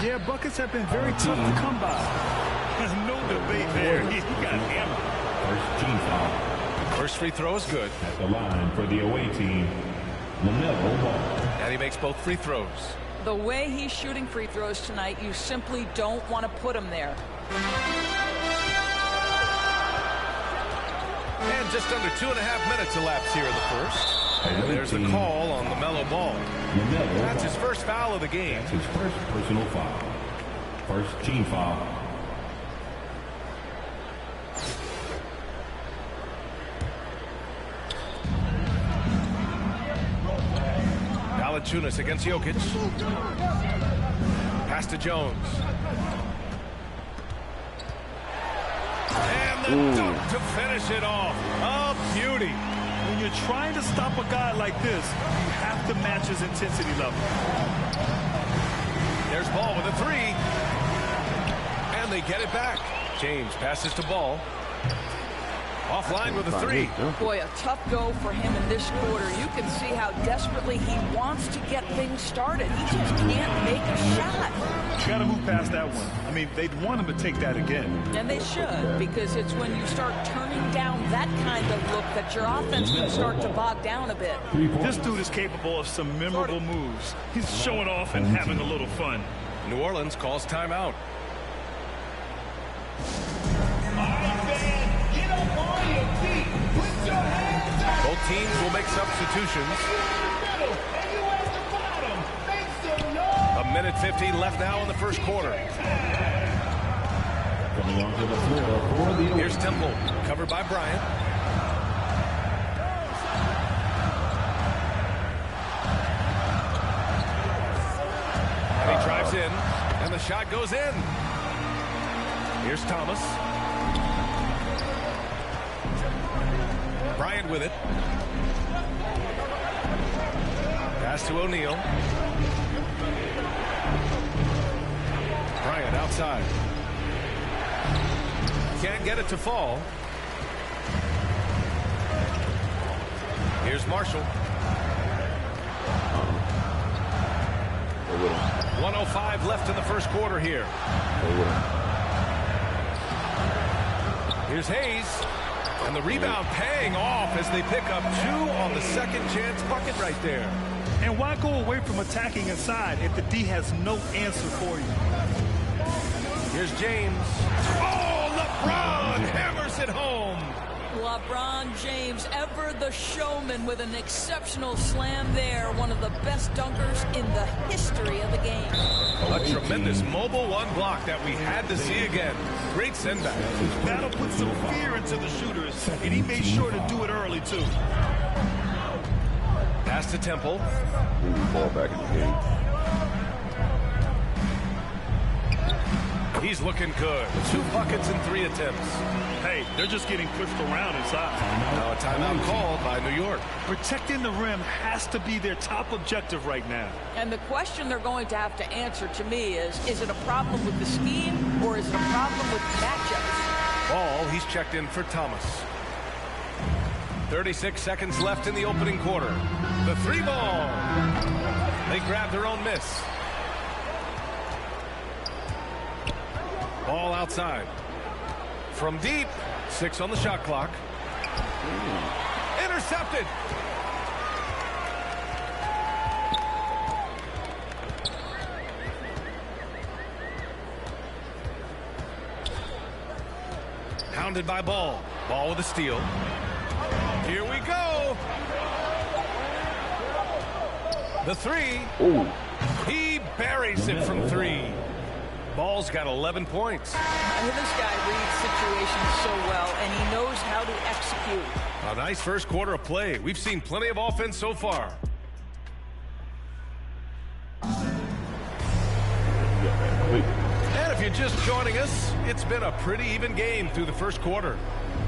Yeah, buckets have been very tough to come by. There's no debate there. He got hammered. First team foul. First free throw is good. At the line for the away team, LaMelo Ball. And he makes both free throws. The way he's shooting free throws tonight, you simply don't want to put him there. And just under 2.5 minutes elapsed here in the first. And there's the call on LaMelo Ball. That's his first foul of the game. That's his first personal foul. First team foul. Valanciunas against Jokic. Pass to Jones. And the dunk to finish it off. A beauty. When you're trying to stop a guy like this, you have to match his intensity level. There's Ball with a three. And they get it back. James passes to Ball. Offline with a three. Boy, a tough go for him in this quarter. You can see how desperately he wants to get things started. He just can't make a shot. Got to move past that one. I mean, they'd want him to take that again. And they should, because it's when you start turning down that kind of look that your offense can start to bog down a bit. This dude is capable of some memorable moves. He's showing off and having a little fun. New Orleans calls timeout. Both teams will make substitutions. A minute 15 left now in the first quarter. Coming onto the floor for the Here's Temple, covered by Bryant. And he drives in. the shot goes in. Here's Thomas. Bryant with it. Pass to O'Neal. Bryant outside. Can't get it to fall. Here's Marshall. 1:05 left in the first quarter here. Here's Hayes. And the rebound paying off as they pick up 2 on the second chance bucket right there. And why go away from attacking inside if the D has no answer for you? Here's James. Oh, LeBron hammers it home. LeBron James, ever the showman, with an exceptional slam there. One of the best dunkers in the history of the game. A tremendous mobile one block that we had to see again. Great sendback. That'll put some fear into the shooters, and he made sure to do it early, too. Pass to Temple. Ball back in the game. He's looking good. 2 buckets in 3 attempts. Hey, they're just getting pushed around inside. Now a timeout called by New York. Protecting the rim has to be their top objective right now. And the question they're going to have to answer to me is it a problem with the scheme or is it a problem with matchups? Ball, he's checked in for Thomas. 36 seconds left in the opening quarter. The 3 ball. They grab their own miss. Ball outside. From deep. 6 on the shot clock. Intercepted. Hounded by Ball. Ball with a steal. Here we go. The 3. Ooh. He buries it from 3. Ball's got 11 points. This guy reads situations so well, and he knows how to execute. A nice first quarter of play. We've seen plenty of offense so far. And if you're just joining us, it's been a pretty even game through the first quarter.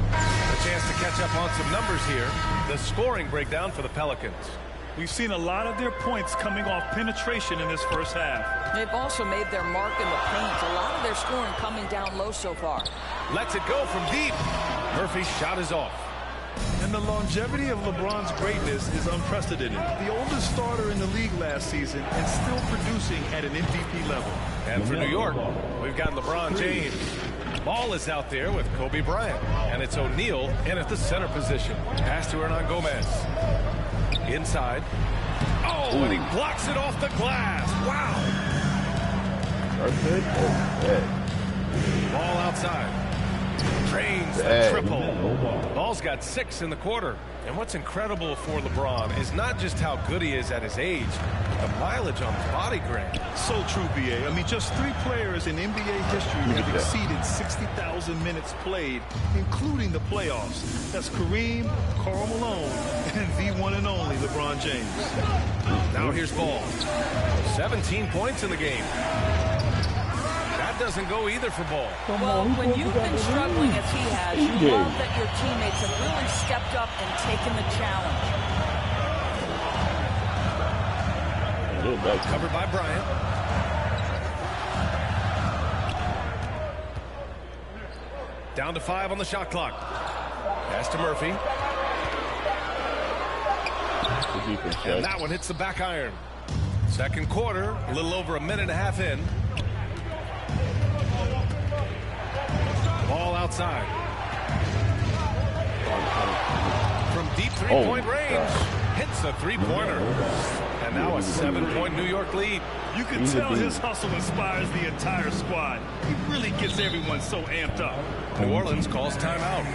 A chance to catch up on some numbers here. The scoring breakdown for the Pelicans. We've seen a lot of their points coming off penetration in this first half. They've also made their mark in the paint. A lot of their scoring coming down low so far. Lets it go from deep. Murphy's shot is off. And the longevity of LeBron's greatness is unprecedented. The oldest starter in the league last season and still producing at an MVP level. And for New York, we've got LeBron James. Ball is out there with Kobe Bryant. And it's O'Neal in at the center position. Pass to Hernan Gomez. Inside. Oh, and he blocks it off the glass. Wow. Ball outside. Drains the triple. Ball's got 6 in the quarter. And what's incredible for LeBron is not just how good he is at his age, the mileage on his body grade. So true, B.A. I mean, just 3 players in NBA history have exceeded 60,000 minutes played, including the playoffs. That's Kareem, Karl Malone, and the one and only LeBron James. Now here's Ball. 17 points in the game. That doesn't go either for Ball. Well, when you've been struggling as he has, you love that your teammates have really stepped up and taken the challenge. Covered by Bryant. Down to 5 on the shot clock. Pass to Murphy. And that one hits the back iron. Second quarter, a little over a minute and a half in. Ball outside. From deep 3-point range. Hits a 3-pointer. And now a 7-point New York lead. You can tell his hustle inspires the entire squad. He really gets everyone so amped up. New Orleans calls timeout.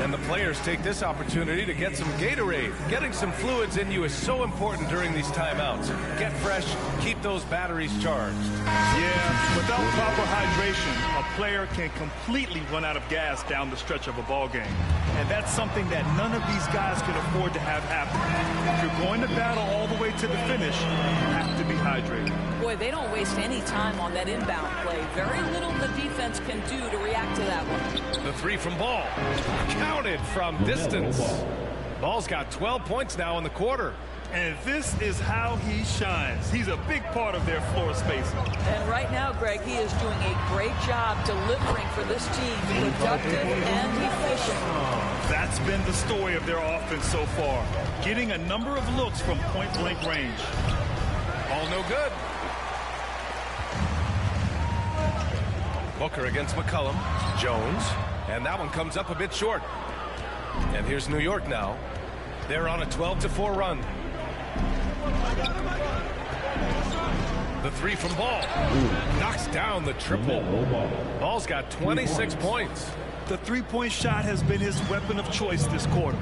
And the players take this opportunity to get some Gatorade. Getting some fluids in you is so important during these timeouts. Get fresh, keep those batteries charged. Yeah, without proper hydration, a player can completely run out of gas down the stretch of a ball game. And that's something that none of these guys can afford to have happen. If you're going to battle all the way way to the finish, you have to be hydrated. Boy, they don't waste any time on that inbound play. Very little the defense can do to react to that one. The three from Ball. Counted from distance. Ball's got 12 points now in the quarter. And this is how he shines. He's a big part of their floor spacing. And right now, Greg, he is doing a great job delivering for this team, productive and efficient. That's been the story of their offense so far, getting a number of looks from point-blank range. All no good. Booker against McCollum. Jones. And that one comes up a bit short. And here's New York now. They're on a 12-4 run. The three from Ball. Knocks down the triple. Ball's got 26 points. The three-point shot has been his weapon of choice this quarter.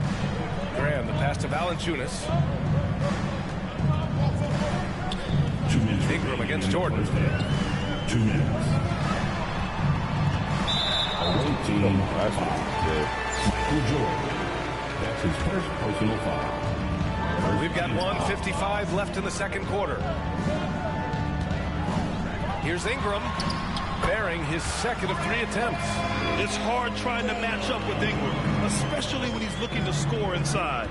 Graham, the pass to Valanciunas. Ingram against Jordan. 2 minutes. Away team. Michael Jordan. That's his first personal foul. We've got 1:55 left in the second quarter. Here's Ingram, bearing his second of 3 attempts. It's hard trying to match up with Ingram, especially when he's looking to score inside.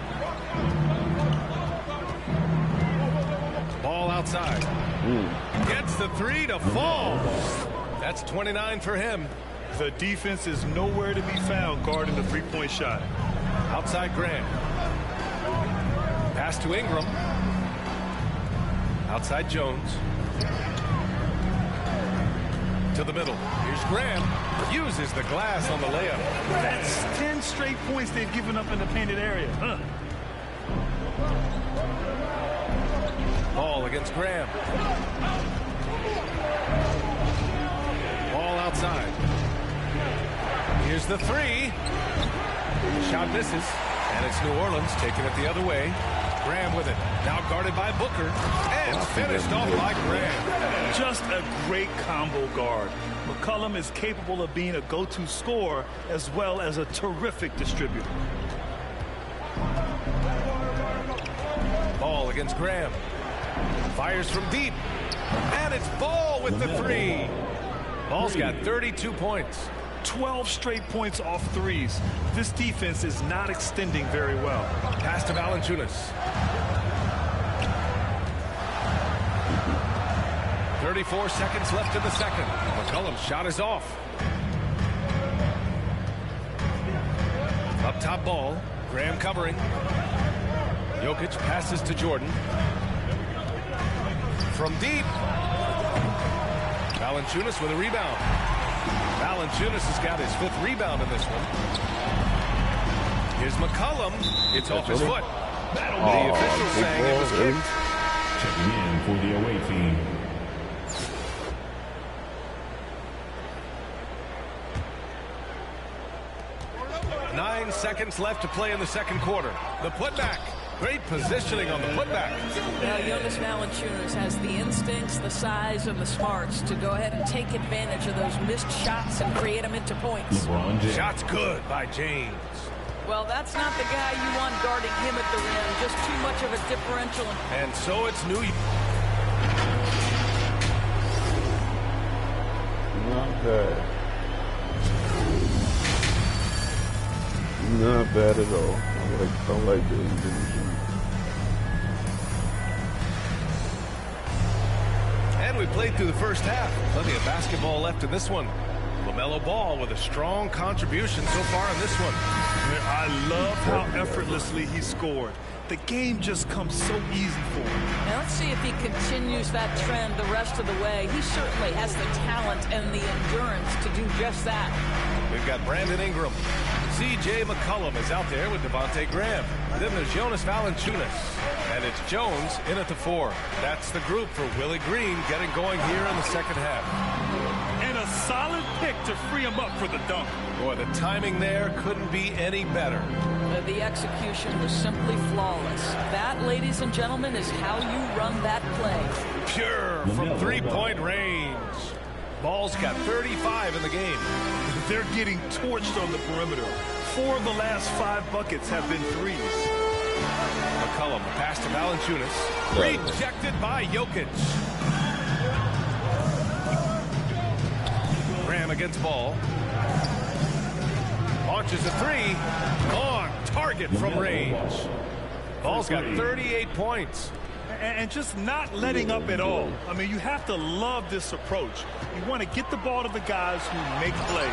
Ball outside. Gets the three to fall. That's 29 for him. The defense is nowhere to be found guarding the three-point shot. Outside Graham. Pass to Ingram. Outside Jones. To the middle. Here's Graham. Uses the glass on the layup. That's 10 straight points they've given up in the painted area. Ball against Graham. Ball outside. Here's the three. Shot misses. And it's New Orleans taking it the other way. Graham with it. Now guarded by Booker. And finished off by Graham. Just a great combo guard. McCollum is capable of being a go-to scorer as well as a terrific distributor. Ball against Graham. Fires from deep. And it's Ball with the three. Ball's got 32 points. 12 straight points off threes. This defense is not extending very well. Pass to Valanciunas. 34 seconds left in the second. McCollum's shot is off. Up top Ball. Graham covering. Jokic passes to Jordan. From deep. Valanciunas with a rebound. Valanciunas has got his 5th rebound in this one. Here's McCollum. It's off his foot. The official saying it was kicked. Checking in for the away team. Nine seconds left to play in the second quarter. The putback. Great positioning on the putback. Now, Jonas Valanciunas has the instincts, the size, and the smarts to go ahead and take advantage of those missed shots and create them into points. Shots good by James. Well, that's not the guy you want guarding him at the rim. Just too much of a differential. And so it's New York. Not bad. Not bad at all. I like the individual. And we played through the first half. Plenty of basketball left in this one. LaMelo Ball with a strong contribution so far in this one. I love how effortlessly he scored. The game just comes so easy for him. Now let's see if he continues that trend the rest of the way. He certainly has the talent and the endurance to do just that. We've got Brandon Ingram. C.J. McCollum is out there with Devontae Graham. Then there's Jonas Valanciunas. And it's Jones in at the 4. That's the group for Willie Green getting going here in the second half. And a solid pick to free him up for the dunk. Boy, the timing there couldn't be any better. The execution was simply flawless. That, ladies and gentlemen, is how you run that play. Pure from three-point range. Ball's got 35 in the game. They're getting torched on the perimeter. 4 of the last 5 buckets have been threes. McCollum, pass to Valanciunas. Rejected by Jokic. Graham against ball. Launches a three. On target from range. Ball's got 38 points. And just not letting up at all. I mean, you have to love this approach. You want to get the ball to the guys who make plays.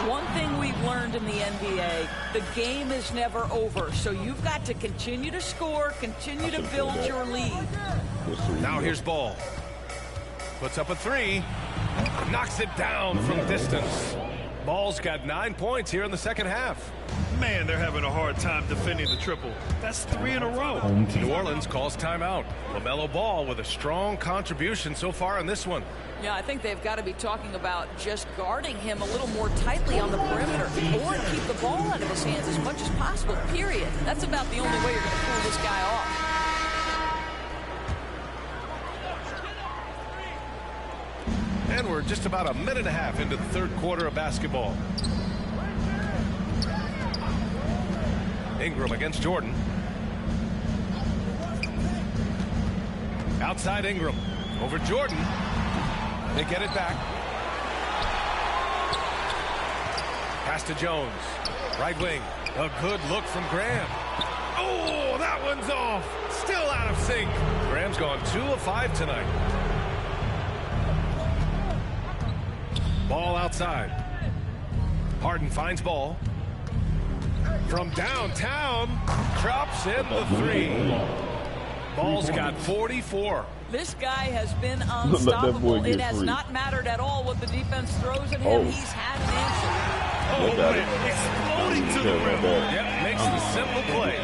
One thing we've learned in the NBA, the game is never over. So you've got to continue to score, continue to build your lead. Now here's Ball. Puts up a three. Knocks it down from distance. Ball's got 9 points here in the second half. Man, they're having a hard time defending the triple. That's 3 in a row. New Orleans calls timeout. LaMelo Ball with a strong contribution so far in this one. Yeah, I think they've got to be talking about just guarding him a little more tightly on the perimeter or keep the ball out of his hands as much as possible, period. That's about the only way you're going to pull this guy off. And we're just about a minute and a half into the third quarter of basketball. Ingram against Jordan. Outside Ingram. Over Jordan. They get it back. Pass to Jones. Right wing. A good look from Graham. Oh, that one's off. Still out of sync. Graham's gone 2 of 5 tonight. Ball outside. Harden finds Ball. From downtown, drops in the three. Ball's got 44. This guy has been unstoppable. It has not mattered at all what the defense throws at him. He's had an answer. Exploding to the rim. Yep, makes the simple play.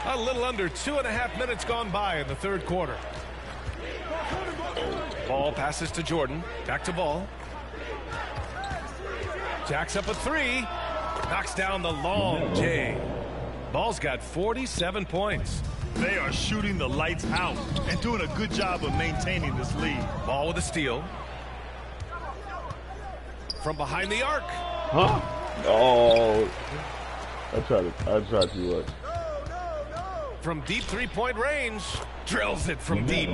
A little under 2.5 minutes gone by in the third quarter. Ball passes to Jordan. Back to Ball. Jacks up a three. Knocks down the long J. Ball's got 47 points. They are shooting the lights out and doing a good job of maintaining this lead. Ball with a steal. From behind the arc. Huh? Oh. I tried too much. From deep three-point range. Drills it from deep.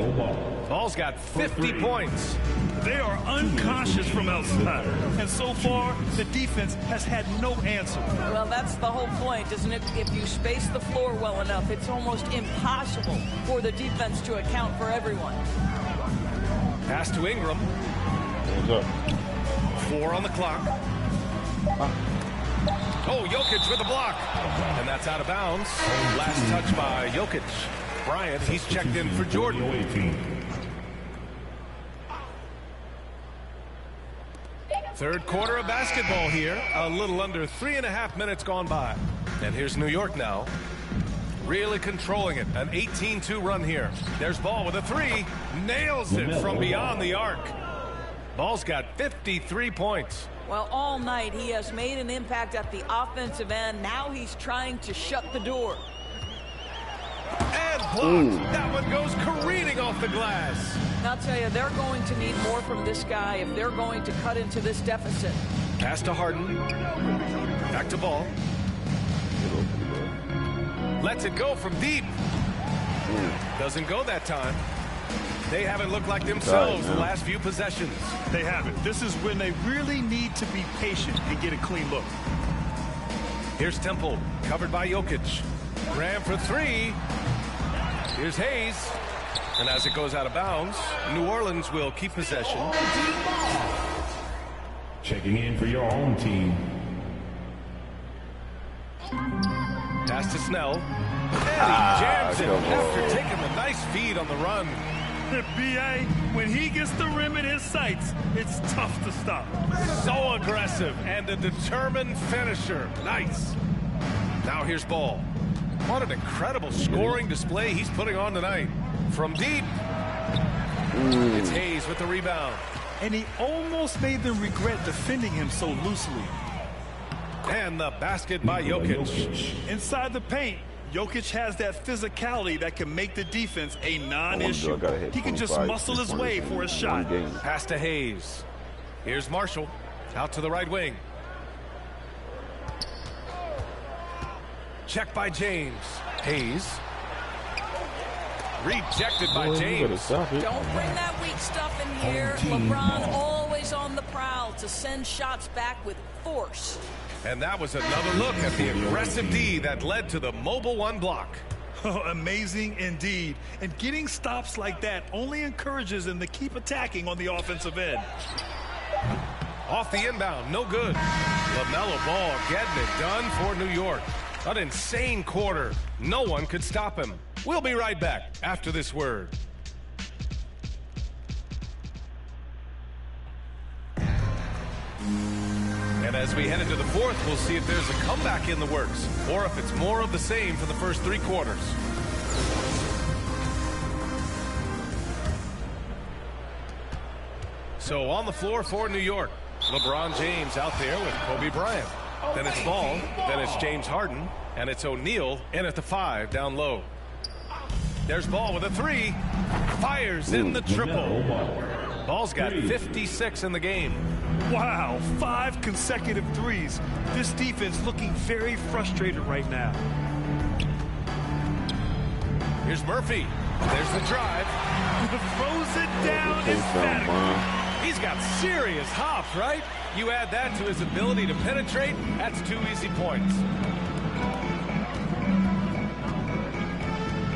Ball's got 50 points. They are unconscious from outside. And so far, the defense has had no answer. Well, that's the whole point, isn't it? If you space the floor well enough, it's almost impossible for the defense to account for everyone. Pass to Ingram. What's up? 4 on the clock. Oh, Jokic with a block. And that's out of bounds. Last touch by Jokic. Bryant, he's checked in for Jordan. Third quarter of basketball here. A little under 3.5 minutes gone by. And here's New York now. Really controlling it. An 18-2 run here. There's Ball with a three. Nails it from beyond the arc. Ball's got 53 points. Well, all night he has made an impact at the offensive end. Now he's trying to shut the door. And blocked. That one goes careening off the glass. I'll tell you, they're going to need more from this guy if they're going to cut into this deficit. Pass to Harden. Back to Ball. Lets it go from deep. Doesn't go that time. They haven't looked like themselves the last few possessions. They haven't. This is when they really need to be patient and get a clean look. Here's Temple, covered by Jokic. Graham for three. Here's Hayes. And as it goes out of bounds, New Orleans will keep possession. Checking in for your home team. Pass to Snell. And he jams it after taking the nice feed on the run. B.A., when he gets the rim in his sights, it's tough to stop. So aggressive and a determined finisher. Nice. Now here's Ball. What an incredible scoring display he's putting on tonight. From deep. It's Hayes with the rebound. And he almost made them regret defending him so loosely. And the basket by Jokic. Inside the paint, Jokic has that physicality that can make the defense a non-issue. He can just muscle his way for a shot. Pass to Hayes. Here's Marshall. Out to the right wing. Check by James. Hayes. Rejected by James. Don't bring that weak stuff in here. LeBron always on the prowl to send shots back with force. And that was another look at the aggressive D that led to the mobile one block. Oh, amazing indeed. And getting stops like that only encourages them to keep attacking on the offensive end. Off the inbound, no good. LaMelo Ball getting it done for New York. An insane quarter. No one could stop him. We'll be right back after this word. And as we head into the fourth, we'll see if there's a comeback in the works or if it's more of the same for the first three quarters. So on the floor for New York, LeBron James out there with Kobe Bryant. Then it's Ball, then it's James Harden, and it's O'Neal in at the 5 down low. There's Ball with a 3, fires in the triple. Ball's got 56 in the game. Wow, 5 consecutive threes. This defense looking very frustrated right now. Here's Murphy. There's the drive. Throws it down emphatically. He's got serious hops, right? You add that to his ability to penetrate, that's 2 easy points.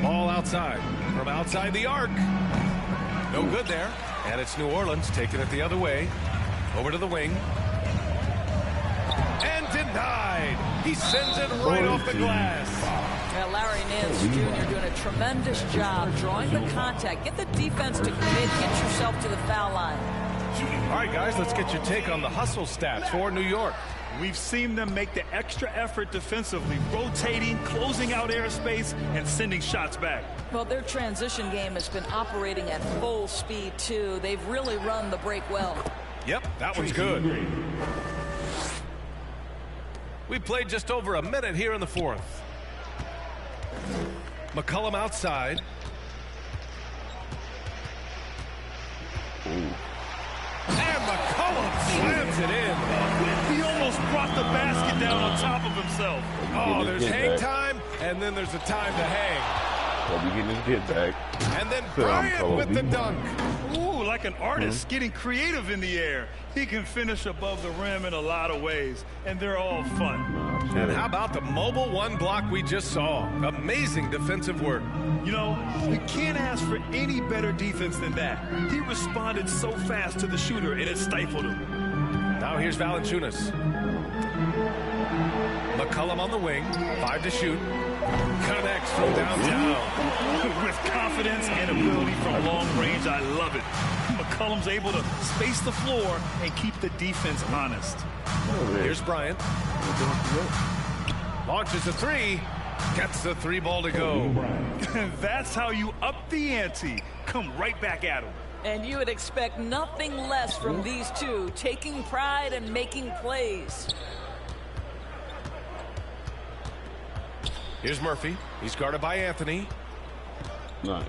Ball outside, from outside the arc. No good there. And it's New Orleans taking it the other way. Over to the wing. And denied. He sends it right off the glass. Well, Larry Nance Jr. doing a tremendous job drawing the contact. Get the defense to commit. Get yourself to the foul line. All right, guys, let's get your take on the hustle stats for New York. We've seen them make the extra effort defensively, rotating, closing out airspace, and sending shots back. Well, their transition game has been operating at full speed, too. They've really run the break well. Yep, that one's good. We played just over a minute here in the fourth. McCollum outside. And McCollum slams it in. He almost brought the basket down on top of himself. Oh, there's hang time, and then there's a time to hang. Well, we getting his get back. And then Bryant with the dunk. Ooh, like an artist getting creative in the air. He can finish above the rim in a lot of ways, and they're all fun. And how about the mobile one block we just saw? Amazing defensive work. You know, we can't ask for any better defense than that. He responded so fast to the shooter, and it stifled him. Now here's Valanciunas. McCollum on the wing, 5 to shoot. Connects from downtown. With confidence and ability from long range, I love it. McCollum's able to space the floor and keep the defense honest. Here's Bryant. Launches a 3. Gets the 3 ball to go. That's how you up the ante. Come right back at him. And you would expect nothing less from these two, taking pride and making plays. Here's Murphy. He's guarded by Anthony. Oh,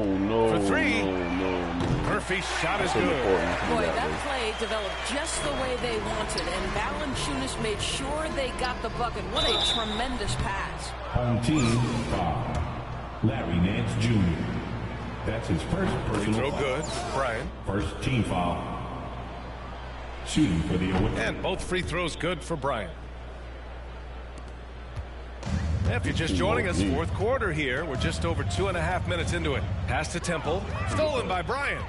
no. For 3. No. Murphy's shot is good. Boy, that play developed just the way they wanted, and Valanciunas made sure they got the bucket. What a tremendous pass. Home team foul. Larry Nance Jr. That's his first personal foul. Good. Bryant. First team foul. Shooting for the away. And both free throws good for Bryant. If you're just joining us, fourth quarter here. We're just over 2.5 minutes into it. Pass to Temple. Stolen by Bryant.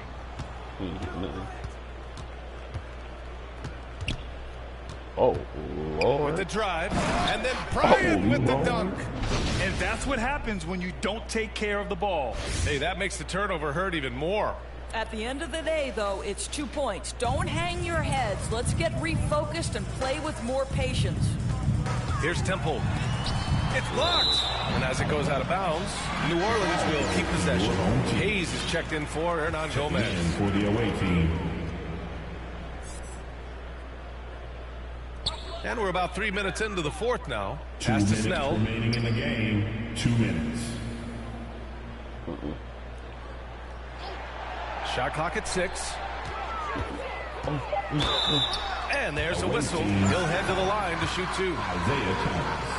Oh, Lord. With the drive. And then Bryant with the dunk. And that's what happens when you don't take care of the ball. Hey, that makes the turnover hurt even more. At the end of the day, though, it's 2 points. Don't hang your heads. Let's get refocused and play with more patience. Here's Temple. It's blocked. And as it goes out of bounds, New Orleans will keep possession. Hayes is checked in for Hernan Gomez. For the away team. And we're about 3 minutes into the fourth now. 2 Pass to minutes Snell. remaining in the game. 2 minutes. Shot clock at 6. And there's a whistle. He'll head to the line to shoot 2. Isaiah Thomas.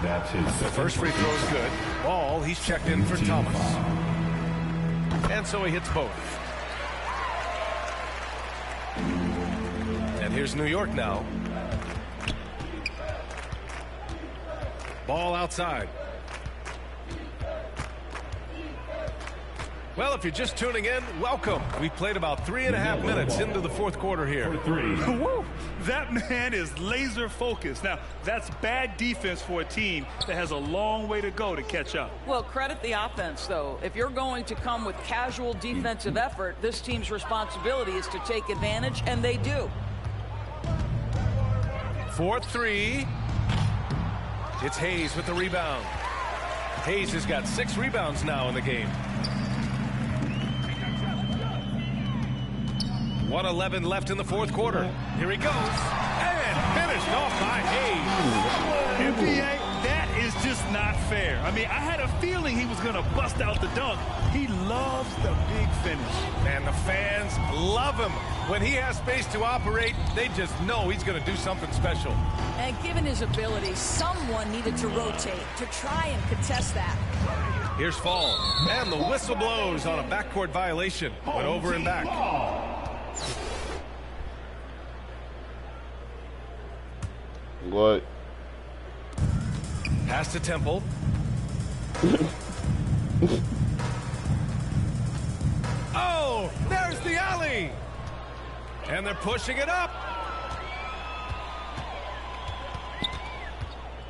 That's his The first free throw is good. Ball, he's checked in for Thomas. And so he hits both. And here's New York now. Ball outside. Well, if you're just tuning in, welcome. We played about 3.5 minutes into the fourth quarter here. Woo! That man is laser focused. Now, that's bad defense for a team that has a long way to go to catch up. Well, credit the offense, though. If you're going to come with casual defensive effort, this team's responsibility is to take advantage, and they do. 4-3. It's Hayes with the rebound. Hayes has got 6 rebounds now in the game. 1:11 left in the fourth quarter. Here he goes. And finished off by Hayes. NBA, that is just not fair. I mean, I had a feeling he was going to bust out the dunk. He loves the big finish. And the fans love him. When he has space to operate, they just know he's going to do something special. And given his ability, someone needed to rotate to try and contest that. Here's Fall. And the whistle blows on a backcourt violation. Went over and back. What? Pass to Temple. Oh, there's the alley. And they're pushing it up.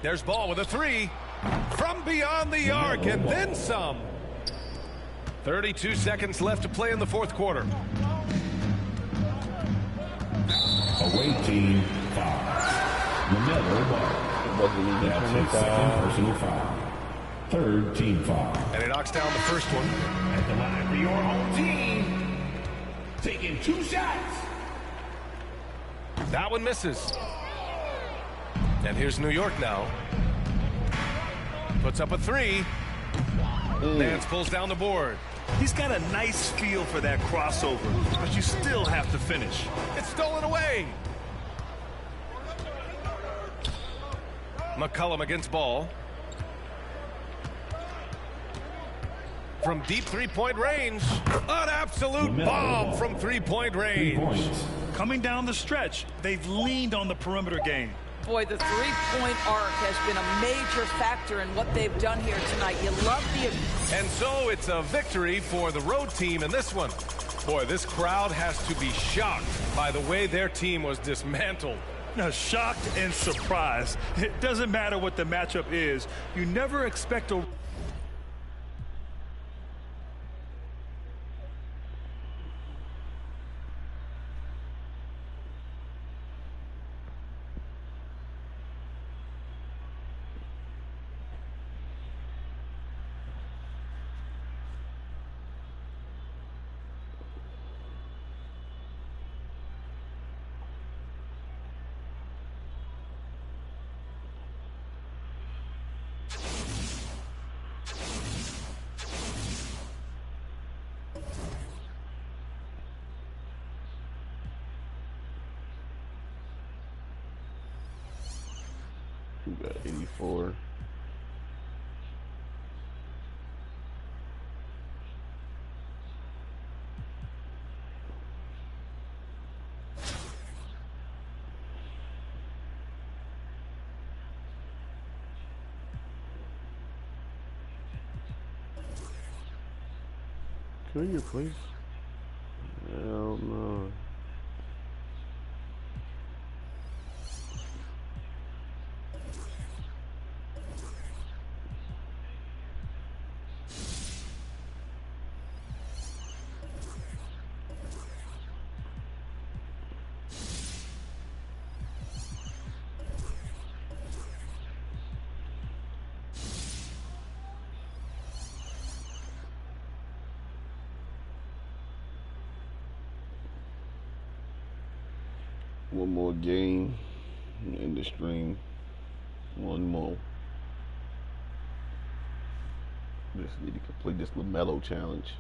There's Ball with a 3 from beyond the arc and then some. 32 seconds left to play in the fourth quarter. Away team foul. LaMelo Ball. That's his second personal foul. Third team foul. And he knocks down the first one. At the line for your home team. Taking 2 shots. That one misses. And here's New York now. Puts up a 3. Nance pulls down the board. He's got a nice feel for that crossover, but you still have to finish. It's stolen away. McCollum against Ball. From deep three-point range. An absolute bomb from three-point range. Coming down the stretch, they've leaned on the perimeter game. Boy, the three-point arc has been a major factor in what they've done here tonight. You love the... And so it's a victory for the road team in this one. Boy, this crowd has to be shocked by the way their team was dismantled. Now, shocked and surprised. It doesn't matter what the matchup is. You never expect a... We got 84. Could you please? Hell no. One more game in the stream. One more. Just need to complete this LaMelo challenge.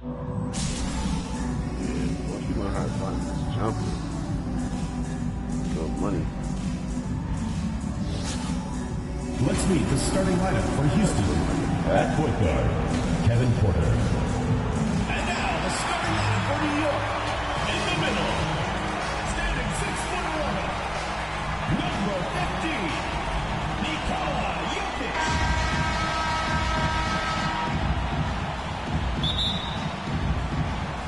Once you learn how to find this jumper, good money. Let's meet the starting lineup for Houston. At point guard, Kevin Porter. And now the starting lineup for New York. In the middle, standing 6'1", number 15, Nikola Jokic.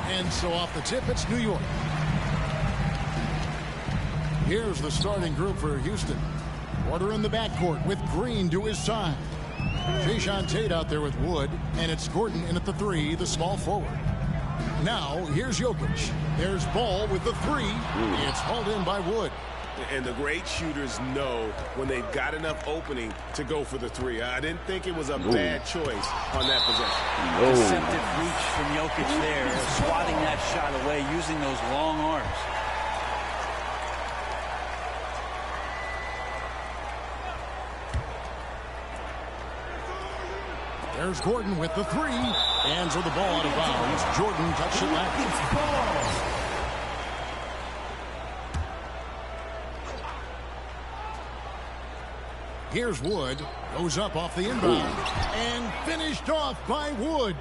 And so off the tip, it's New York. Here's the starting group for Houston. Porter in the backcourt with Green to his side. Jason Tate out there with Wood, and it's Gordon in at the 3, the small forward. Now, here's Jokic. There's Ball with the 3. It's hauled in by Wood. And the great shooters know when they've got enough opening to go for the 3. I didn't think it was a bad choice on that possession. Deceptive reach from Jokic there, swatting that shot away, using those long arms. There's Gordon with the 3. And so the ball out of bounds. Jordan touched it last. Here's Wood. Goes up off the inbound. And finished off by Wood.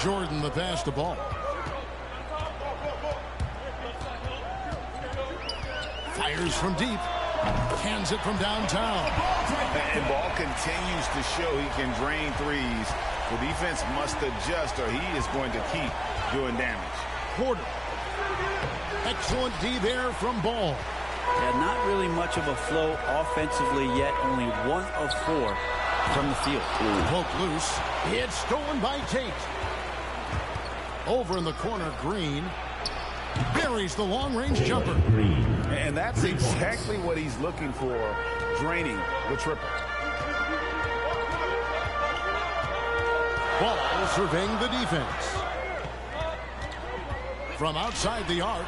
Jordan the pass to Ball. Fires from deep. Hands it from downtown. And Ball continues to show he can drain threes. The defense must adjust or he is going to keep doing damage. Porter. Excellent D there from Ball. Yeah, not really much of a flow offensively yet. Only 1 of 4 from the field. Poke loose. It's stolen by Tate. Over in the corner, Green. Buries the long-range jumper. And that's exactly what he's looking for, draining the triple. Ball surveying the defense. From outside the arc.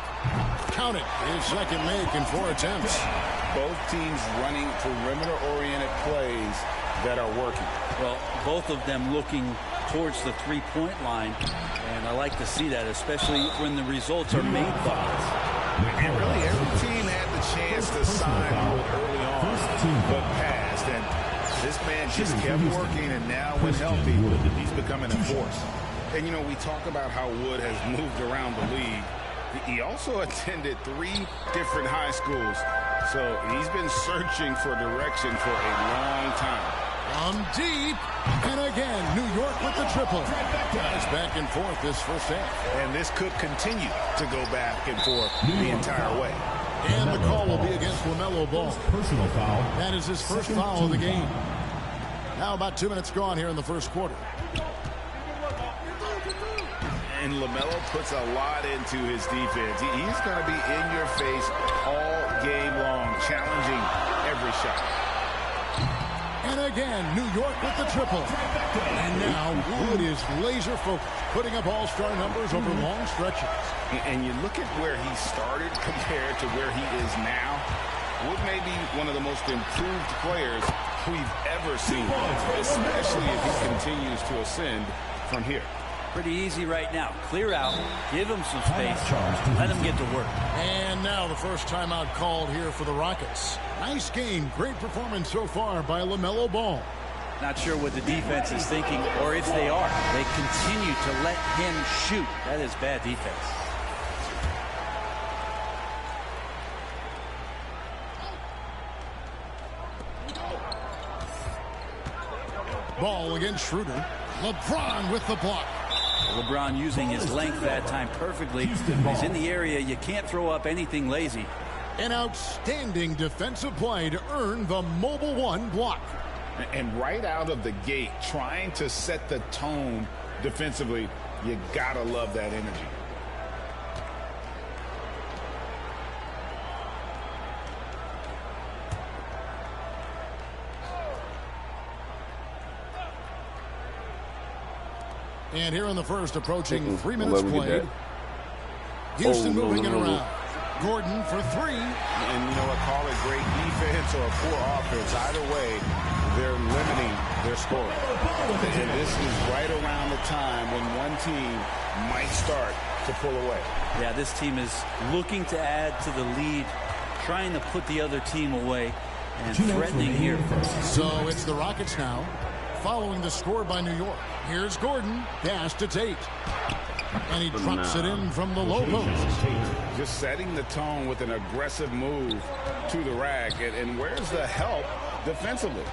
Count it. His second make in 4 attempts. Both teams running perimeter-oriented plays that are working. Well, both of them looking towards the three-point line. And I like to see that, especially when the results are made by us. And really, every team had the chance to sign Wood early on, but passed. And this man just kept working, and now when healthy, he's becoming a force. And, you know, we talk about how Wood has moved around the league. He also attended 3 different high schools, so he's been searching for direction for a long time. From deep, and again, New York with the triple. Guys back and forth this first half. And this could continue to go back and forth the entire way. And the call will be against LaMelo Ball. Personal foul. That is his first foul of the game. Now about 2 minutes gone here in the first quarter. And LaMelo puts a lot into his defense. He's going to be in your face all game long, challenging every shot. And again, New York with the triple. And now Wood is laser focused, putting up all-star numbers over long stretches. And you look at where he started compared to where he is now. Wood may be one of the most improved players we've ever seen, especially if he continues to ascend from here. Pretty easy right now. Clear out, give him some space, let him get to work. And now the first timeout called here for the Rockets. Nice game, great performance so far by LaMelo Ball. Not sure what the defense is thinking, or if they are. They continue to let him shoot. That is bad defense. Ball against Schroeder. LeBron with the block. LeBron using his length that time perfectly. He's in the area. You can't throw up anything lazy. An outstanding defensive play to earn the Mobile One block. And right out of the gate, trying to set the tone defensively, you gotta love that energy. And here in the first, approaching 3 minutes played. Houston moving it around. Gordon for 3. And you know what, call it great defense or poor offense. Either way, they're limiting they're scoring. And this is right around the time when one team might start to pull away. Yeah, this team is looking to add to the lead, trying to put the other team away, and threatening here. So it's the Rockets now, following the score by New York. Here's Gordon, pass to Tate. And he drops it in from the low post. Just setting the tone with an aggressive move to the rack. And where's the help defensively?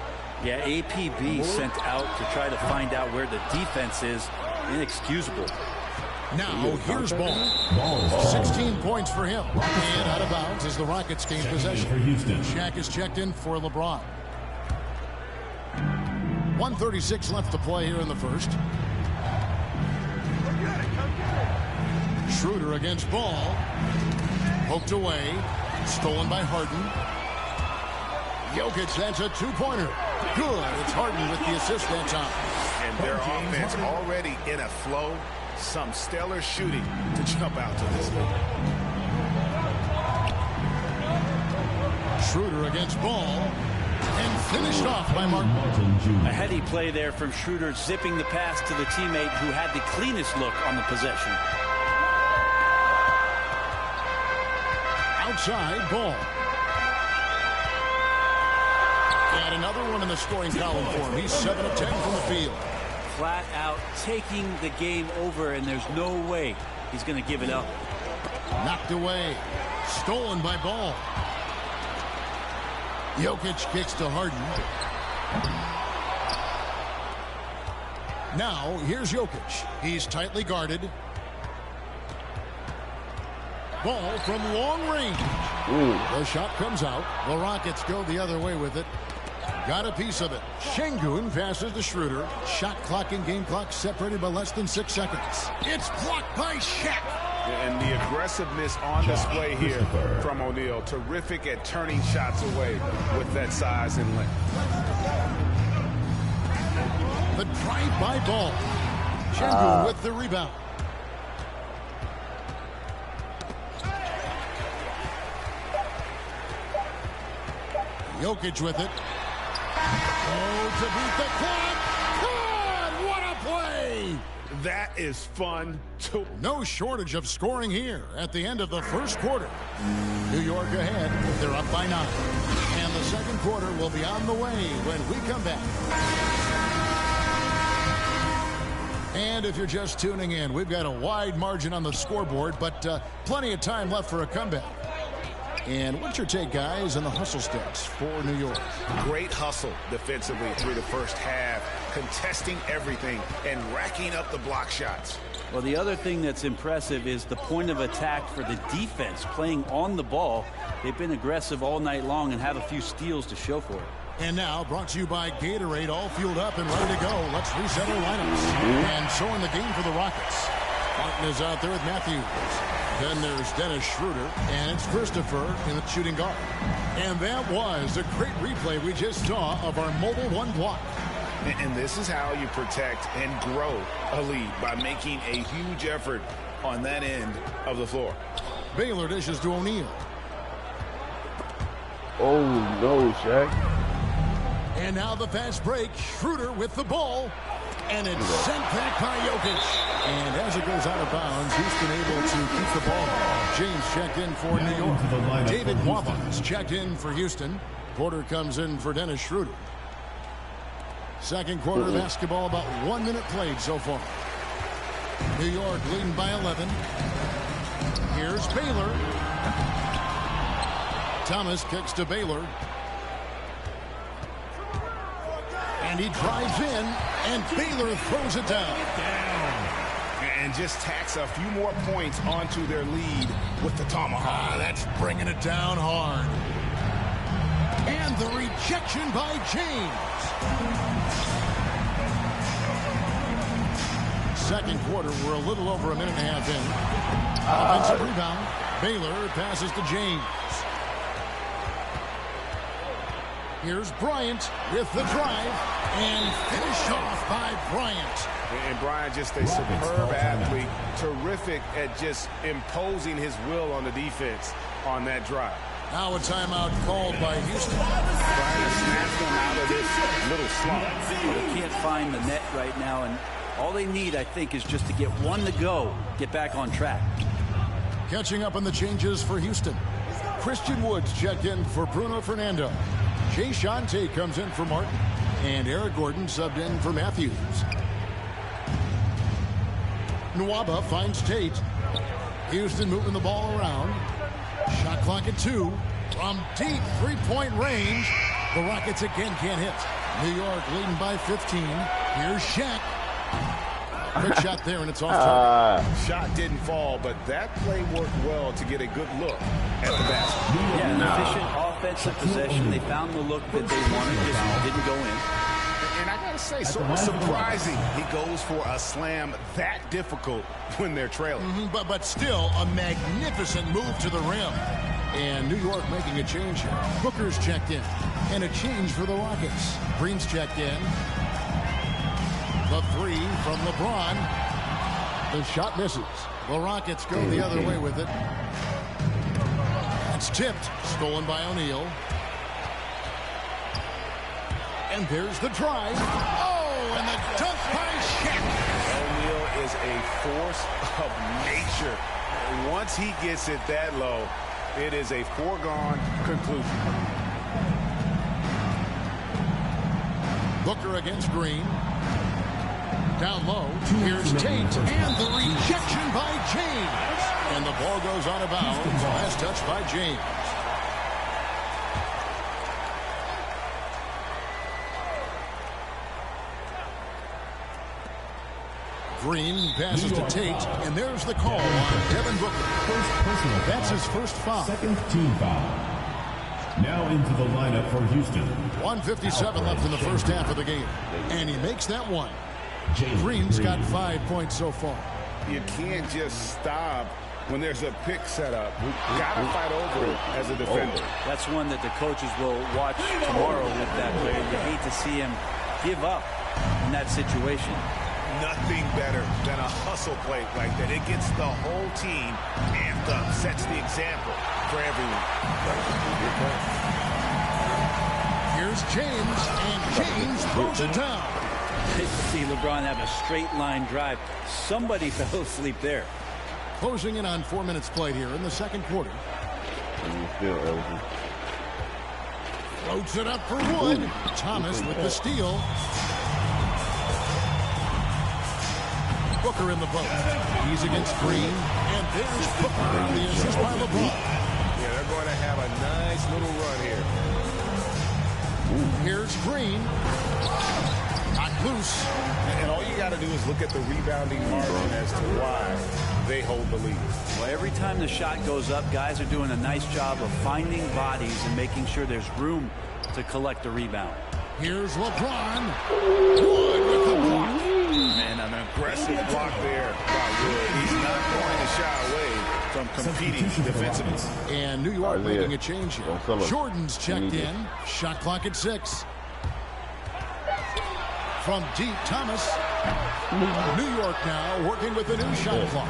Yeah, APB sent out to try to find out where the defense is. Inexcusable. Now, here's Ball. 16 points for him. And out of bounds as the Rockets gain possession. Shaq is checked in for LeBron. 1:36 left to play here in the first. Schroeder against Ball. Poked away. Stolen by Harden. Jokic, that's a two-pointer. Good. It's Harden with the assist that time. And their offense already in a flow. Some stellar shooting to jump out to this lead. Schroeder against Ball. And finished off by Martin. A heady play there from Schroeder, zipping the pass to the teammate who had the cleanest look on the possession. Outside, Ball. And another one in the scoring column for him. He's 7 of 10 from the field. Flat out taking the game over, and there's no way he's going to give it up. Knocked away. Stolen by Ball. Jokic kicks to Harden. Now, here's Jokic. He's tightly guarded. Ball from long range. The shot comes out. The Rockets go the other way with it. Got a piece of it. Şengün passes to Schroeder. Shot clock and game clock separated by less than 6 seconds. It's blocked by Shaq. And the aggressiveness on display here from O'Neal. Terrific at turning shots away with that size and length. The drive-by Ball. Şengün with the rebound. Jokic with it. Oh, to beat the clock. God, what a play! That is fun, too. No shortage of scoring here at the end of the first quarter. New York ahead. They're up by 9. And the second quarter will be on the way when we come back. And if you're just tuning in, we've got a wide margin on the scoreboard, but plenty of time left for a comeback. And what's your take, guys, on the hustle stats for New York? Great hustle defensively through the first half, contesting everything and racking up the block shots. Well, the other thing that's impressive is the point of attack for the defense playing on the ball. They've been aggressive all night long and have a few steals to show for it. And now, brought to you by Gatorade, all fueled up and ready to go. Let's reset our lineups. And so in the game for the Rockets. Martin is out there with Matthews. Then there's Dennis Schroeder, and it's Christopher in the shooting guard. And that was a great replay we just saw of our mobile one block. And this is how you protect and grow a lead, by making a huge effort on that end of the floor. Baylor dishes to O'Neal. Oh, no, Shaq. And now the fast break. Schroeder with the ball. And it's sent back by Jokic. And as it goes out of bounds, Houston able to keep the ball. James checked in for New York. David Wabans checked in for Houston. Porter comes in for Dennis Schroeder. Second quarter basketball, about 1 minute played so far. New York leading by 11. Here's Baylor. Thomas kicks to Baylor. And he drives in, and Baylor throws it down. And just tacks a few more points onto their lead with the tomahawk. That's bringing it down hard. And the rejection by James. Second quarter, we're a little over a minute and a half in. Offensive rebound. Baylor passes to James. Here's Bryant with the drive, and finish off by Bryant. And Bryant, just a superb athlete, terrific at just imposing his will on the defense on that drive. Now a timeout called by Houston. Trying to snatch them out of this little slump. They can't find the net right now, and all they need, I think, is just to get one to go, get back on track. Catching up on the changes for Houston. Christian Woods checked in for Bruno Fernando. Jay Shante comes in for Martin. And Eric Gordon subbed in for Matthews. Nwaba finds Tate. Houston moving the ball around. Shot clock at 2. From deep three-point range. The Rockets again can't hit. New York leading by 15. Here's Shaq. Quick shot there, and it's off target. Shot didn't fall, but that play worked well to get a good look at the basket. Yeah, an efficient offensive possession. They found the look that they wanted, just didn't go in. And I got to say, sort of surprising he goes for a slam that difficult when they're trailing. But still, a magnificent move to the rim. And New York making a change here. Booker's checked in. And a change for the Rockets. Green's checked in. The 3 from LeBron. The shot misses. The Rockets go the other way with it. It's tipped. Stolen by O'Neal. And there's the drive. Oh, and the dunk by Shaq. O'Neal is a force of nature. Once he gets it that low, it is a foregone conclusion. Booker against Green. Down low, here's Tate, and the rejection by James. And the ball goes out of bounds. Last touch by James. Green passes to Tate, and there's the call on Devin Booker. That's his first foul. Second team foul. Now into the lineup for Houston. 1:57 left in the first half of the game. And he makes that one. Green's got 5 points so far. You can't just stop when there's a pick set up. You gotta fight over it as a defender. That's one that the coaches will watch tomorrow with that player. You hate to see him give up in that situation. Nothing better than a hustle play like that. It gets the whole team amped up, sets the example for everyone. Here's James, and James throws it down. To see LeBron have a straight line drive. Somebody fell asleep there. Closing in on 4 minutes played here in the second quarter. Floats it up for Wood. Thomas with the steal. Booker in the boat. He's against Green. And there's Booker. The assist by LeBron. Yeah, they're going to have a nice little run here. Here's Green. Knocked loose. And all you got to do is look at the rebounding margin as to why they hold the lead. Well, every time the shot goes up, guys are doing a nice job of finding bodies and making sure there's room to collect the rebound. Here's LeBron. Wood with the block. And an aggressive block there by Wood. He's not going to shy away from competing defensively. And New York making a change here. Jordan's checked in. Shot clock at 6. From deep, Thomas. New York now working with the new shot clock.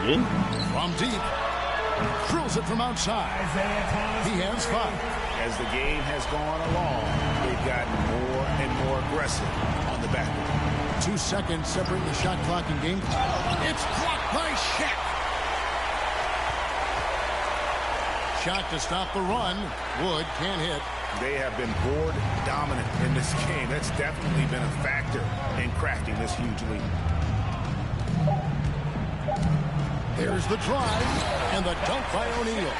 Again? From deep. Drills it from outside. He has 5. As the game has gone along, they've gotten more and more aggressive on the backboard. 2 seconds separating the shot clock and game time. It's blocked by Shaq. Shot to stop the run. Wood can't hit. They have been board dominant in this game. That's definitely been a factor in crafting this huge lead. There's the drive and the dunk by O'Neal.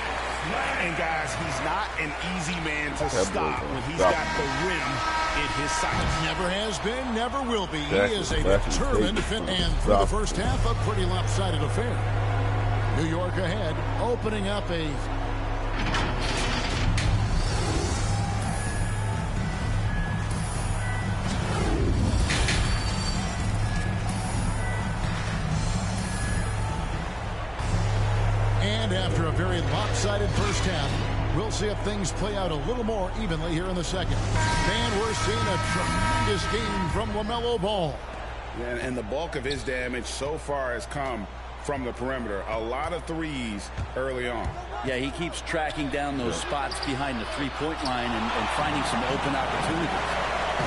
And guys, he's not an easy man to stop when he's got the rim in his sights. Never has been, never will be. He is a determined defender. And through the first half, a pretty lopsided affair. New York ahead, opening up a... And after a very lopsided first half, we'll see if things play out a little more evenly here in the second. And we're seeing a tremendous game from LaMelo Ball. And the bulk of his damage so far has come from the perimeter. A lot of threes early on. Yeah, he keeps tracking down those spots behind the three-point line and finding some open opportunities.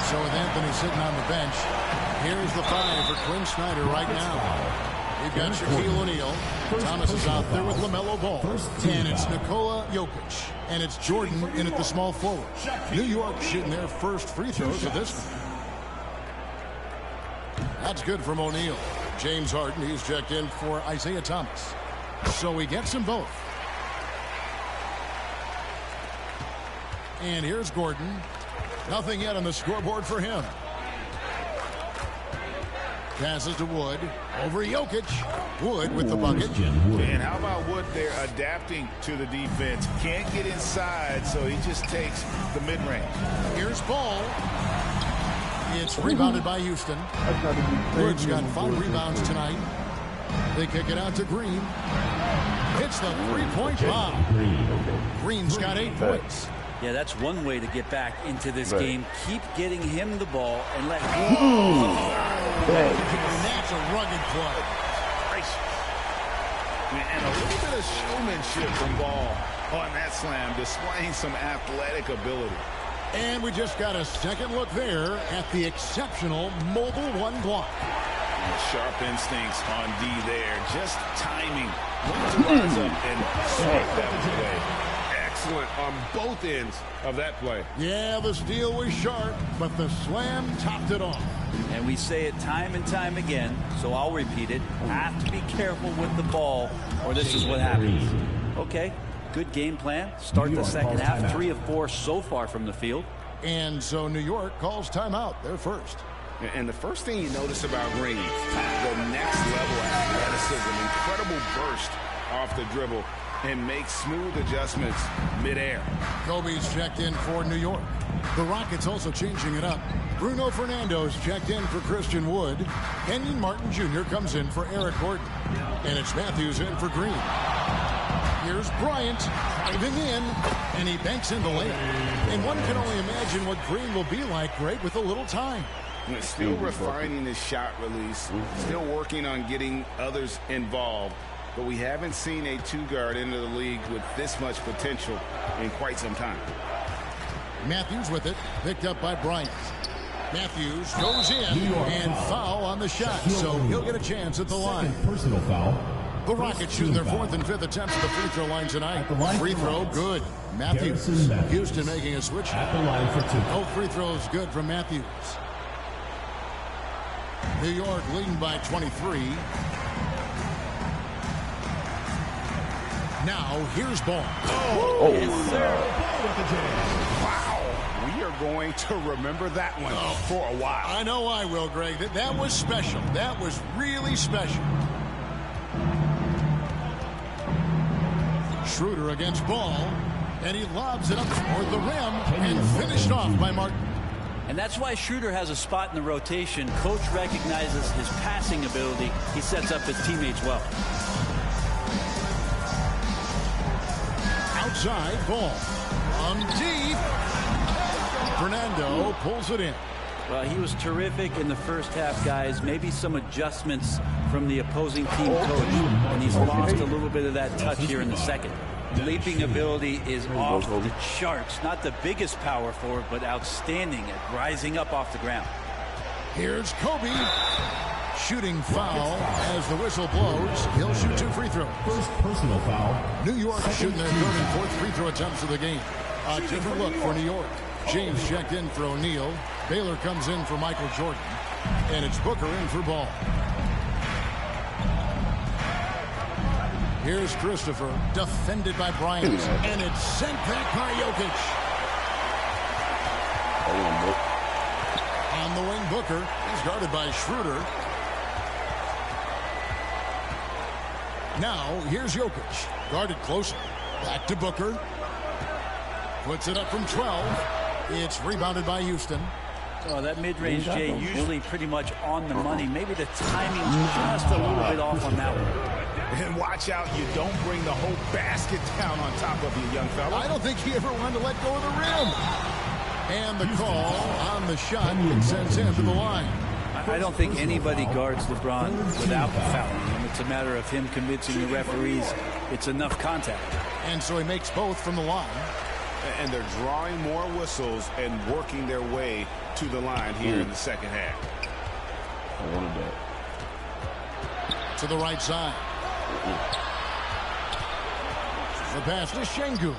So with Anthony sitting on the bench, here's the 5 for Quinn Snyder right now. We've got Shaquille O'Neal. Thomas is out there with LaMelo Ball. And it's Nikola Jokic. And it's Jordan in at the small forward. New York shooting their first free throws of this one. That's good from O'Neal. James Harden, he's checked in for Isaiah Thomas. So he gets them both. And here's Gordon. Nothing yet on the scoreboard for him. Passes to Wood. Over Jokic. Wood with the bucket. And how about Wood there adapting to the defense? Can't get inside, so he just takes the mid-range. Here's Ball. It's rebounded by Houston. Wood's got 5 rebounds tonight. They kick it out to Green. Hits the three-point bomb. Green's got 8 points. Yeah, that's one way to get back into this game. Keep getting him the ball and let him. And that's a rugged play. And a little bit of showmanship from Ball on that slam, displaying some athletic ability. And we just got a second look there at the exceptional mobile 1 block. Sharp instincts on D there. Just timing. To rise up and smack that away. Excellent on both ends of that play. Yeah, the steal was sharp, but the slam topped it off. And we say it time and time again, so I'll repeat it. Have to be careful with the ball, or this is what happens. Okay, good game plan. Start the second half. 3 of 4 so far from the field. And so New York calls timeout. They're first. And the first thing you notice about Green, the next level athleticism, incredible burst off the dribble, and make smooth adjustments midair. Kobe's checked in for New York. The Rockets also changing it up. Bruno Fernando's checked in for Christian Wood. Kenyon Martin Jr. comes in for Eric Gordon. And it's Matthews in for Green. Here's Bryant driving in, and he banks in the layup. And one can only imagine what Green will be like, Greg, with a little time. Still refining his shot release, still working on getting others involved. But we haven't seen a 2-guard into the league with this much potential in quite some time. Matthews with it, picked up by Bryant. Matthews goes in and foul on the shot, so he'll get a chance at the line. Personal foul. The Rockets shooting their 4th and 5th attempts at the free throw line tonight. Free throw good. Matthews. Houston making a switch. At the line for 2. No free throws good from Matthews. New York leading by 23. Now, here's Ball. Wow. We are going to remember that one for a while. I know I will, Greg. That was special. That was really special. Schroeder against Ball, and he lobs it up toward the rim and finished off by Martin. And that's why Schroeder has a spot in the rotation. Coach recognizes his passing ability. He sets up his teammates well. Outside Ball. From deep. Fernando pulls it in. Well, he was terrific in the first half, guys. Maybe some adjustments from the opposing team coach. And he's lost a little bit of that touch here in the second. Leaping ability is off the charts. Not the biggest power forward, but outstanding at rising up off the ground. Here's Kobe. Shooting foul as the whistle blows. He'll shoot 2 free throws. First personal foul. New York shooting their 3rd and 4th free throw attempts of the game. A different look for New York. James checked in for O'Neal. Baylor comes in for Michael Jordan. And it's Booker in for Ball. Here's Christopher, defended by Bryant. And it's sent back by Jokic. On the wing, Booker. He's guarded by Schroeder. Now, here's Jokic. Guarded closer. Back to Booker. Puts it up from 12. It's rebounded by Houston. Oh, that mid-range, Jay, usually pretty much on the money. Maybe the timing's just a little bit off on that one. And watch out, you don't bring the whole basket down on top of you, young fella. I don't think he ever wanted to let go of the rim. And the call on the shot sends him to the line. I don't think anybody guards LeBron without fouling him. It's a matter of him convincing the referees it's enough contact. And so he makes both from the line. And they're drawing more whistles and working their way to the line here in the second half. I wanted that. To the right side. The pass to Şengün.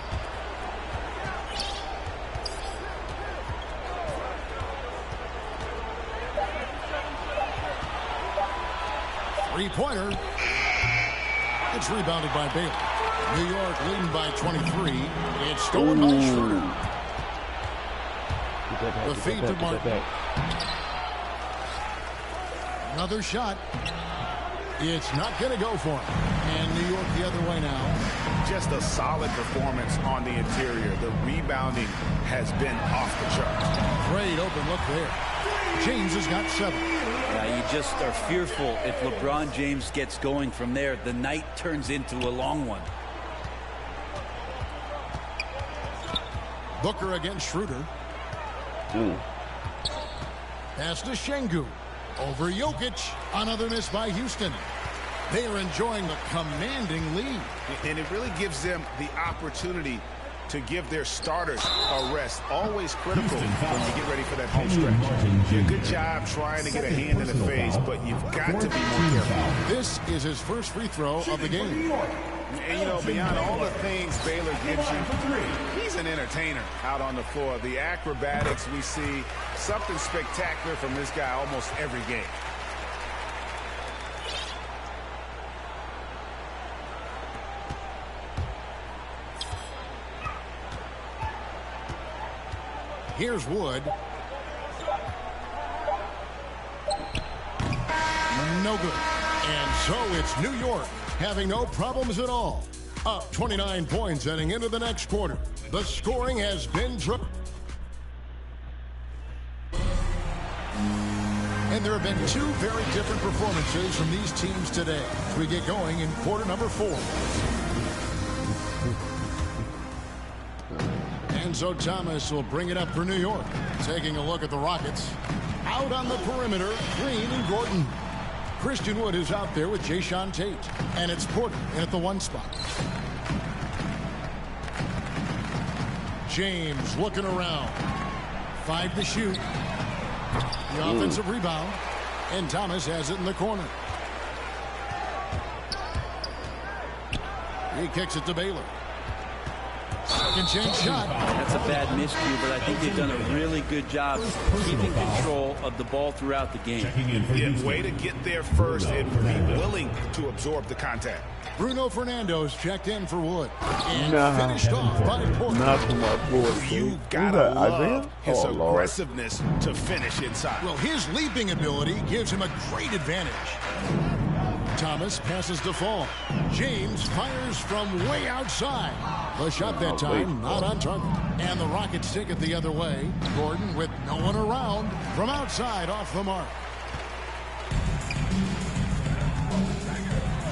Three-pointer. It's rebounded by Baylor. New York leading by 23. It's stolen by Schroeder. The feed to Martin. Another shot. It's not going to go for him. And New York the other way now. Just a solid performance on the interior. The rebounding has been off the charts. Great open look there. James has got 7. You just are fearful if LeBron James gets going from there, the night turns into a long one. Booker against Schroeder. Pass to Şengün. Over Jokic. Another miss by Houston. They are enjoying the commanding lead. And it really gives them the opportunity to give their starters a rest. Always critical when you get ready for that home stretch. Good job trying to get a hand in the face, but you've got to be more careful. This is his first free throw of the game. And, you know, beyond all the things Baylor gives you, he's an entertainer out on the floor. The acrobatics we see, something spectacular from this guy almost every game. Here's Wood. No good. And so it's New York having no problems at all. Up 29 points heading into the next quarter. The scoring has been and there have been two very different performances from these teams today as we get going in quarter number 4. And so Thomas will bring it up for New York. Taking a look at the Rockets. Out on the perimeter, Green and Gordon. Christian Wood is out there with Jayshawn Tate. And it's Porter in at the 1 spot. James looking around. 5 to shoot. The offensive rebound. And Thomas has it in the corner. He kicks it to Baylor. Second chance shot. That's a bad miscue, but I think they've done a really good job keeping control of the ball throughout the game. Way to get there first and be willing to absorb the contact. Bruno Fernando's checked in for Wood. And finished off by Porter. You've got to love his aggressiveness to finish inside. Well, his leaping ability gives him a great advantage. Thomas passes to Fall. James fires from way outside. The shot that time not on target. And the Rockets take it the other way. Gordon with no one around from outside off the mark.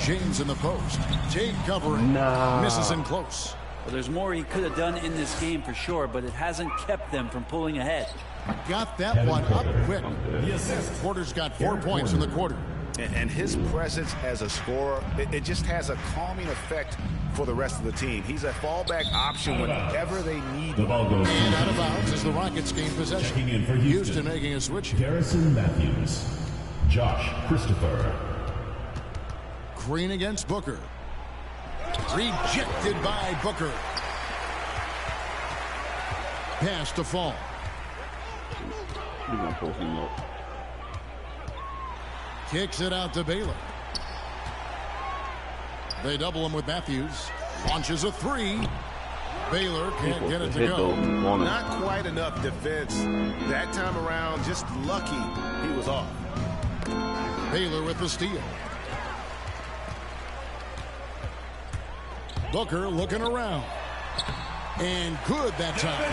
James in the post. Tate covering. Misses in close. Well, there's more he could have done in this game for sure, but it hasn't kept them from pulling ahead. Got that one up quick. Porter's got 4 points in the quarter. And his presence as a scorer, it just has a calming effect for the rest of the team. He's a fallback option whenever they need him. And out of bounds as the Rockets gain possession. Checking in for Houston making a switch. Garrison Matthews. Josh Christopher. Green against Booker. Rejected by Booker. Pass to Fall. He's gonna post him up. Kicks it out to Baylor. They double him with Matthews. Launches a 3. Baylor can't get it to go. Not quite enough defense. That time around, just lucky he was off. Baylor with the steal. Booker looking around. And good that time.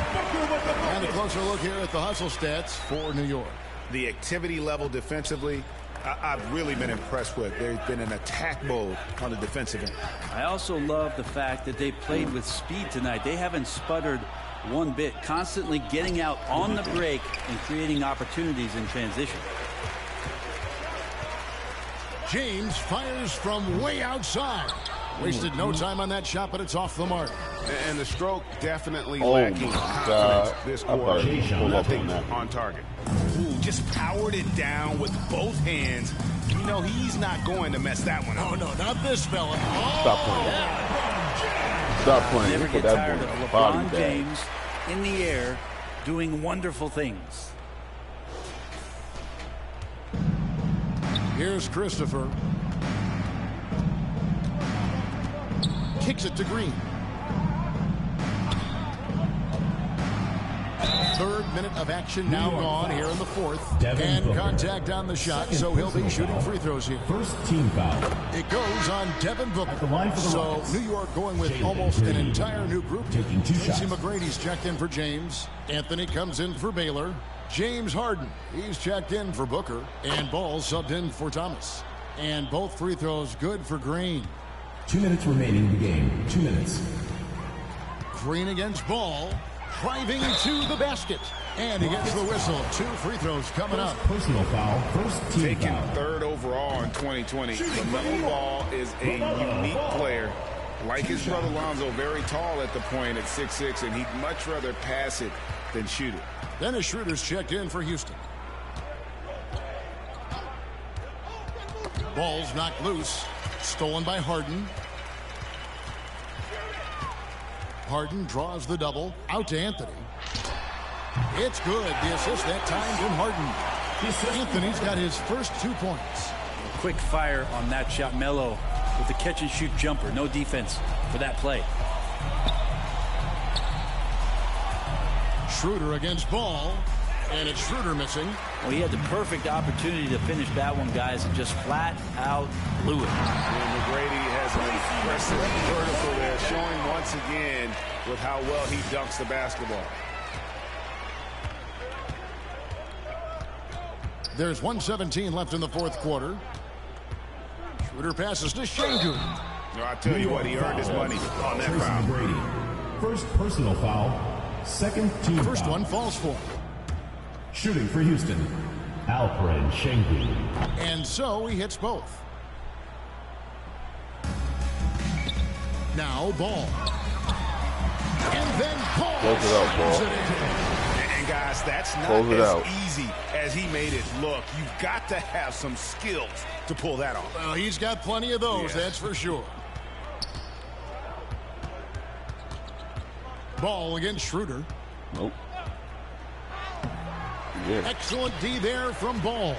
And a closer look here at the hustle stats for New York. The activity level defensively, I've really been impressed with. There's been an attack mode on the defensive end. I also love the fact that they played with speed tonight. They haven't sputtered one bit, constantly getting out on the break and creating opportunities in transition. James fires from way outside. Wasted no time on that shot, but it's off the mark. And the stroke definitely lacking confidence this quarter. Nothing on target. Ooh, just powered it down with both hands. You know, he's not going to mess that one up. Oh, no, not this fella. Oh. Stop playing. Stop playing. Never Put get that tired boy of in the body LeBron bag. James in the air doing wonderful things. Here's Christopher. Kicks it to Green. Third minute of action now gone here in the fourth. And contact on the shot, so he'll be shooting free throws here. First team foul. It goes on Devin Booker. At the line for the So Rockets. New York going with almost an entire new group. Taking 2 Tracy shots. McGrady's checked in for James. Anthony comes in for Baylor. James Harden, he's checked in for Booker. And Ball subbed in for Thomas. And both free throws good for Green. 2 minutes remaining in the game. 2 minutes. Green against Ball. Driving to the basket. And he gets the whistle. 2 free throws coming up. Personal foul. First team Taken foul. third overall in 2020. LaMelo Ball is a unique player. Like his brother Lonzo, very tall at the point at 6'6", and he'd much rather pass it than shoot it. Dennis Schroeder's checked in for Houston. Ball's knocked loose. Stolen by Harden. Harden draws the double. Out to Anthony. It's good. The assist that time from Harden. Anthony's got his first 2 points. Quick fire on that shot. Melo with the catch-and-shoot jumper. No defense for that play. Schroeder against Ball. And it's Schroeder missing. Well, he had the perfect opportunity to finish that one, guys, and just flat out blew it. And McGrady has an impressive vertical there, showing once again with how well he dunks the basketball. There's 1:17 left in the fourth quarter. Schroeder passes to Şengün. No, I tell you what, he earned his money on that Tracy foul. McGrady. First personal foul. Second team First foul. one falls for him. Shooting for Houston. Alfred Şengün. And so he hits both. Now Ball. And then Ball. Close it out, Ball. slams it in. And guys, that's not Close it as out. easy as he made it look. You've got to have some skills to pull that off. Well, he's got plenty of those, Yeah. that's for sure. Ball against Schroeder. Nope. Yeah. Excellent D there from Ball.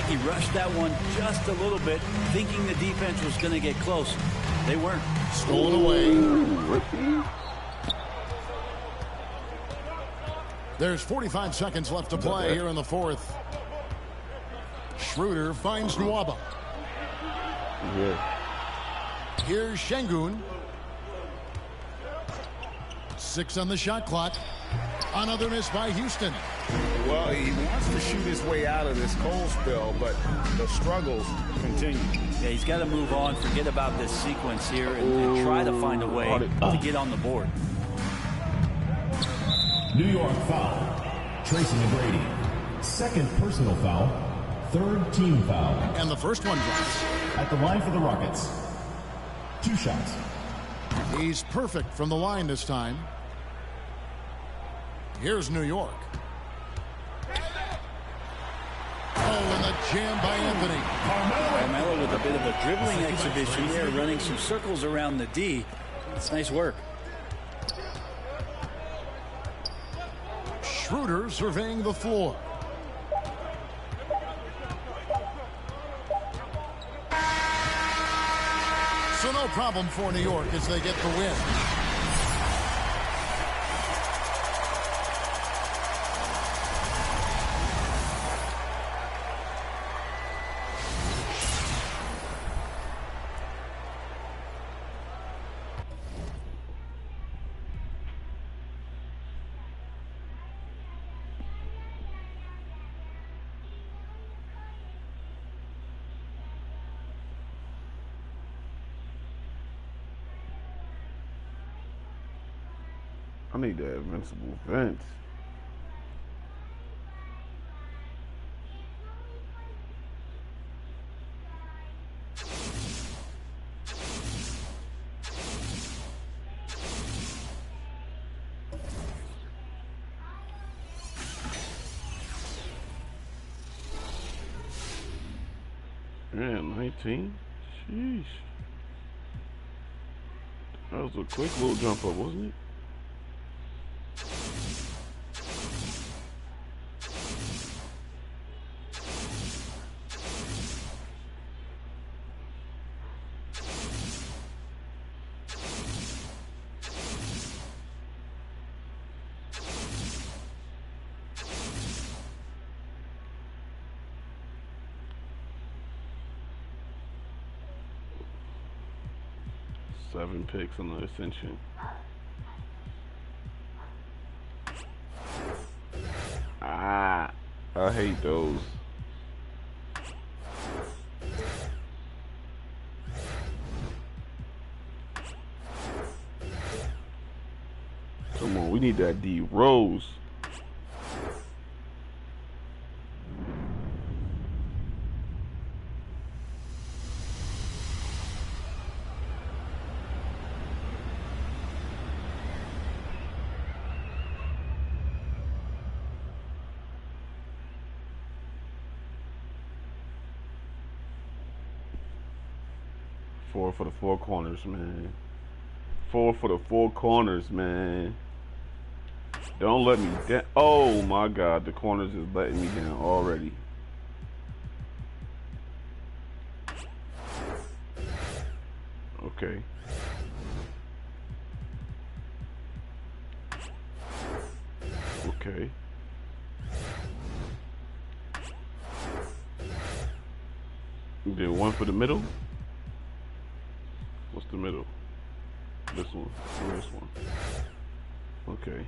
He rushed that one just a little bit, thinking the defense was going to get close. They weren't. Stolen away. There's 45 seconds left to play here in the fourth. Schroeder finds Nwaba. Yeah. Here's Şengün. 6 on the shot clock. Another miss by Houston. Well, he wants to shoot his way out of this cold spell, but the struggles continue. Yeah, he's got to move on, forget about this sequence here, and try to find a way to get on the board. New York foul. Tracy McGrady. Second personal foul. Third team foul. And the first one drops. At the line for the Rockets. 2 shots. He's perfect from the line this time. Here's New York. Oh, and the jam by Anthony. Carmelo with a bit of a dribbling exhibition there, running some circles around the D. It's nice work. Schroeder surveying the floor. So no problem for New York as they get the win. I need that invincible Vince. Yeah, 19. Sheesh. That was a quick little jump up, wasn't it? Seven picks on the Ascension. Ah, I hate those. Come on, we need that D Rose. Four for the four corners, man. Four for the four corners, man. Don't let me down. Oh my God, the corners is letting me down already. Okay. Okay. You did one for the middle. What's the middle? This one. Or this one. Okay.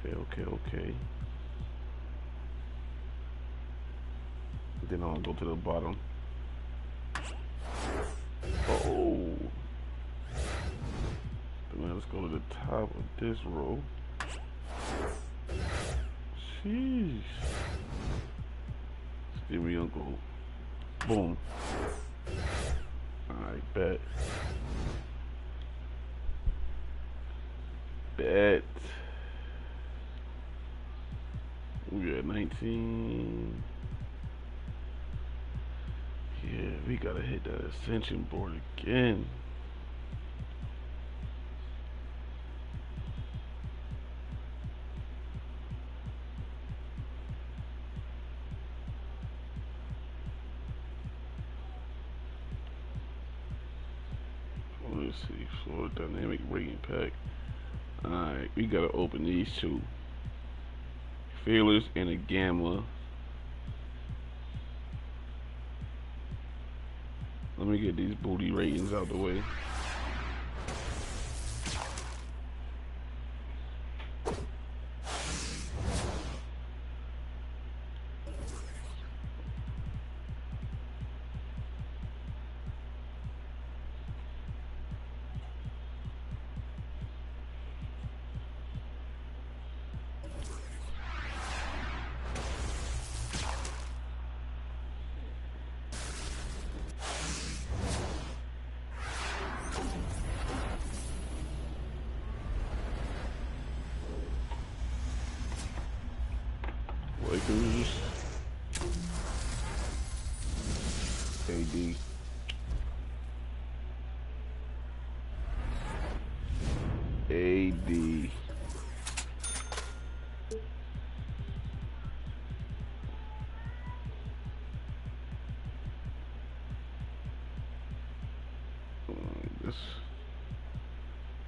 Okay. Then I'll go to the bottom. Oh. Then let's go to the top of this row. Sheesh. Stevie Uncle. Boom. Alright, bet. We got 19. Yeah, we gotta hit that Ascension board again. Let's see, Floor Dynamic Rating Pack. Alright, we gotta open these two. Fearless and a Gamma. Let me get these booty ratings out the way. Lakers. AD. AD.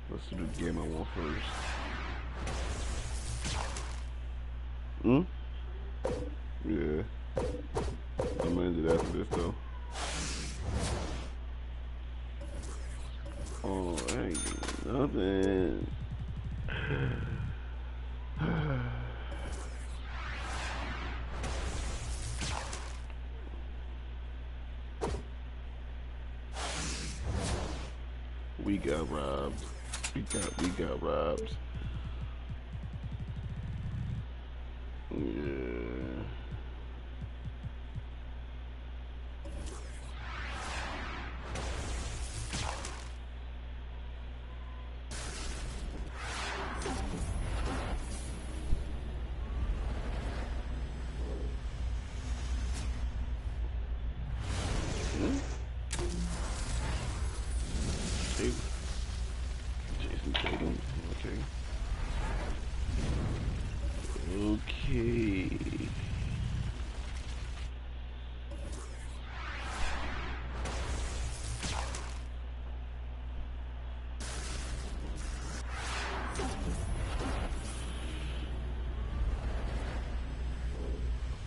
Let's do the game I want first. Yeah. I'm gonna end it after this though. Oh, I ain't doing nothing. We got robbed. We got robbed. Yeah. Jason Tatum. Okay.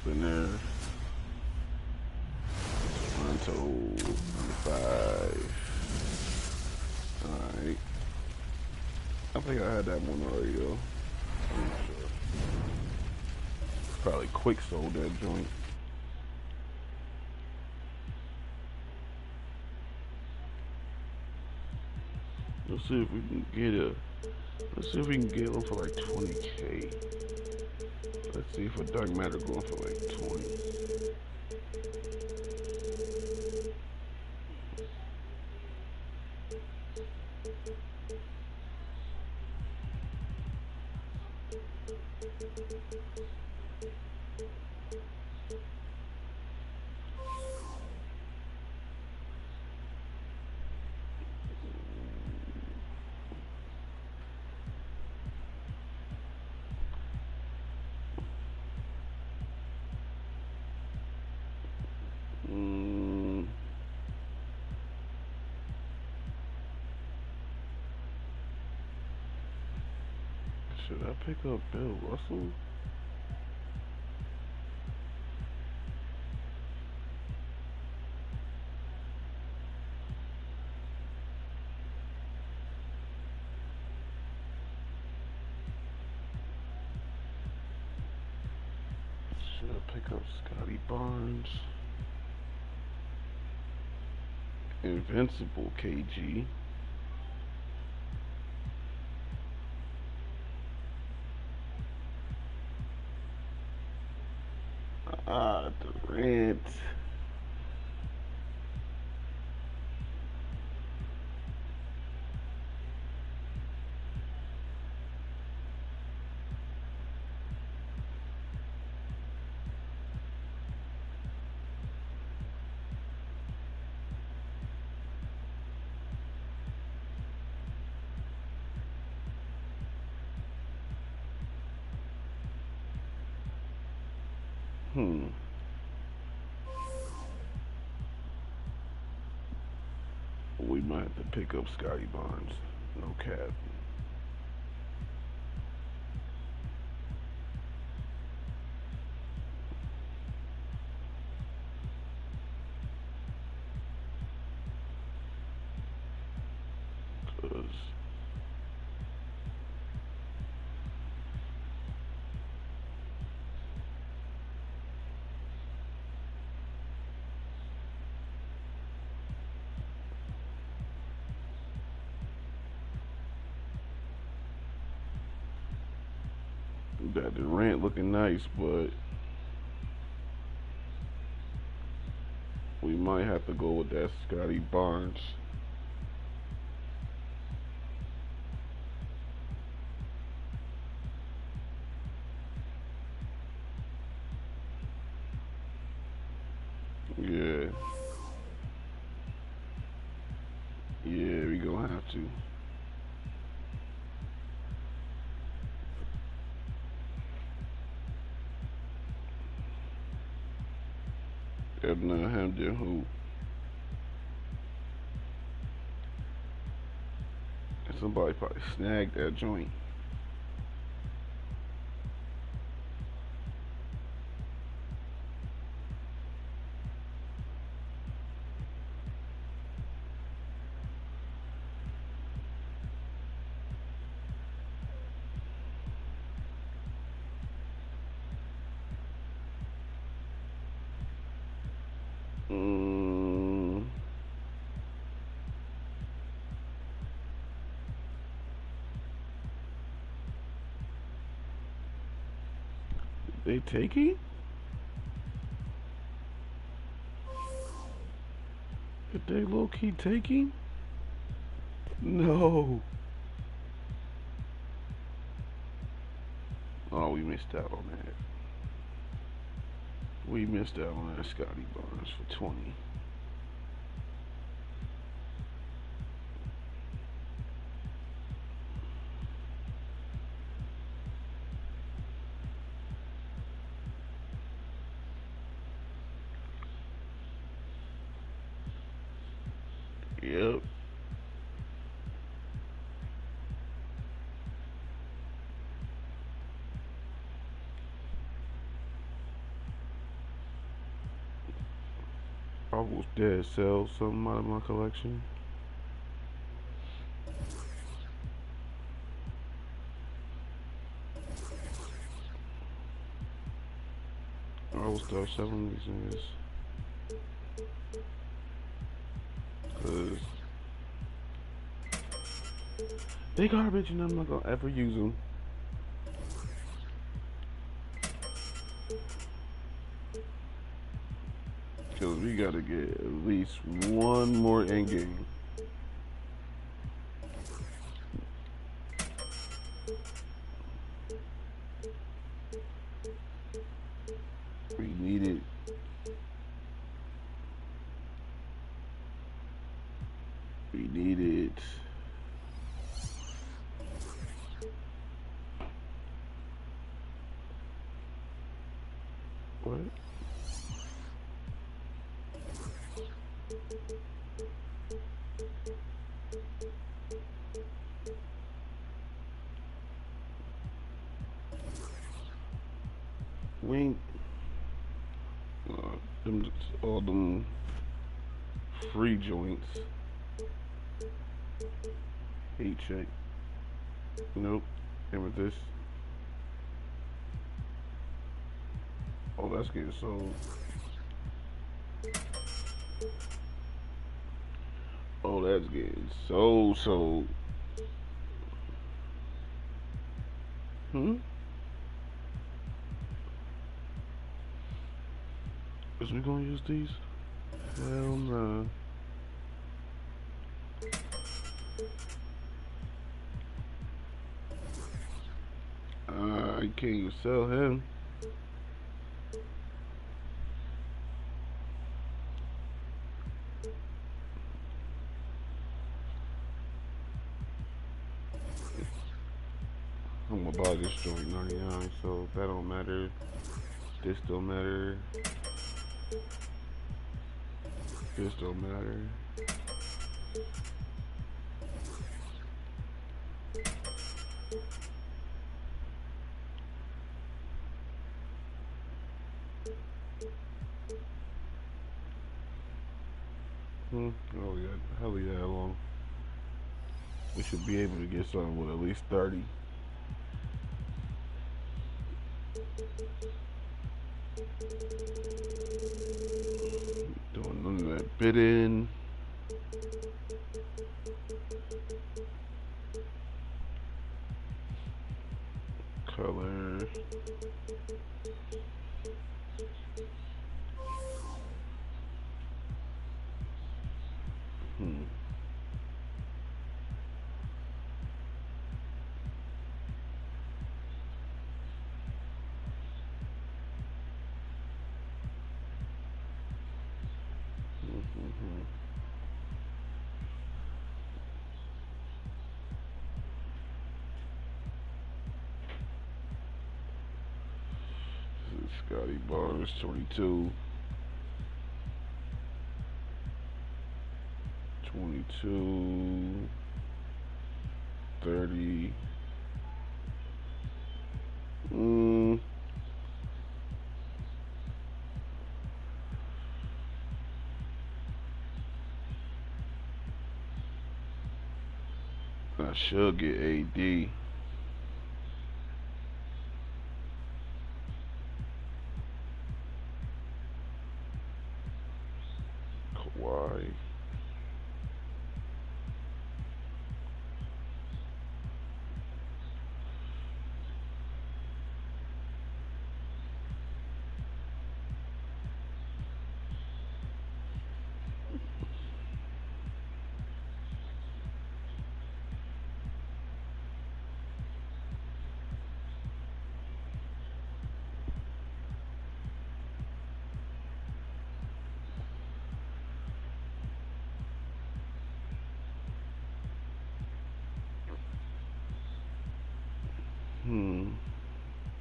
In there. Toronto 25. Alright. I think I had that one already though. I'm not sure. Probably quick sold that joint. Let's see if we can get let's see if we can get one for like 20K. Let's see if a dark matter going for like 20. Should I pick up Bill Russell? Should I pick up Scotty Barnes? Invincible KG. Durant. We might have to pick up Scotty Barnes. No cap. That Durant looking nice, but we might have to go with that Scotty Barnes. Yeah. Yeah, we gonna have to. If not him, then who? Somebody probably snagged that joint. They taking? Did they low-key taking? No. Oh, we missed out on that. We missed out on that Scotty Barnes for 20. Yep. I was dead sell something out of my collection. I will start selling these niggas. Cause they garbage and I'm not gonna ever use them. Cause we gotta get at least one more end game. We need it. We need it. What? We ain't, them, all them free joints. Heat check. Nope. And with this. Oh, that's getting sold. Oh, that's getting sold. Is we gonna use these? Hell nah. I can't even sell him. I'm gonna buy this joint 99, so that don't matter. This don't matter. This don't matter. Oh yeah, hell yeah, long. We should be able to get something with at least 30. Doing none of that bidding. Color. This is Scotty Barnes, 22. 22. 30. I should get AD. Kawhi.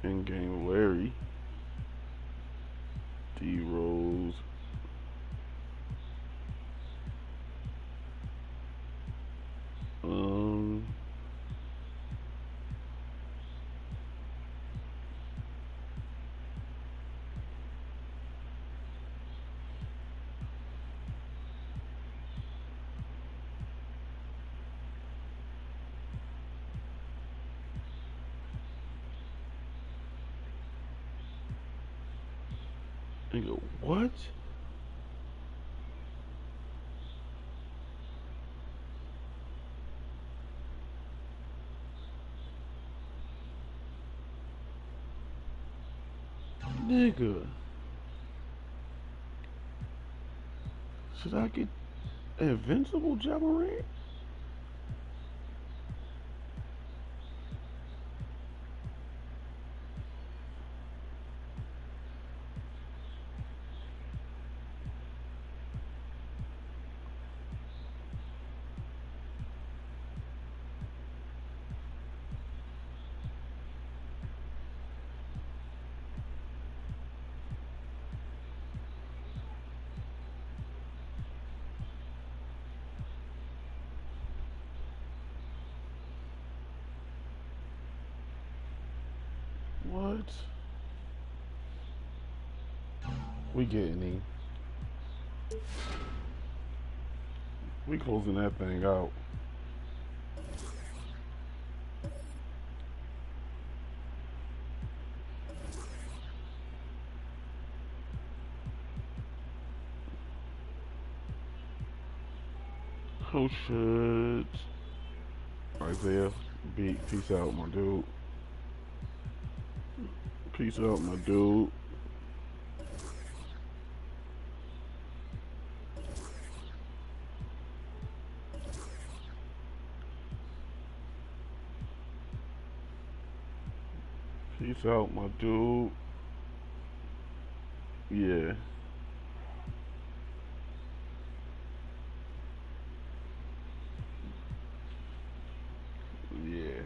In-game Larry. D Rose. Nigga, what? Nigga. Should I get Invincible Jamboree? What? We getting him. We closing that thing out. Oh shit. Isaiah, peace out, my dude. Peace out, my dude. Peace out, my dude. Yeah. Yeah.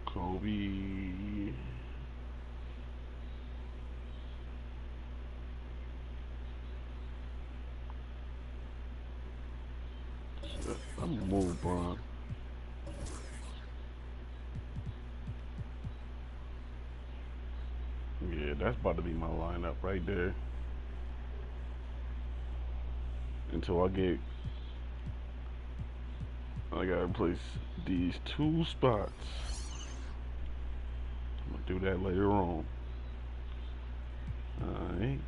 Kobe. I'm gonna move, Bron. Yeah, that's about to be my lineup right there. Until I gotta replace these two spots. I'm gonna do that later on. Alright.